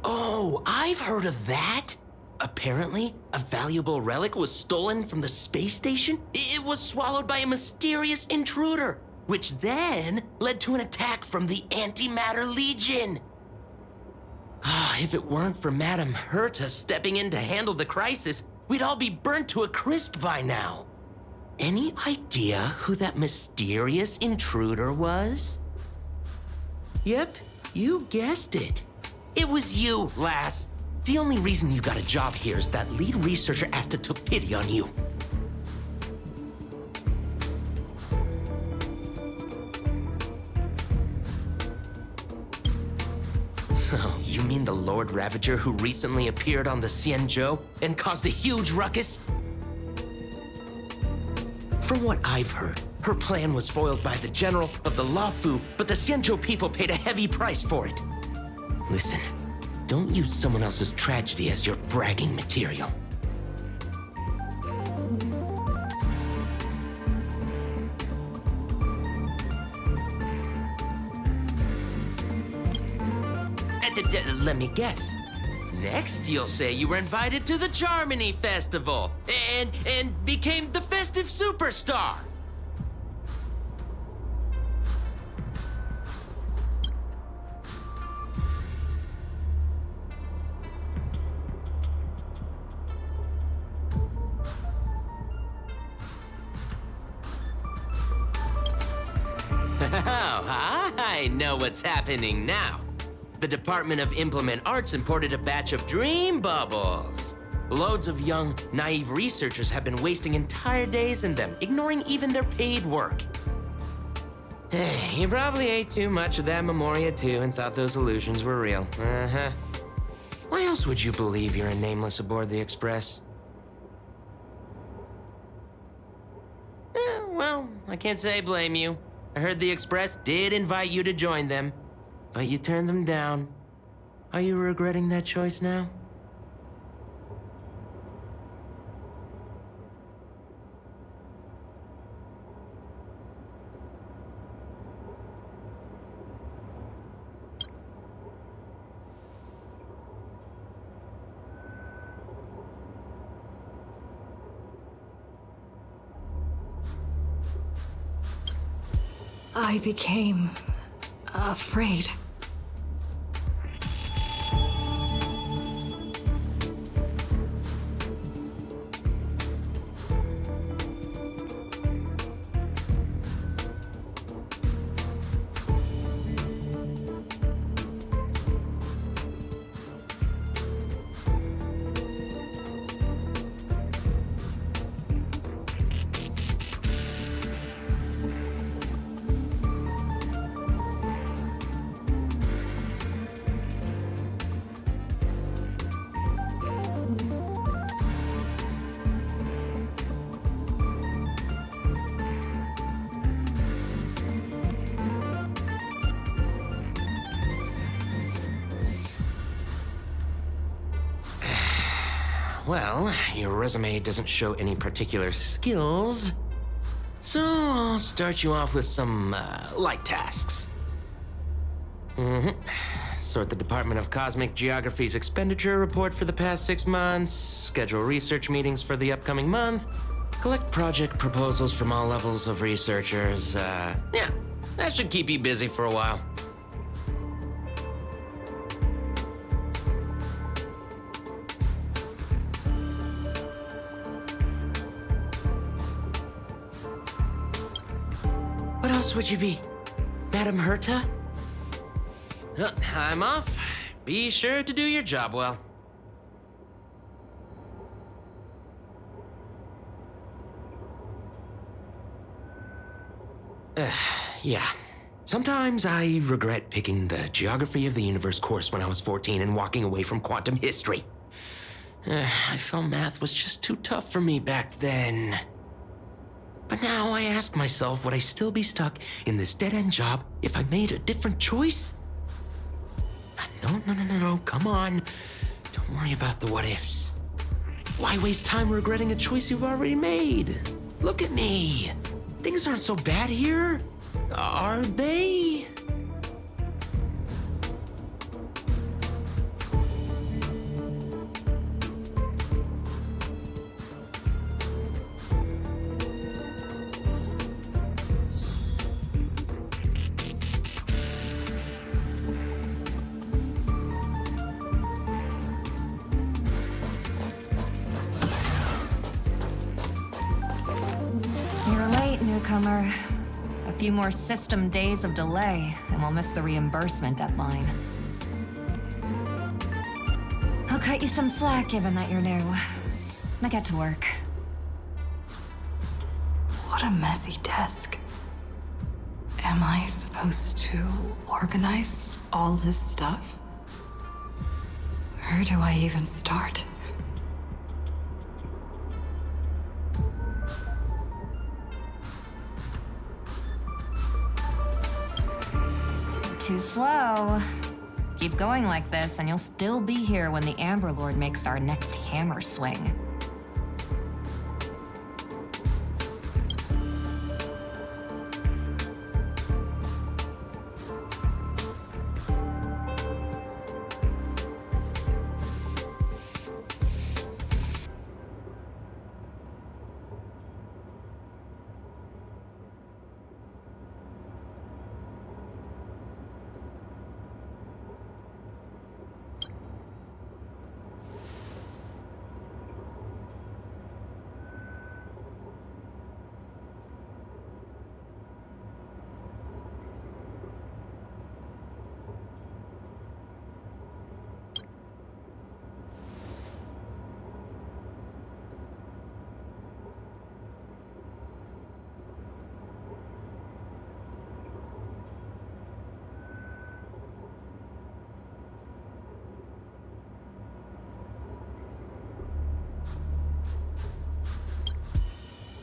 [SPEAKER 18] Oh, I've heard of that. Apparently, a valuable relic was stolen from the space station. It was swallowed by a mysterious intruder, which then led to an attack from the Antimatter Legion. If it weren't for Madame Herta stepping in to handle the crisis, we'd all be burnt to a crisp by now. Any idea who that mysterious intruder was? Yep, you guessed it. It was you, lass. The only reason you got a job here is that lead researcher Asta took pity on you. Oh, you mean the Lord Ravager who recently appeared on the Xianzhou and caused a huge ruckus? From what I've heard, her plan was foiled by the general of the Luofu, but the Xianzhou people paid a heavy price for it. Listen, don't use someone else's tragedy as your bragging material. Let me guess. Next, you'll say you were invited to the Charmony Festival and became the festive superstar. Oh, I know what's happening now. The Department of Implement Arts imported a batch of dream bubbles. Loads of young, naive researchers have been wasting entire days in them, ignoring even their paid work. You probably ate too much of that Memoria too and thought those illusions were real. Uh-huh. Why else would you believe you're a nameless aboard the Express? Well, I can't say I blame you. I heard the Express did invite you to join them, but you turned them down. Are you regretting that choice now?
[SPEAKER 1] I became afraid.
[SPEAKER 18] Well, your resume doesn't show any particular skills, so I'll start you off with some light tasks. Sort the Department of Cosmic Geography's expenditure report for the past 6 months, schedule research meetings for the upcoming month, collect project proposals from all levels of researchers. Yeah, that should keep you busy for a while. What else would you be? Madam Herta? I'm off. Be sure to do your job well. Yeah. Sometimes I regret picking the Geography of the Universe course when I was 14 and walking away from quantum history. I felt math was just too tough for me back then. But now I ask myself, would I still be stuck in this dead-end job if I made a different choice? No, come on. Don't worry about the what-ifs. Why waste time regretting a choice you've already made? Look at me. Things aren't so bad here, are they?
[SPEAKER 19] Newcomer. A few more system days of delay, and we'll miss the reimbursement deadline. I'll cut you some slack, given that you're new. Now get to work.
[SPEAKER 1] What a messy desk. Am I supposed to organize all this stuff? Where do I even start?
[SPEAKER 19] Too slow. Keep going like this, and you'll still be here when the Amber Lord makes our next hammer swing.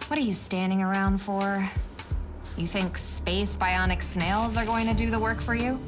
[SPEAKER 19] What are you standing around for? You think space bionic snails are going to do the work for you?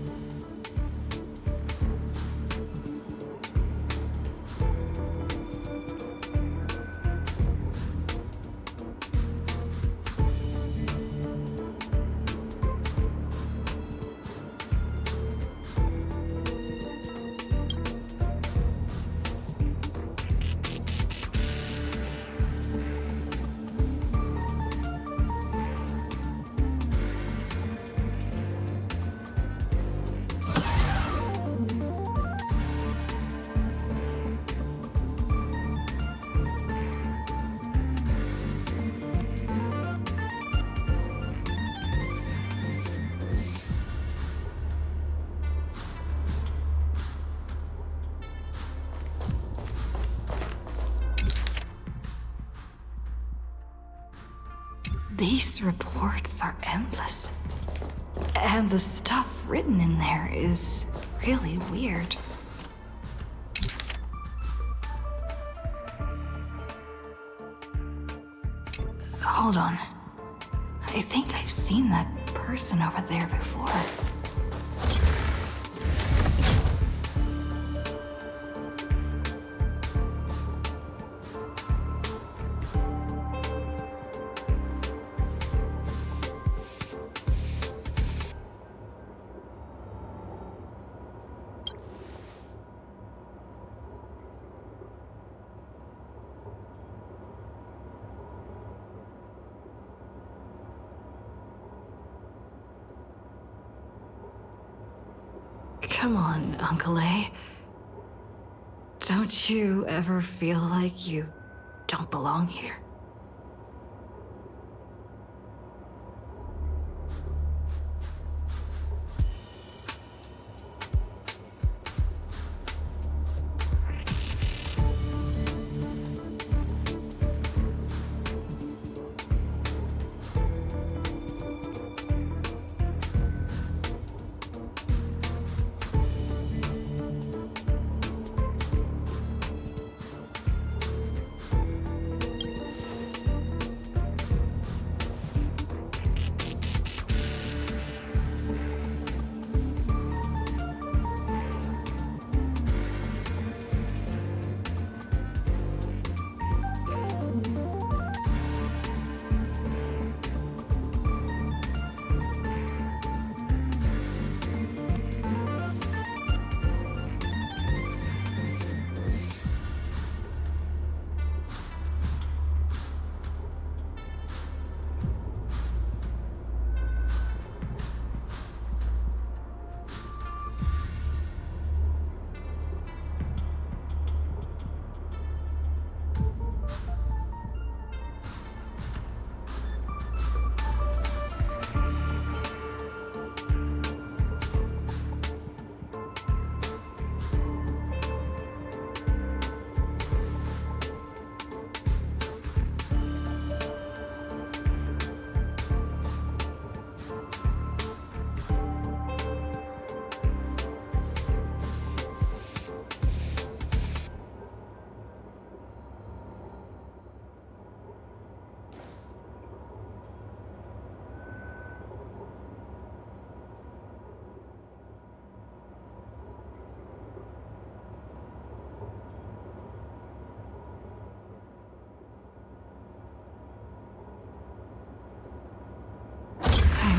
[SPEAKER 1] These reports are endless. And the stuff written in there is really weird. Hold on. I think I've seen that person over there before. Come on, Uncle A. Don't you ever feel like you don't belong here?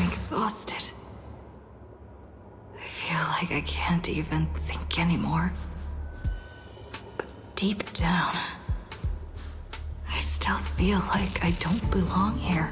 [SPEAKER 1] Exhausted. I feel like I can't even think anymore. But deep down, I still feel like I don't belong here.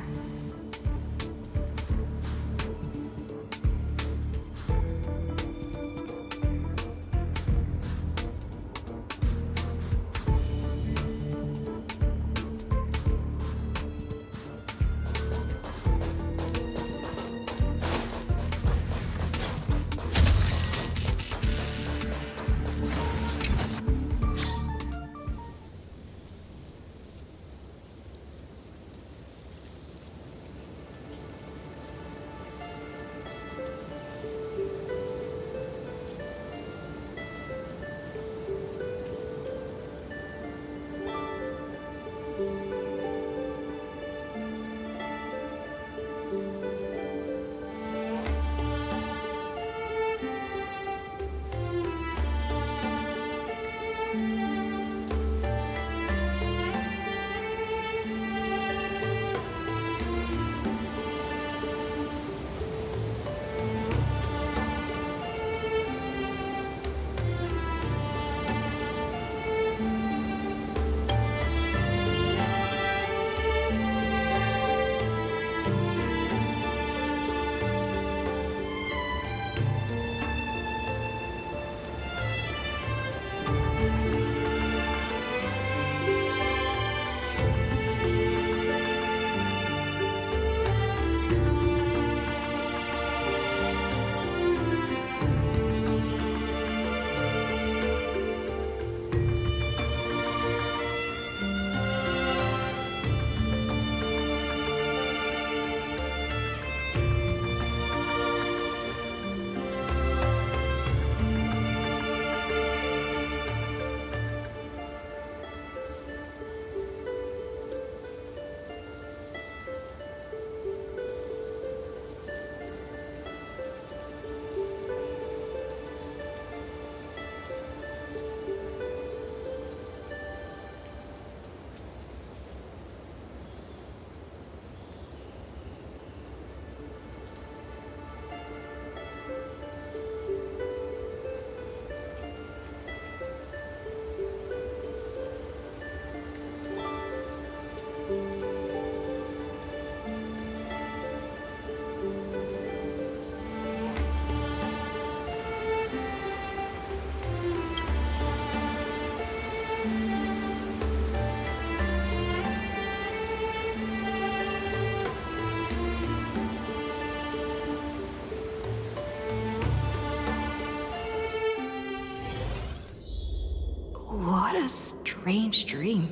[SPEAKER 1] a strange dream.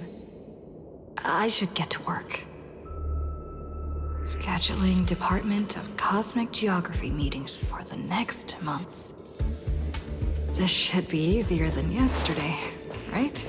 [SPEAKER 1] I should get to work. Scheduling Department of Cosmic Geography meetings for the next month. This should be easier than yesterday, right?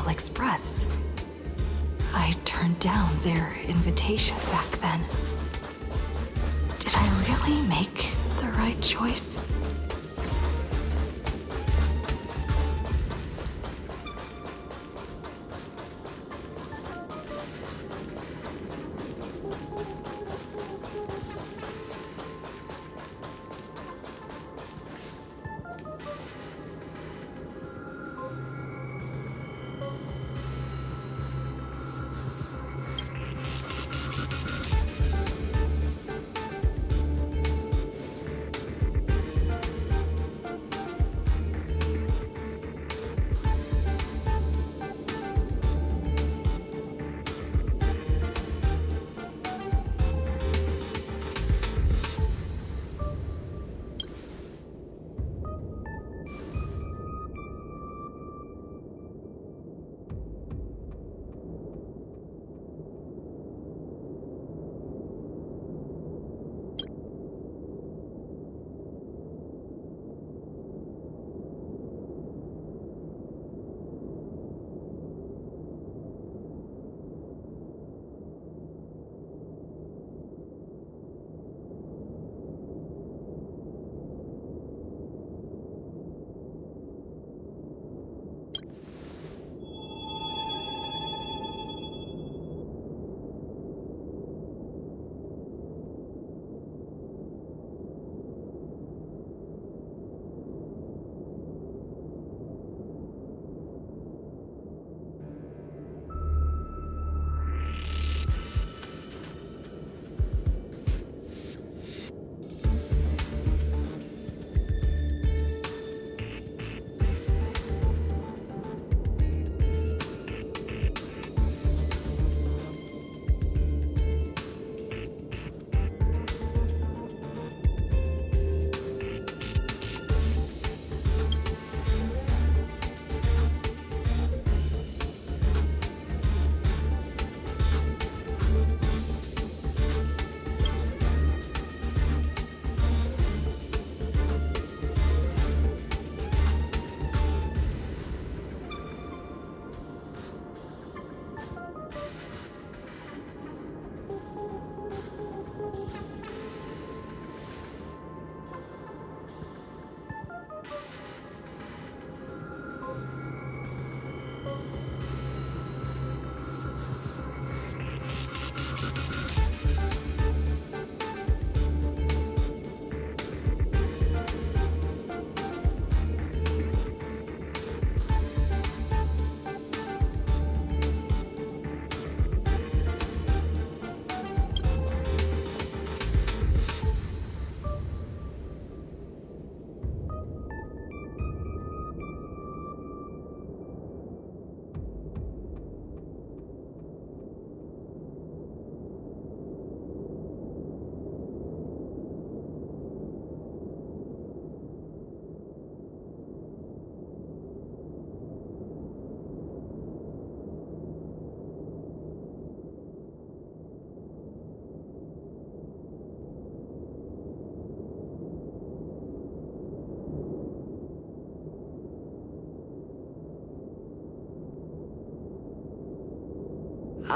[SPEAKER 1] Express. I turned down their invitation back then. Did I really make the right choice?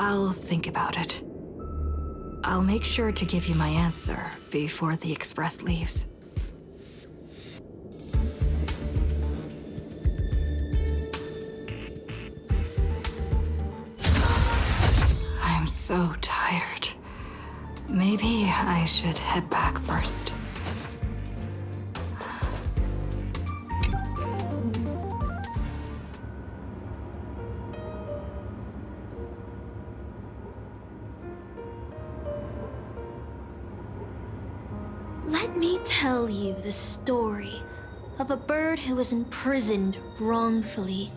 [SPEAKER 1] I'll think about it. I'll make sure to give you my answer before the express leaves. I'm so tired. Maybe I should head back first.
[SPEAKER 13] Let me tell you the story of a bird who was imprisoned wrongfully.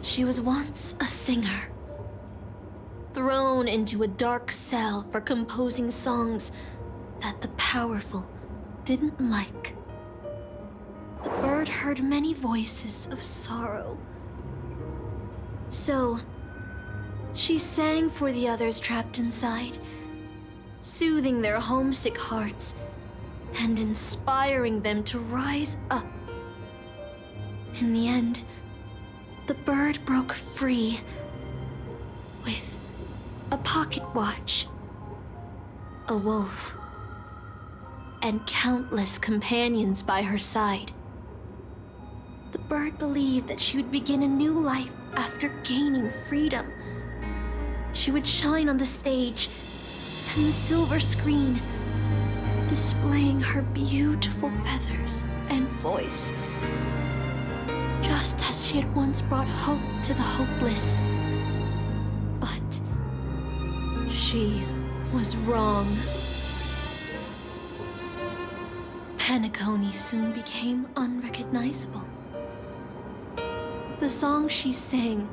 [SPEAKER 13] She was once a singer, thrown into a dark cell for composing songs that the powerful didn't like. The bird heard many voices of sorrow. So, she sang for the others trapped inside, soothing their homesick hearts and inspiring them to rise up. In the end, the bird broke free with a pocket watch, a wolf, and countless companions by her side. The bird believed that she would begin a new life after gaining freedom. She would shine on the stage and the silver screen, displaying her beautiful feathers and voice, just as she had once brought hope to the hopeless. But she was wrong. Penacony soon became unrecognizable. The songs she sang,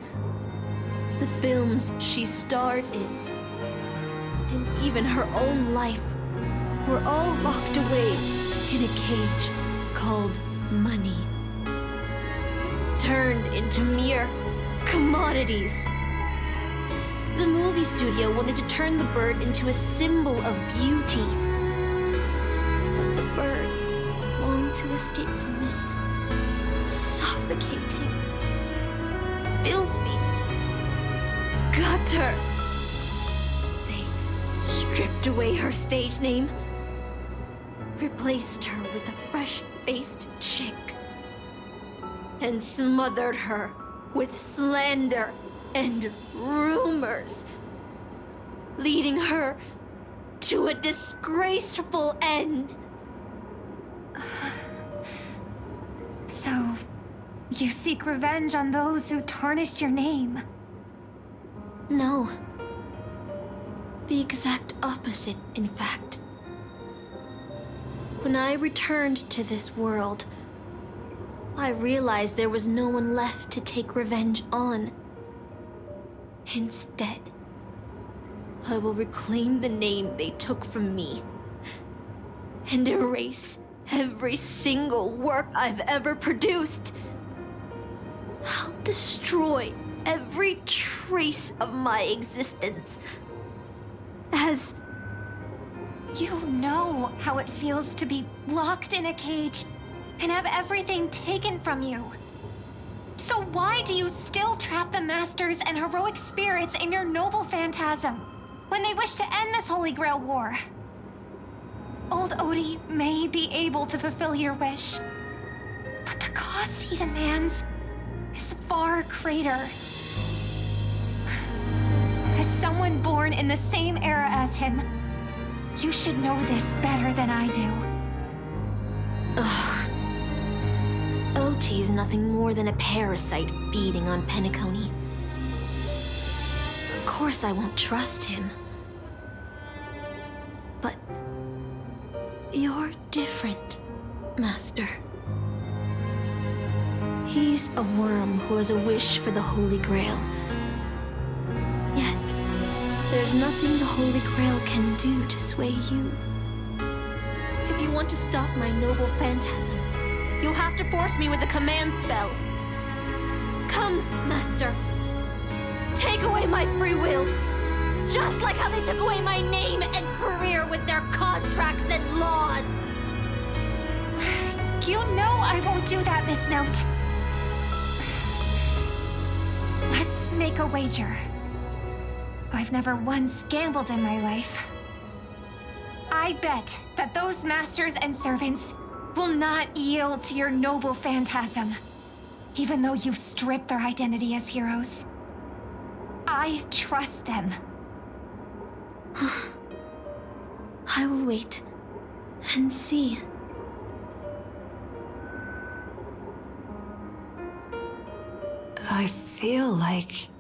[SPEAKER 13] the films she starred in, and even her own life were all locked away in a cage called money, turned into mere commodities. The movie studio wanted to turn the bird into a symbol of beauty, but the bird longed to escape from this suffocating, filthy gutter. Stripped away her stage name, replaced her with a fresh-faced chick, and smothered her with slander and rumors, leading her to a disgraceful end.
[SPEAKER 2] So, you seek revenge on those who tarnished your name?
[SPEAKER 13] No. The exact opposite, in fact. When I returned to this world, I realized there was no one left to take revenge on. Instead, I will reclaim the name they took from me and erase every single work I've ever produced. I'll destroy every trace of my existence. As
[SPEAKER 2] you know how it feels to be locked in a cage and have everything taken from you. So why do you still trap the masters and heroic spirits in your noble phantasm when they wish to end this Holy Grail war? Old Odie may be able to fulfill your wish, but the cost he demands is far greater. As someone born in the same era as him, you should know this better than I do.
[SPEAKER 13] Ugh. OT is nothing more than a parasite feeding on Penacony. Of course I won't trust him. But you're different, Master. He's a worm who has a wish for the Holy Grail. Yet, there's nothing the Holy Grail can do to sway you. If you want to stop my noble phantasm, you'll have to force me with a command spell. Come, Master. Take away my free will. Just like how they took away my name and career with their contracts and laws.
[SPEAKER 2] You know I won't do that, Miss Note. Let's make a wager. I've never once gambled in my life. I bet that those masters and servants will not yield to your noble phantasm, even though you've stripped their identity as heroes. I trust them.
[SPEAKER 13] I will wait and see.
[SPEAKER 1] I feel like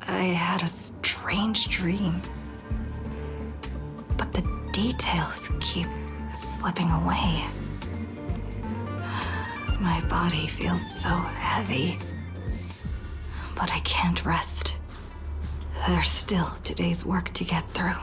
[SPEAKER 1] I had a strange dream. But the details keep slipping away. My body feels so heavy. But I can't rest. There's still today's work to get through.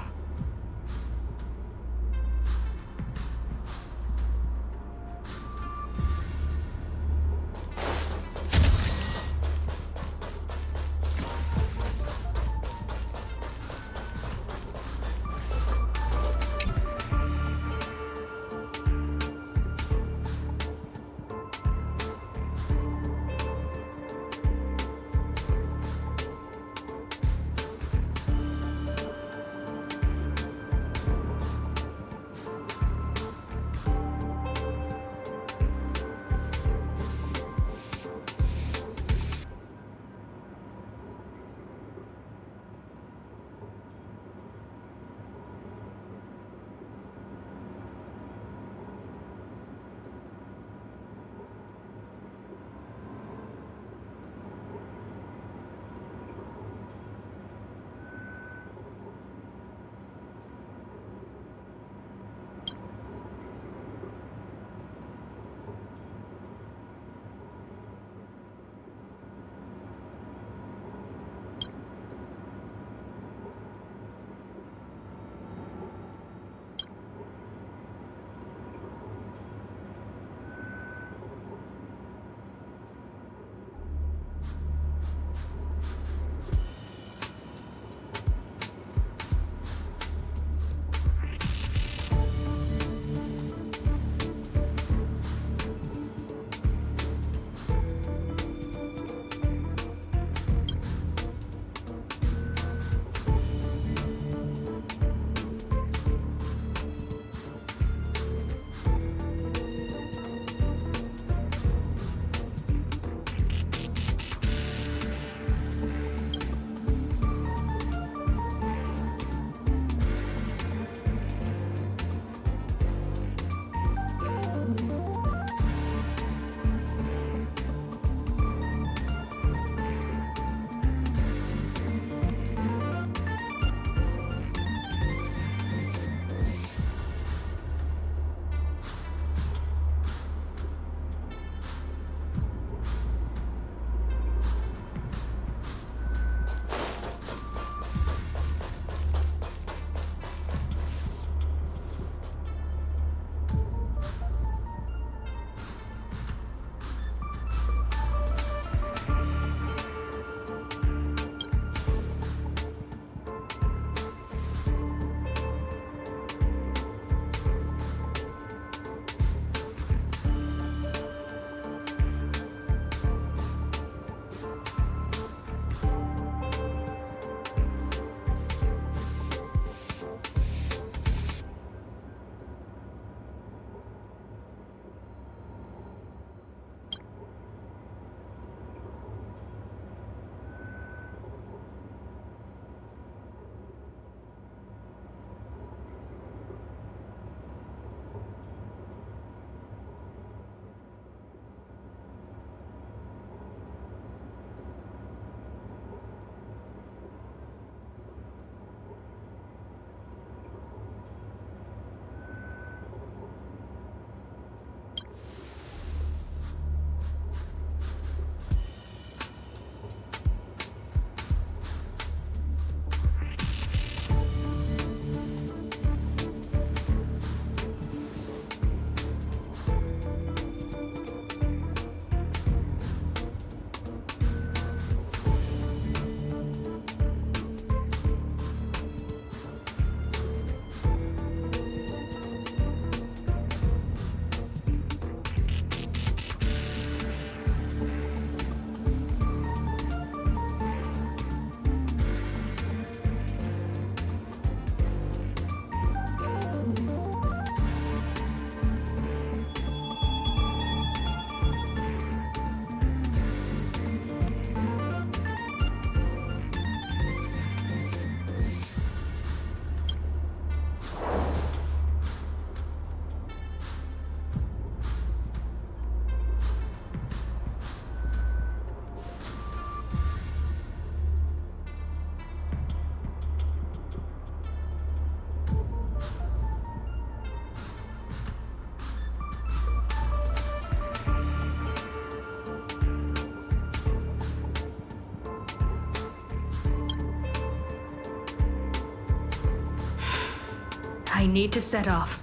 [SPEAKER 1] I need to set off.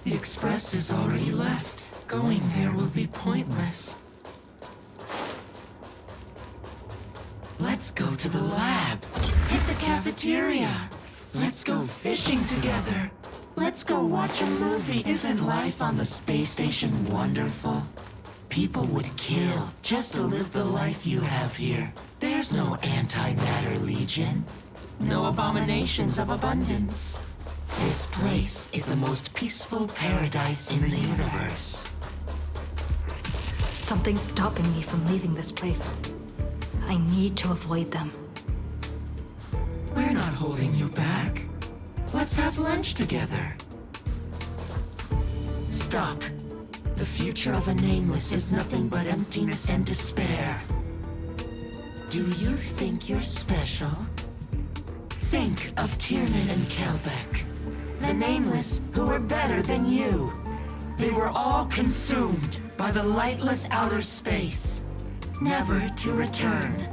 [SPEAKER 20] The express is already left. Going there will be pointless. Let's go to the lab. Hit the cafeteria. Let's go fishing together. Let's go watch a movie. Isn't life on the space station wonderful? People would kill just to live the life you have here. There's no antimatter legion. No abominations of abundance. This place is the most peaceful paradise in the universe.
[SPEAKER 1] Something's stopping me from leaving this place. I need to avoid them.
[SPEAKER 20] We're not holding you back. Let's have lunch together. Stop. The future of a nameless is nothing but emptiness and despair. Do you think you're special? Think of Tiernan and Kelbeck. The nameless who were better than you. They were all consumed by the lightless outer space, never to return.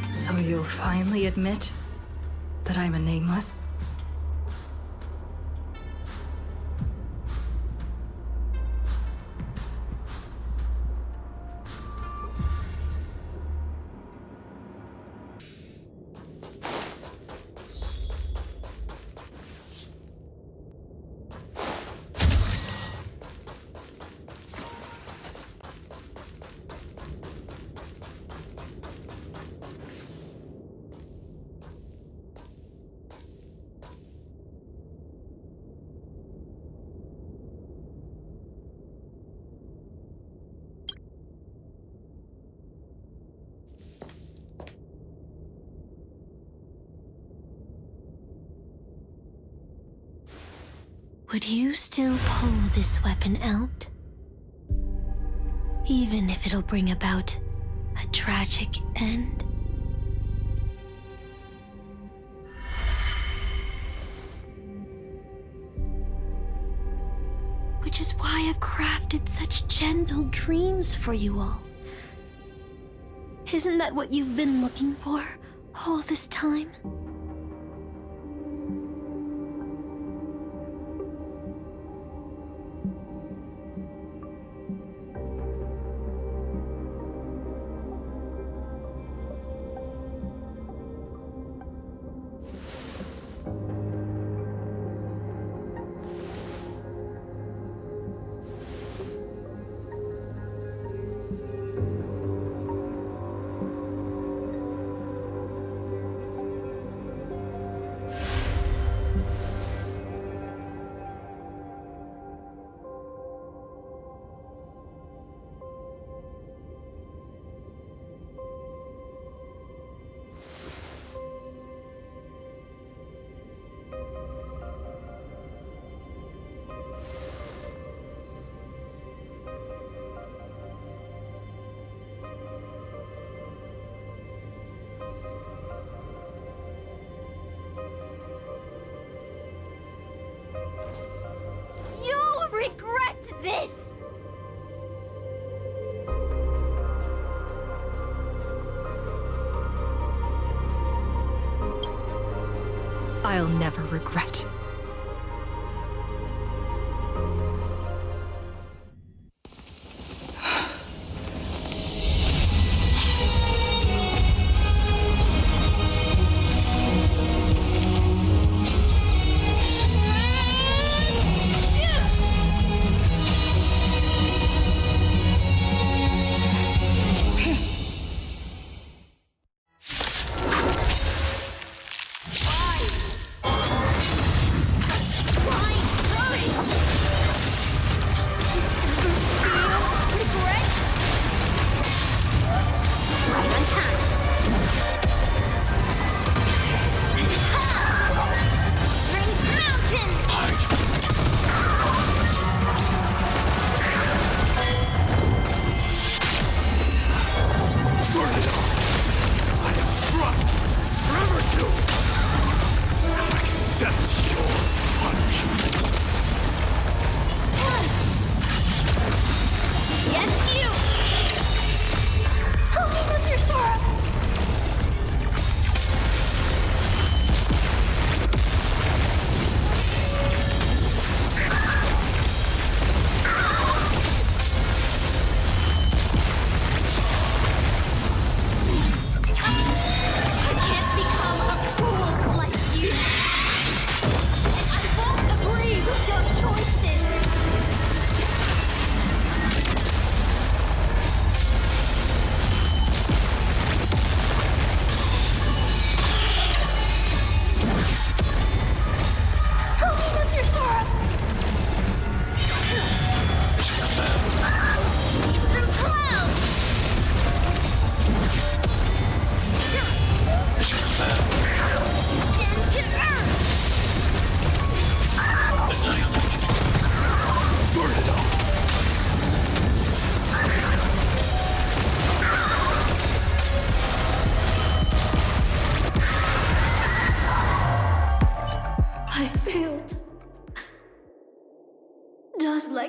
[SPEAKER 1] So you'll finally admit that I'm a nameless?
[SPEAKER 13] Would you still pull this weapon out? Even if it'll bring about a tragic end? Which is why I've crafted such gentle dreams for you all. Isn't that what you've been looking for all this time?
[SPEAKER 12] Regret this!
[SPEAKER 1] I'll never regret.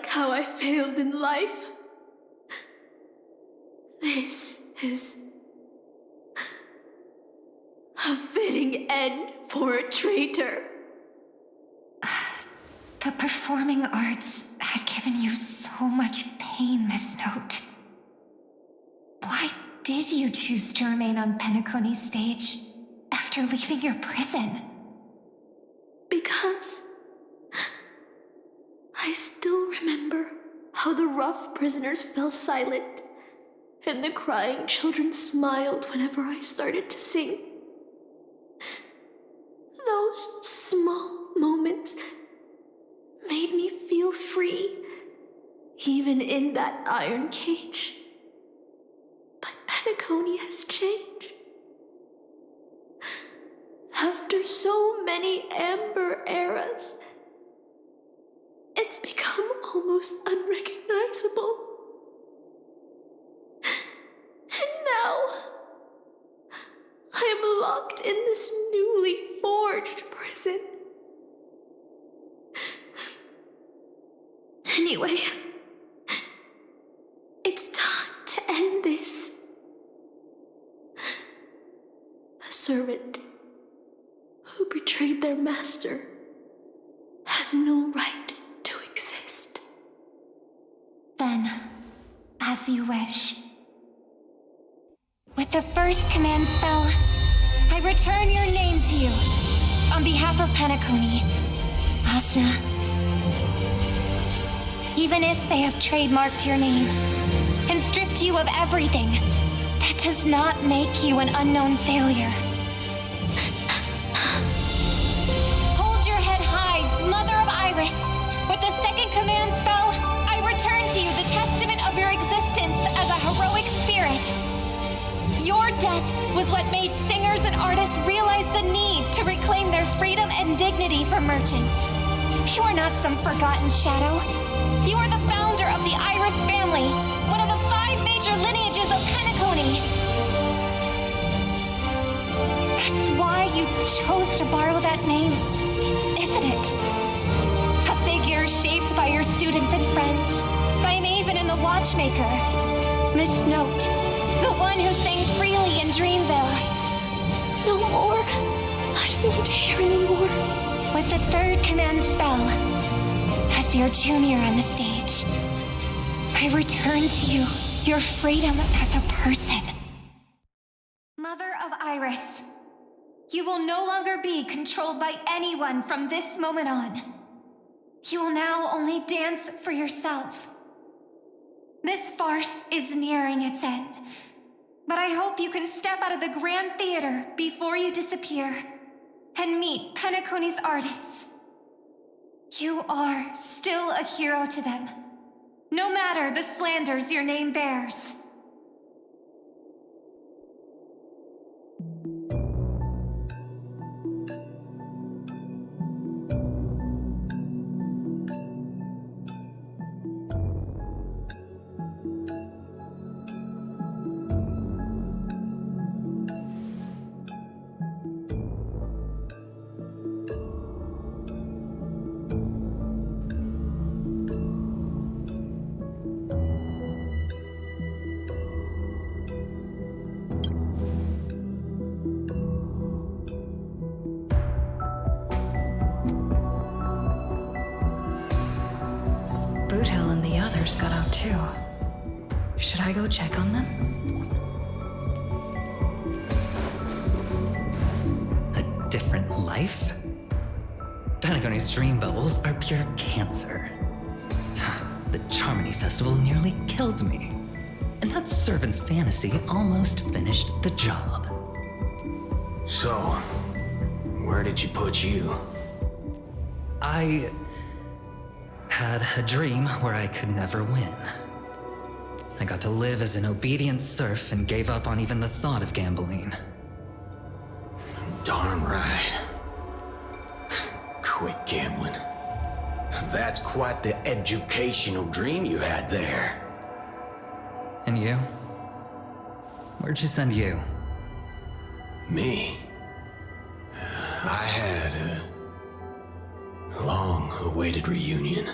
[SPEAKER 13] like how I failed in life. This is a fitting end for a traitor.
[SPEAKER 2] The performing arts had given you so much pain, Miss Note. Why did you choose to remain on Penacony's stage after leaving your prison?
[SPEAKER 13] Because I still remember how the rough prisoners fell silent and the crying children smiled whenever I started to sing. Those small moments made me feel free, even in that iron cage. But Penacony has changed. After so many Amber eras, it's become almost unrecognizable. And now, I am locked in this newly forged prison. Anyway, it's time to end this. A servant who betrayed their master has no right to exist.
[SPEAKER 2] Then, as you wish. With the first command spell, I return your name to you. On behalf of Penacony, Asna. Even if they have trademarked your name and stripped you of everything, that does not make you an unknown failure. Hold your head high, Mother of Iris. With the second command spell, I return to you the testament of your existence as a heroic spirit. Your death was what made singers and artists realize the need to reclaim their freedom and dignity for merchants. You are not some forgotten shadow. You are the founder of the Iris family, one of the 5 major lineages of Penacony. That's why you chose to borrow that name, isn't it? A figure shaped by your students and friends, by Maven and the Watchmaker. Miss Note, the one who sang freely in Dreamville.
[SPEAKER 13] No more. I don't want to hear anymore.
[SPEAKER 2] With the third command spell, as your junior on the stage, I return to you your freedom as a person. Mother of Iris, you will no longer be controlled by anyone from this moment on. You will now only dance for yourself. This farce is nearing its end, but I hope you can step out of the Grand Theater before you disappear and meet Penacony's artists. You are still a hero to them, no matter the slanders your name bears.
[SPEAKER 1] Boothill and the others got out too. Should I go check on them?
[SPEAKER 10] A different life? Penacony's dream bubbles are pure cancer. The Charmony Festival nearly killed me. And that servant's fantasy almost finished the job.
[SPEAKER 11] So, where did you put you?
[SPEAKER 10] I had a dream where I could never win. I got to live as an obedient serf and gave up on even the thought of gambling.
[SPEAKER 11] Darn right. Quit gambling. That's quite the educational dream you had there.
[SPEAKER 10] And you? Where'd you send you?
[SPEAKER 11] Me? I had a long-awaited reunion.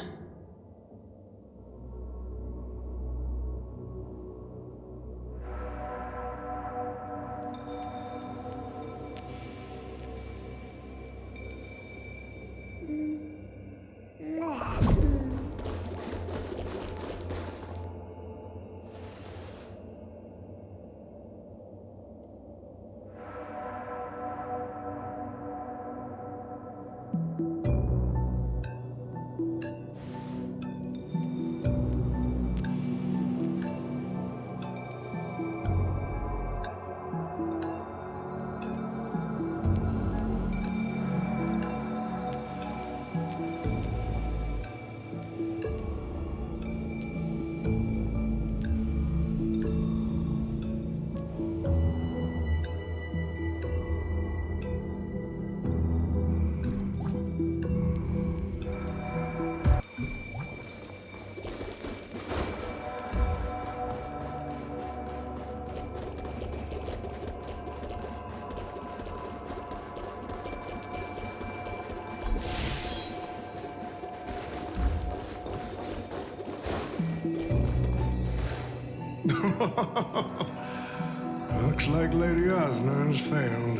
[SPEAKER 8] Looks like Lady Osner has failed.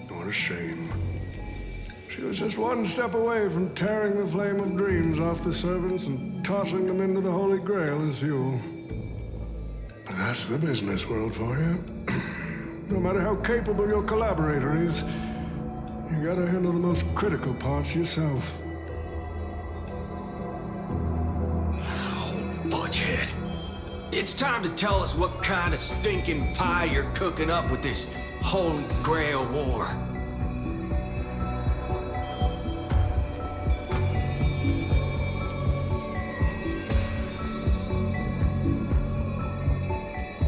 [SPEAKER 8] What a shame. She was just one step away from tearing the flame of dreams off the servants and tossing them into the Holy Grail as fuel. But that's the business world for you. No matter how capable your collaborator is, you gotta handle the most critical parts yourself.
[SPEAKER 11] Oh, budgethead. It's time to tell us what kind of stinking pie you're cooking up with this Holy Grail war.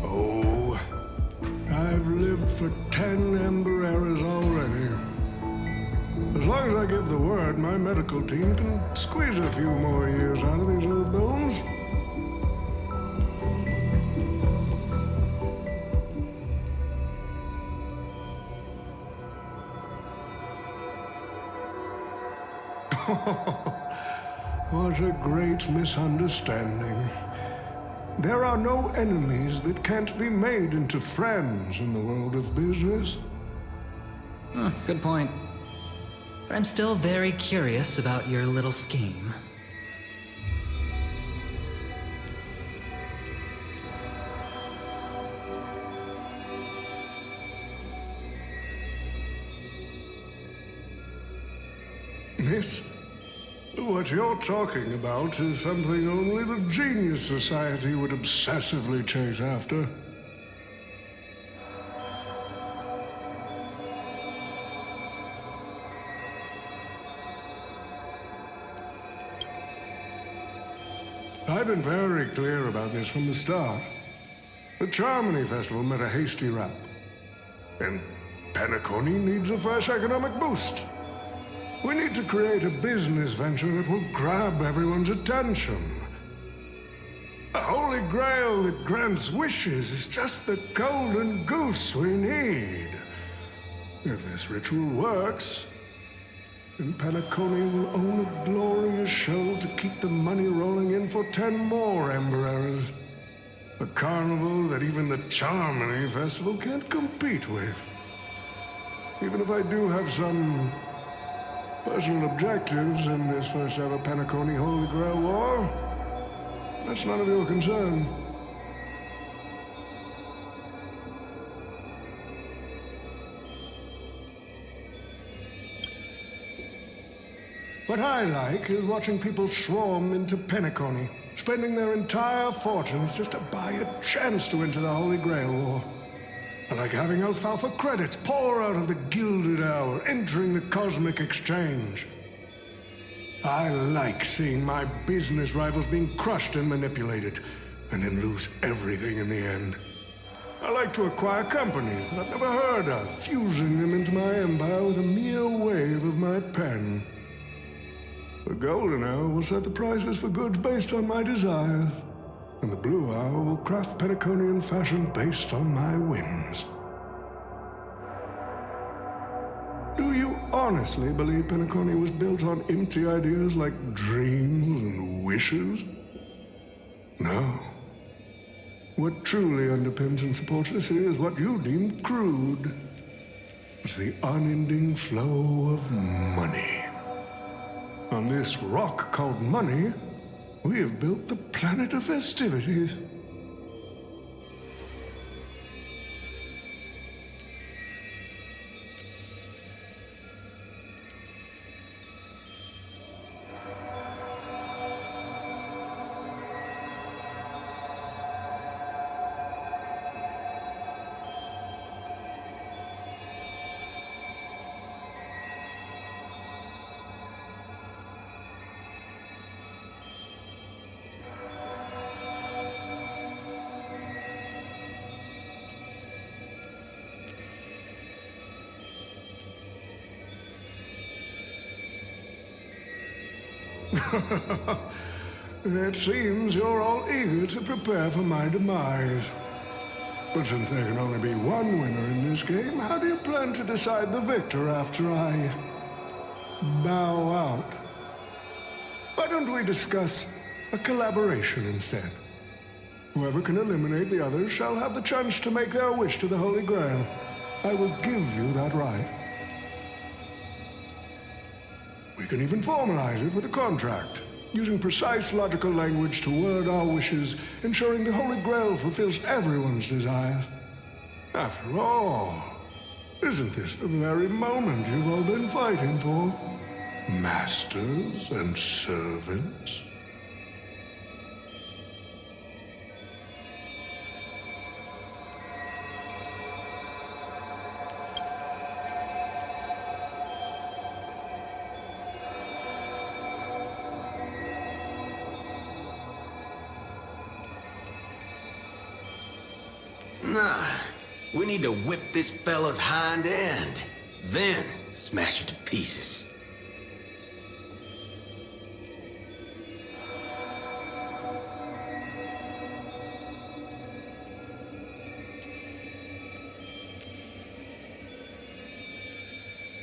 [SPEAKER 8] Oh, I've lived for 10 Ember eras already. As long as I give the word, my medical team can squeeze a few more years out of these little bones. What a great misunderstanding. There are no enemies that can't be made into friends in the world of business.
[SPEAKER 10] Good point. But I'm still very curious about your little scheme.
[SPEAKER 8] Miss, what you're talking about is something only the Genius Society would obsessively chase after. I've been very clear about this from the start. The Charmony Festival met a hasty rap. And Penacony needs a fresh economic boost. We need to create a business venture that will grab everyone's attention. A Holy Grail that grants wishes is just the golden goose we need. If this ritual works, then Penacony will own a glorious show to keep the money rolling in for 10 more Ember eras. A carnival that even the Charmony Festival can't compete with. Even if I do have some personal objectives in this first ever Penacony Holy Grail War, that's none of your concern. What I like is watching people swarm into Penacony, spending their entire fortunes just to buy a chance to enter the Holy Grail War. I like having alfalfa credits pour out of the Gilded Hour, entering the Cosmic Exchange. I like seeing my business rivals being crushed and manipulated, and then lose everything in the end. I like to acquire companies that I've never heard of, fusing them into my empire with a mere wave of my pen. The Golden Hour will set the prices for goods based on my desires, and the Blue Hour will craft Penaconian fashion based on my whims. Do you honestly believe Penacony was built on empty ideas like dreams and wishes? No. What truly underpins and supports this city is what you deemed crude. It's the unending flow of money. On this rock called money, we have built the planet of festivities. It seems you're all eager to prepare for my demise. But since there can only be one winner in this game, how do you plan to decide the victor after I bow out? Why don't we discuss a collaboration instead? Whoever can eliminate the others shall have the chance to make their wish to the Holy Grail. I will give you that right. We can even formalize it with a contract, using precise logical language to word our wishes, ensuring the Holy Grail fulfills everyone's desires. After all, isn't this the very moment you've all been fighting for? Masters and servants?
[SPEAKER 11] Nah, we need to whip this fella's hind end, then smash it to pieces.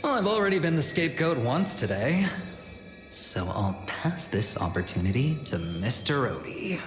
[SPEAKER 10] Well, I've already been the scapegoat once today, so I'll pass this opportunity to Mr. Odie.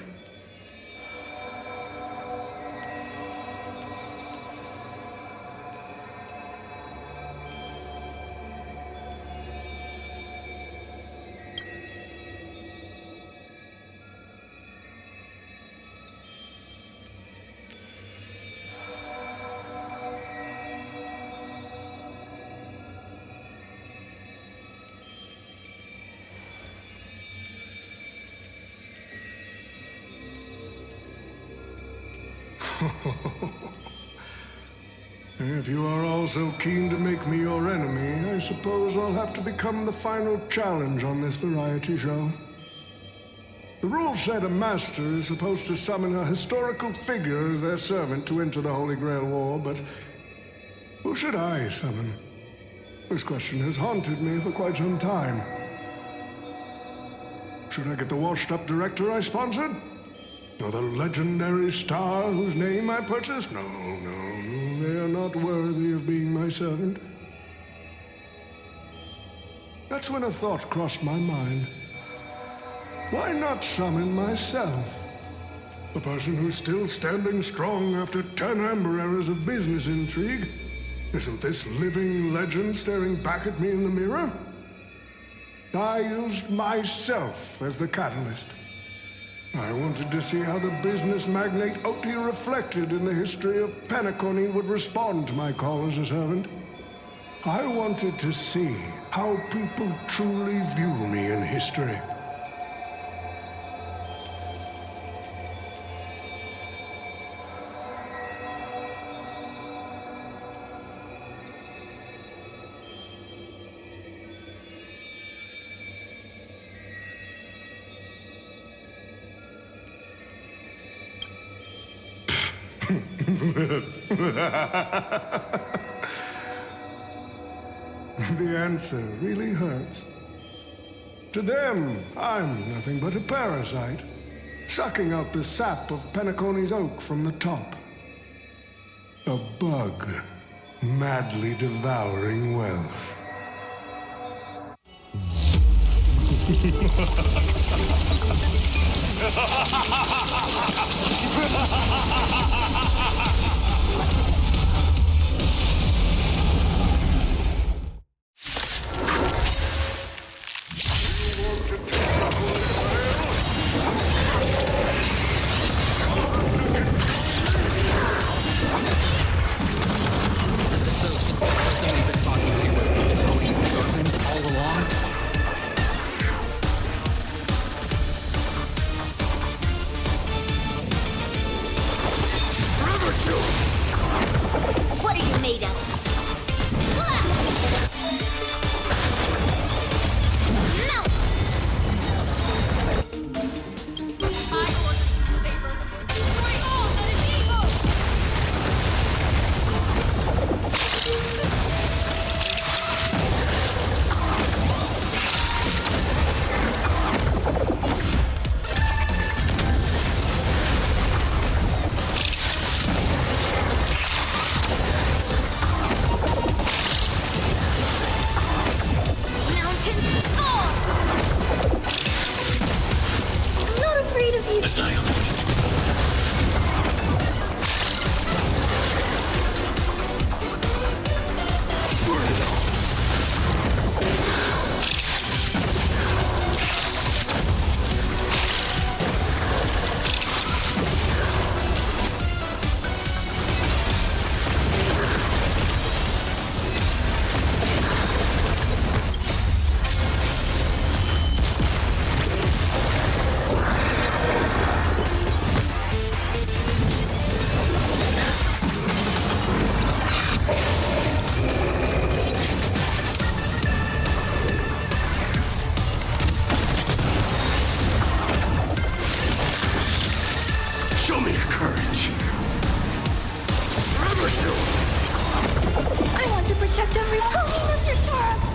[SPEAKER 8] If you are all so keen to make me your enemy, I suppose I'll have to become the final challenge on this variety show. The rules said a master is supposed to summon a historical figure as their servant to enter the Holy Grail War, but who should I summon? This question has haunted me for quite some time. Should I get the washed-up director I sponsored? Or the legendary star whose name I purchased? No, they are not worthy of being my servant. That's when a thought crossed my mind. Why not summon myself? The person who's still standing strong after 10 amber eras of business intrigue? Isn't this living legend staring back at me in the mirror? I used myself as the catalyst. I wanted to see how the business magnate Oti reflected in the history of Penacony would respond to my call as a servant. I wanted to see how people truly view me in history. The answer really hurts. To them, I'm nothing but a parasite, sucking out the sap of Penacony's oak from the top. A bug, madly devouring wealth.
[SPEAKER 12] What are you made of? Melt!
[SPEAKER 13] checked every Mr. Sora!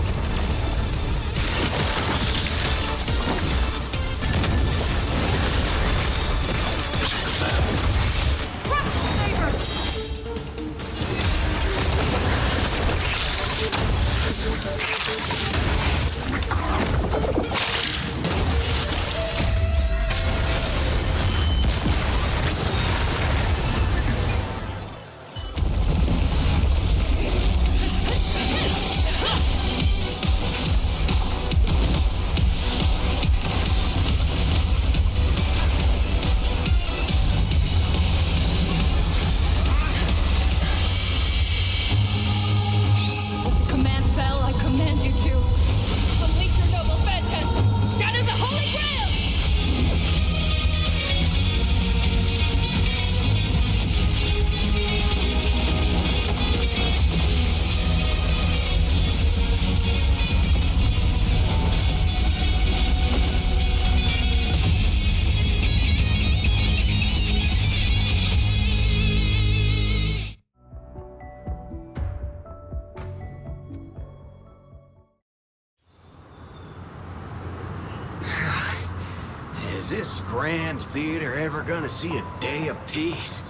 [SPEAKER 11] Is this grand theater ever gonna see a day of peace?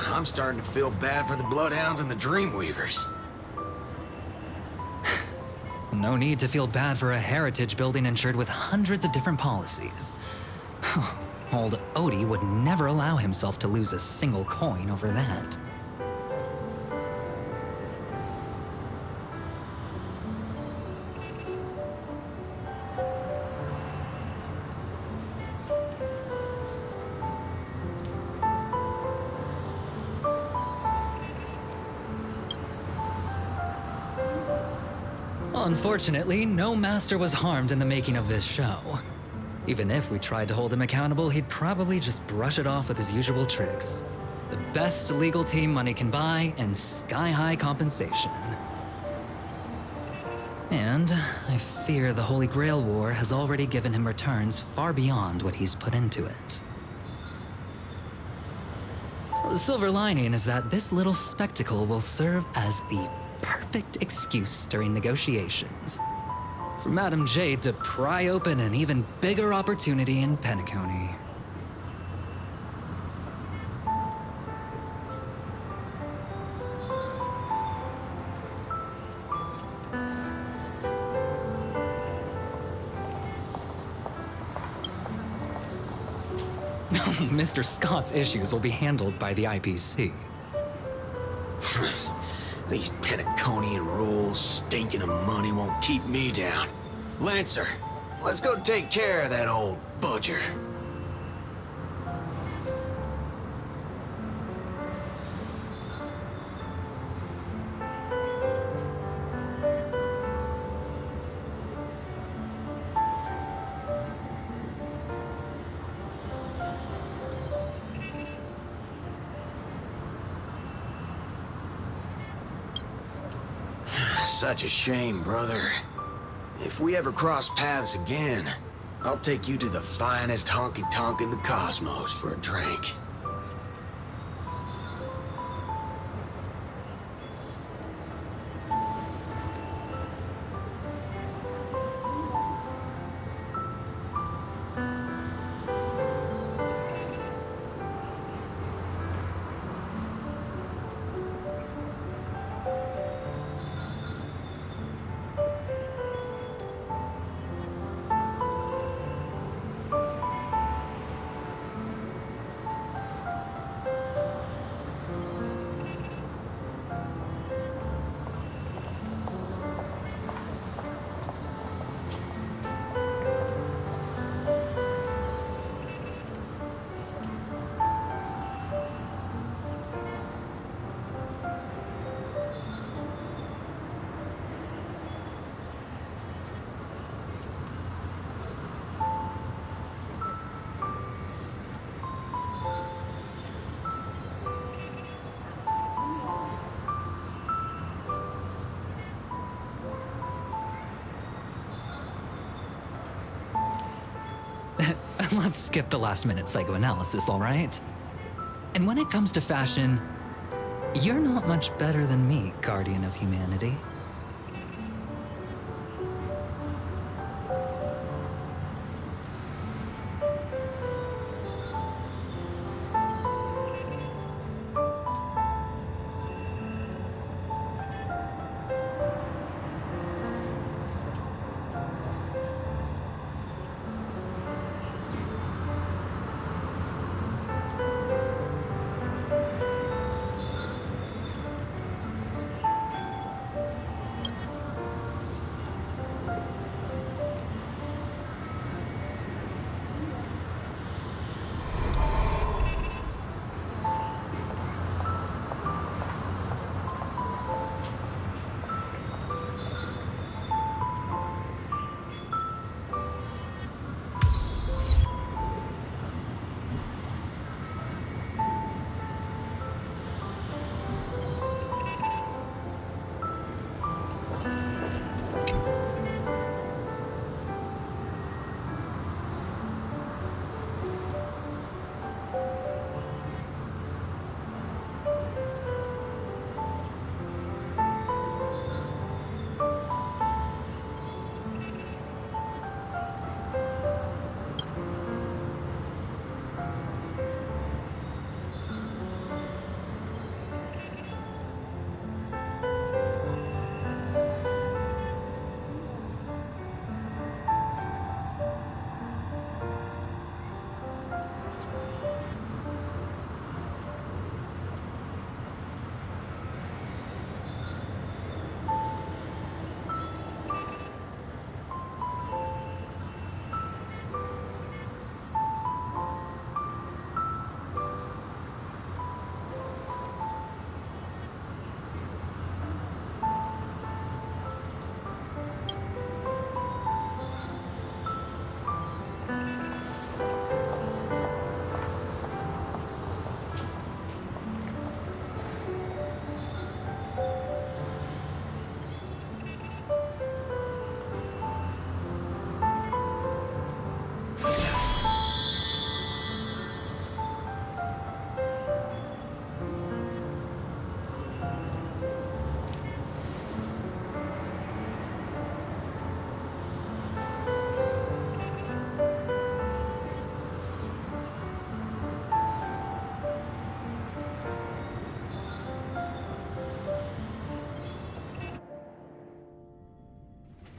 [SPEAKER 11] I'm starting to feel bad for the Bloodhounds and the Dreamweavers.
[SPEAKER 10] No need to feel bad for a heritage building insured with hundreds of different policies. Old Odie would never allow himself to lose a single coin over that. Unfortunately, no master was harmed in the making of this show. Even if we tried to hold him accountable, he'd probably just brush it off with his usual tricks. The best legal team money can buy, and sky-high compensation. And I fear the Holy Grail War has already given him returns far beyond what he's put into it. The silver lining is that this little spectacle will serve as the perfect excuse during negotiations for Madame Jade to pry open an even bigger opportunity in Penacony. Mr. Scott's issues will be handled by the IPC.
[SPEAKER 11] These Penaconian rules, stinking of money, won't keep me down. Lancer, let's go take care of that old budger. Such a shame, brother. If we ever cross paths again, I'll take you to the finest honky-tonk in the cosmos for a drink.
[SPEAKER 10] Let's skip the last-minute psychoanalysis, all right? And when it comes to fashion, You're not much better than me, Guardian of Humanity.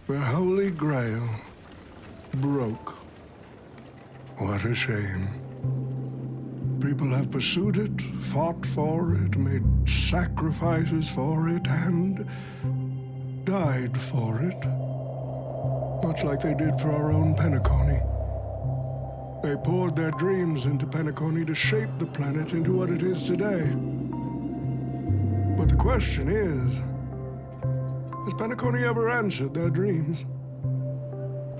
[SPEAKER 8] The Holy Grail broke. What a shame. People have pursued it, fought for it, made sacrifices for it, and died for it. Much like they did for our own Penacony. They poured their dreams into Penacony to shape the planet into what it is today. But the question is, has Penacony ever answered their dreams?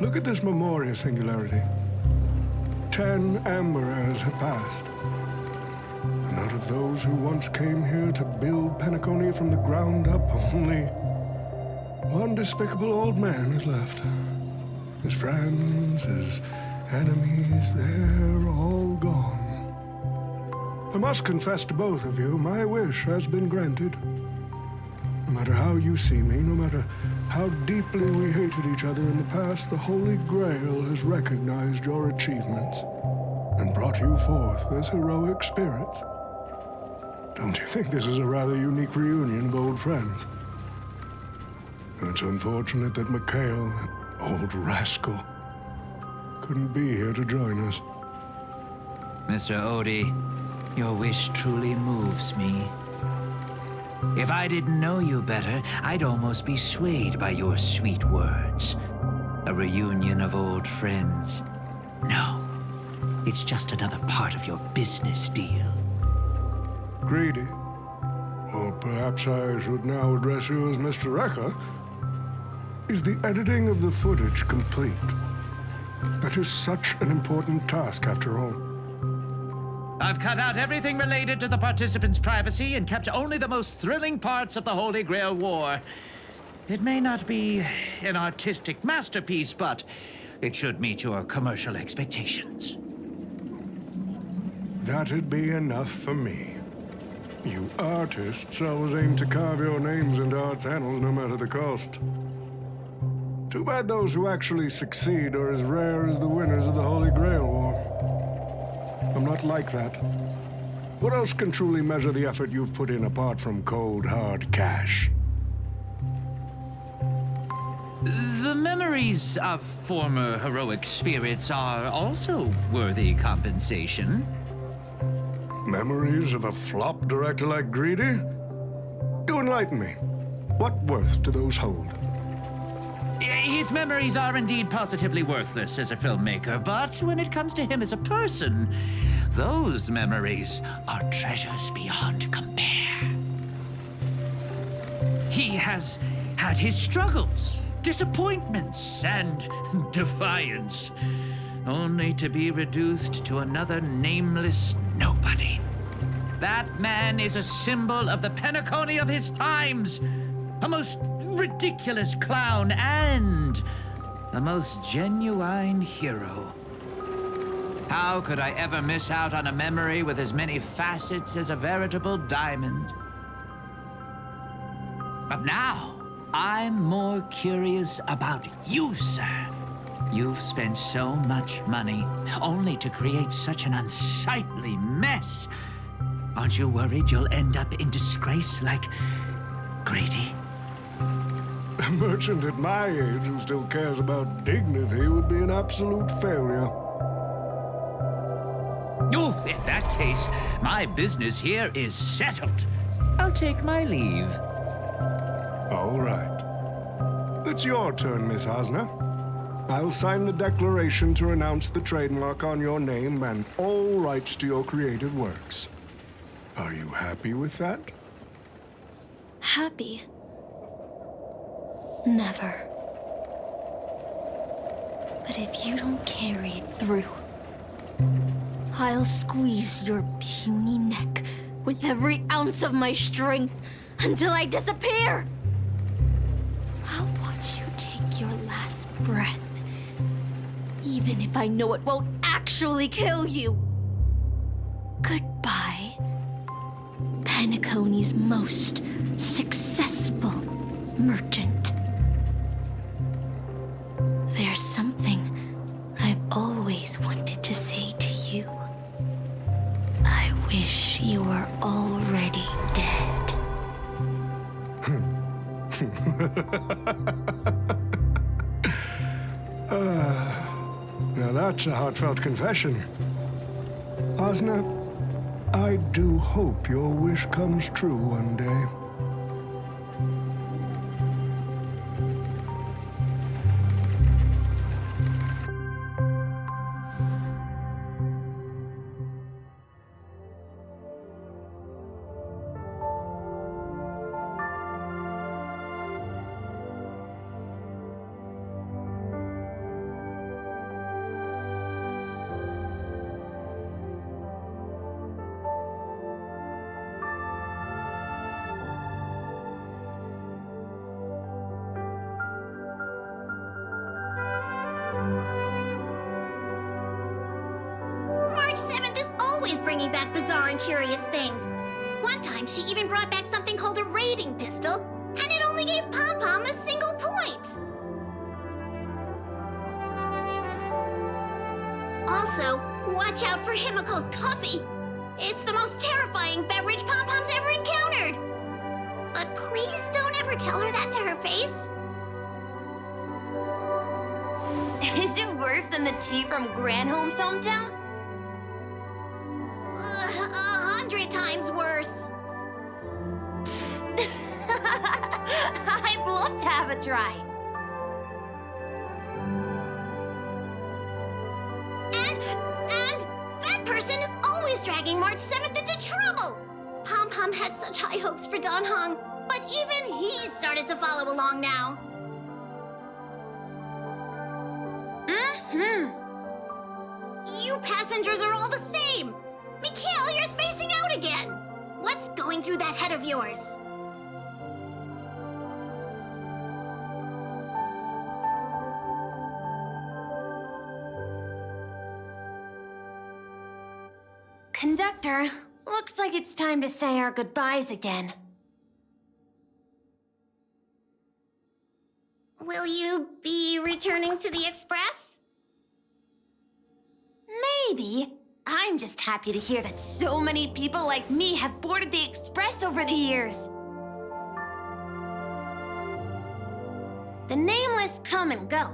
[SPEAKER 8] Look at this Memoria singularity. 10 amber eras have passed. And out of those who once came here to build Penacony from the ground up, only one despicable old man is left. His friends, his enemies, they're all gone. I must confess to both of you, my wish has been granted. No matter how you see me, no matter how deeply we hated each other in the past, the Holy Grail has recognized your achievements and brought you forth as heroic spirits. Don't you think this is a rather unique reunion of old friends? It's unfortunate that Mikhail, that old rascal, couldn't be here to join us.
[SPEAKER 9] Mr. Odie, your wish truly moves me. If I didn't know you better, I'd almost be swayed by your sweet words. A reunion of old friends. No, it's just another part of your business deal.
[SPEAKER 8] Greedy? Or perhaps I should now address you as Mr. Rekka. Is the editing of the footage complete? That is such an important task, after all.
[SPEAKER 9] I've cut out everything related to the participants' privacy and kept only the most thrilling parts of the Holy Grail War. It may not be an artistic masterpiece, but it should meet your commercial expectations.
[SPEAKER 8] That'd be enough for me. You artists always aim to carve your names into art's annals no matter the cost. Too bad those who actually succeed are as rare as the winners of the Holy Grail War. I'm not like that. What else can truly measure the effort you've put in apart from cold, hard cash?
[SPEAKER 9] The memories of former heroic spirits are also worthy compensation.
[SPEAKER 8] Memories of a flop director like Greedy? Do enlighten me. What worth do those hold?
[SPEAKER 9] His memories are indeed positively worthless as a filmmaker, but when it comes to him as a person, those memories are treasures beyond compare. He has had his struggles, disappointments, and defiance, only to be reduced to another nameless nobody. That man is a symbol of the Penacony of his times, a most ridiculous clown and a most genuine hero. How could I ever miss out on a memory with as many facets as a veritable diamond? But now, I'm more curious about you, sir. You've spent so much money only to create such an unsightly mess. Aren't you worried you'll end up in disgrace like Grady?
[SPEAKER 8] A merchant at my age who still cares about dignity would be an absolute failure.
[SPEAKER 9] Oh, in that case, my business here is settled. I'll take my leave.
[SPEAKER 8] All right. It's your turn, Miss Osner. I'll sign the declaration to renounce the trademark on your name and all rights to your creative works. Are you happy with that?
[SPEAKER 13] Happy? Never. But if you don't carry it through, I'll squeeze your puny neck with every ounce of my strength until I disappear! I'll watch you take your last breath, even if I know it won't actually kill you. Goodbye, Penacony's most successful merchant. There's something I've always wanted to say to you. I wish you were already dead.
[SPEAKER 8] Now that's a heartfelt confession. Osner, I do hope your wish comes true one day.
[SPEAKER 12] Bringing back bizarre and curious things. One time, she even brought back something called a raiding pistol, and it only gave Pom Pom a single point. Also, watch out for Himiko's coffee. It's the most terrifying beverage Pom Pom's ever encountered. But please don't ever tell her that to her face.
[SPEAKER 2] Is it worse than the tea from Granholm's hometown?
[SPEAKER 12] 100 times worse.
[SPEAKER 2] I'd love to have a try.
[SPEAKER 12] And that person is always dragging March 7th into trouble. Pom Pom had such high hopes for Don Hong, but even he started to follow along now. You passengers are all the same. Mikhail, you're spacing out again! What's going through that head of yours?
[SPEAKER 2] Conductor, Looks like it's time to say our goodbyes again.
[SPEAKER 12] Will you be returning to the Express?
[SPEAKER 2] Maybe. I'm just happy to hear that so many people like me have boarded the Express over the years. The nameless come and go.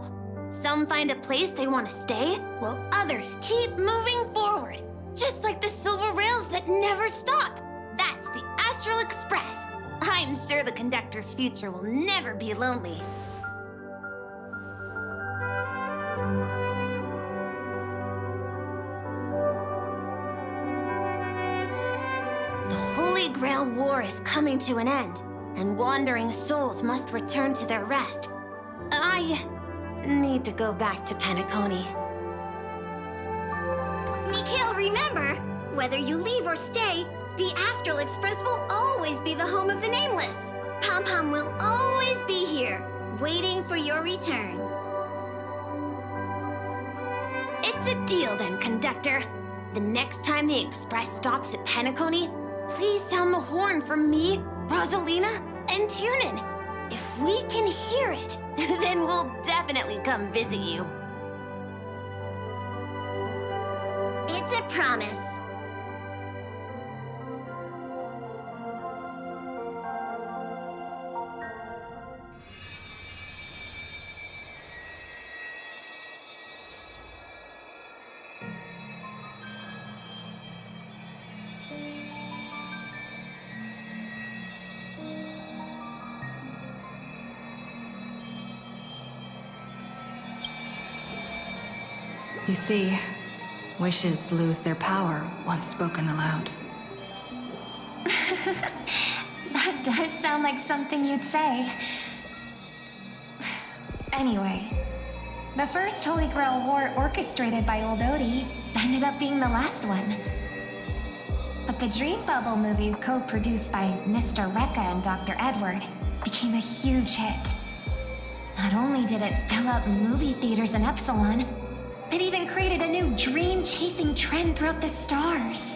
[SPEAKER 2] Some find a place they want to stay, while others keep moving forward. Just like the silver rails that never stop. That's the Astral Express. I'm sure the conductor's future will never be lonely. The Holy Grail War is coming to an end, and wandering souls must return to their rest. I need to go back to Penacony.
[SPEAKER 12] Mikhail, remember, whether you leave or stay, the Astral Express will always be the home of the Nameless. Pom-Pom will always be here, waiting for your return.
[SPEAKER 2] It's a deal then, conductor. The next time the Express stops at Penacony, please sound the horn for me, Rosalina, and Tiernan. If we can hear it, then we'll definitely come visit you.
[SPEAKER 12] It's a promise.
[SPEAKER 1] You see, wishes lose their power once spoken aloud.
[SPEAKER 2] That does sound like something you'd say. Anyway, the first Holy Grail War orchestrated by Old Odie ended up being the last one. But the Dream Bubble movie co-produced by Mr. Rekka and Dr. Edward became a huge hit. Not only did it fill up movie theaters in Epsilon, it even created a new dream-chasing trend throughout the stars.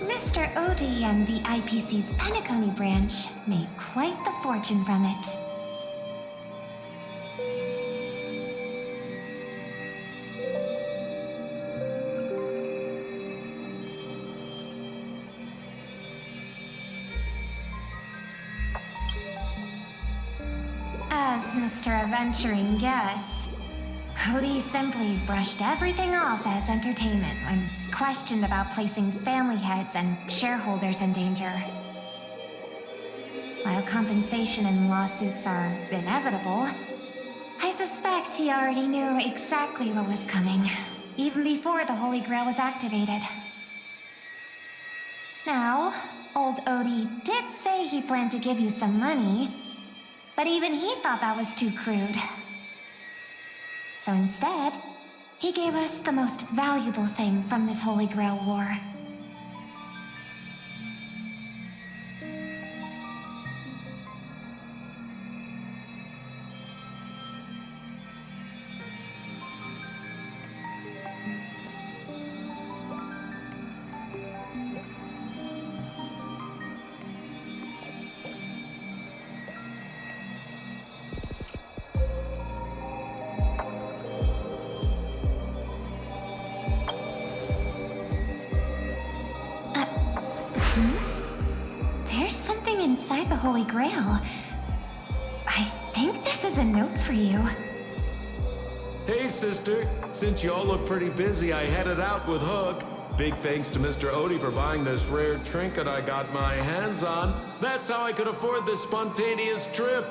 [SPEAKER 2] Mr. Odie and the IPC's Penacony branch made quite the fortune from it. As Mr. Adventuring guessed, Odie simply brushed everything off as entertainment when questioned about placing family heads and shareholders in danger. While compensation and lawsuits are inevitable, I suspect he already knew exactly what was coming, even before the Holy Grail was activated. Now, old Odie did say he planned to give you some money, but even he thought that was too crude. So instead, he gave us the most valuable thing from this Holy Grail War. There's something inside the Holy Grail. I think this is a note for you.
[SPEAKER 4] Hey, sister. Since you all look pretty busy, I headed out with Hook. Big thanks to Mr. Odie for buying this rare trinket I got my hands on. That's how I could afford this spontaneous trip.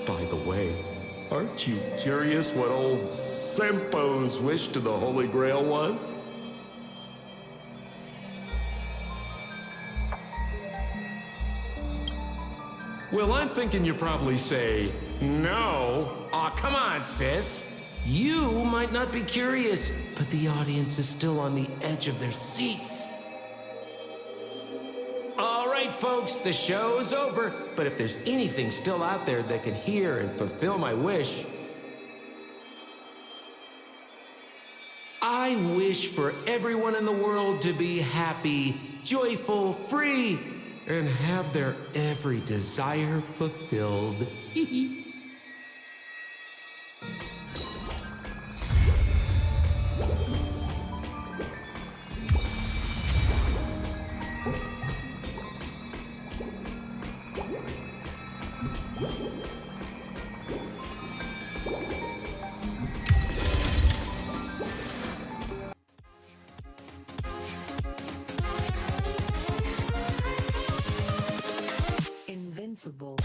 [SPEAKER 4] By the way, aren't you curious what old Sempo's wish to the Holy Grail was? Well, I'm thinking you probably say, no. Aw, come on, sis. You might not be curious, but the audience is still on the edge of their seats. All right, folks, the show's over. But if there's anything still out there that can hear and fulfill my wish, I wish wish for everyone in the world to be happy, joyful, free, and have their every desire fulfilled.
[SPEAKER 20] Invincible.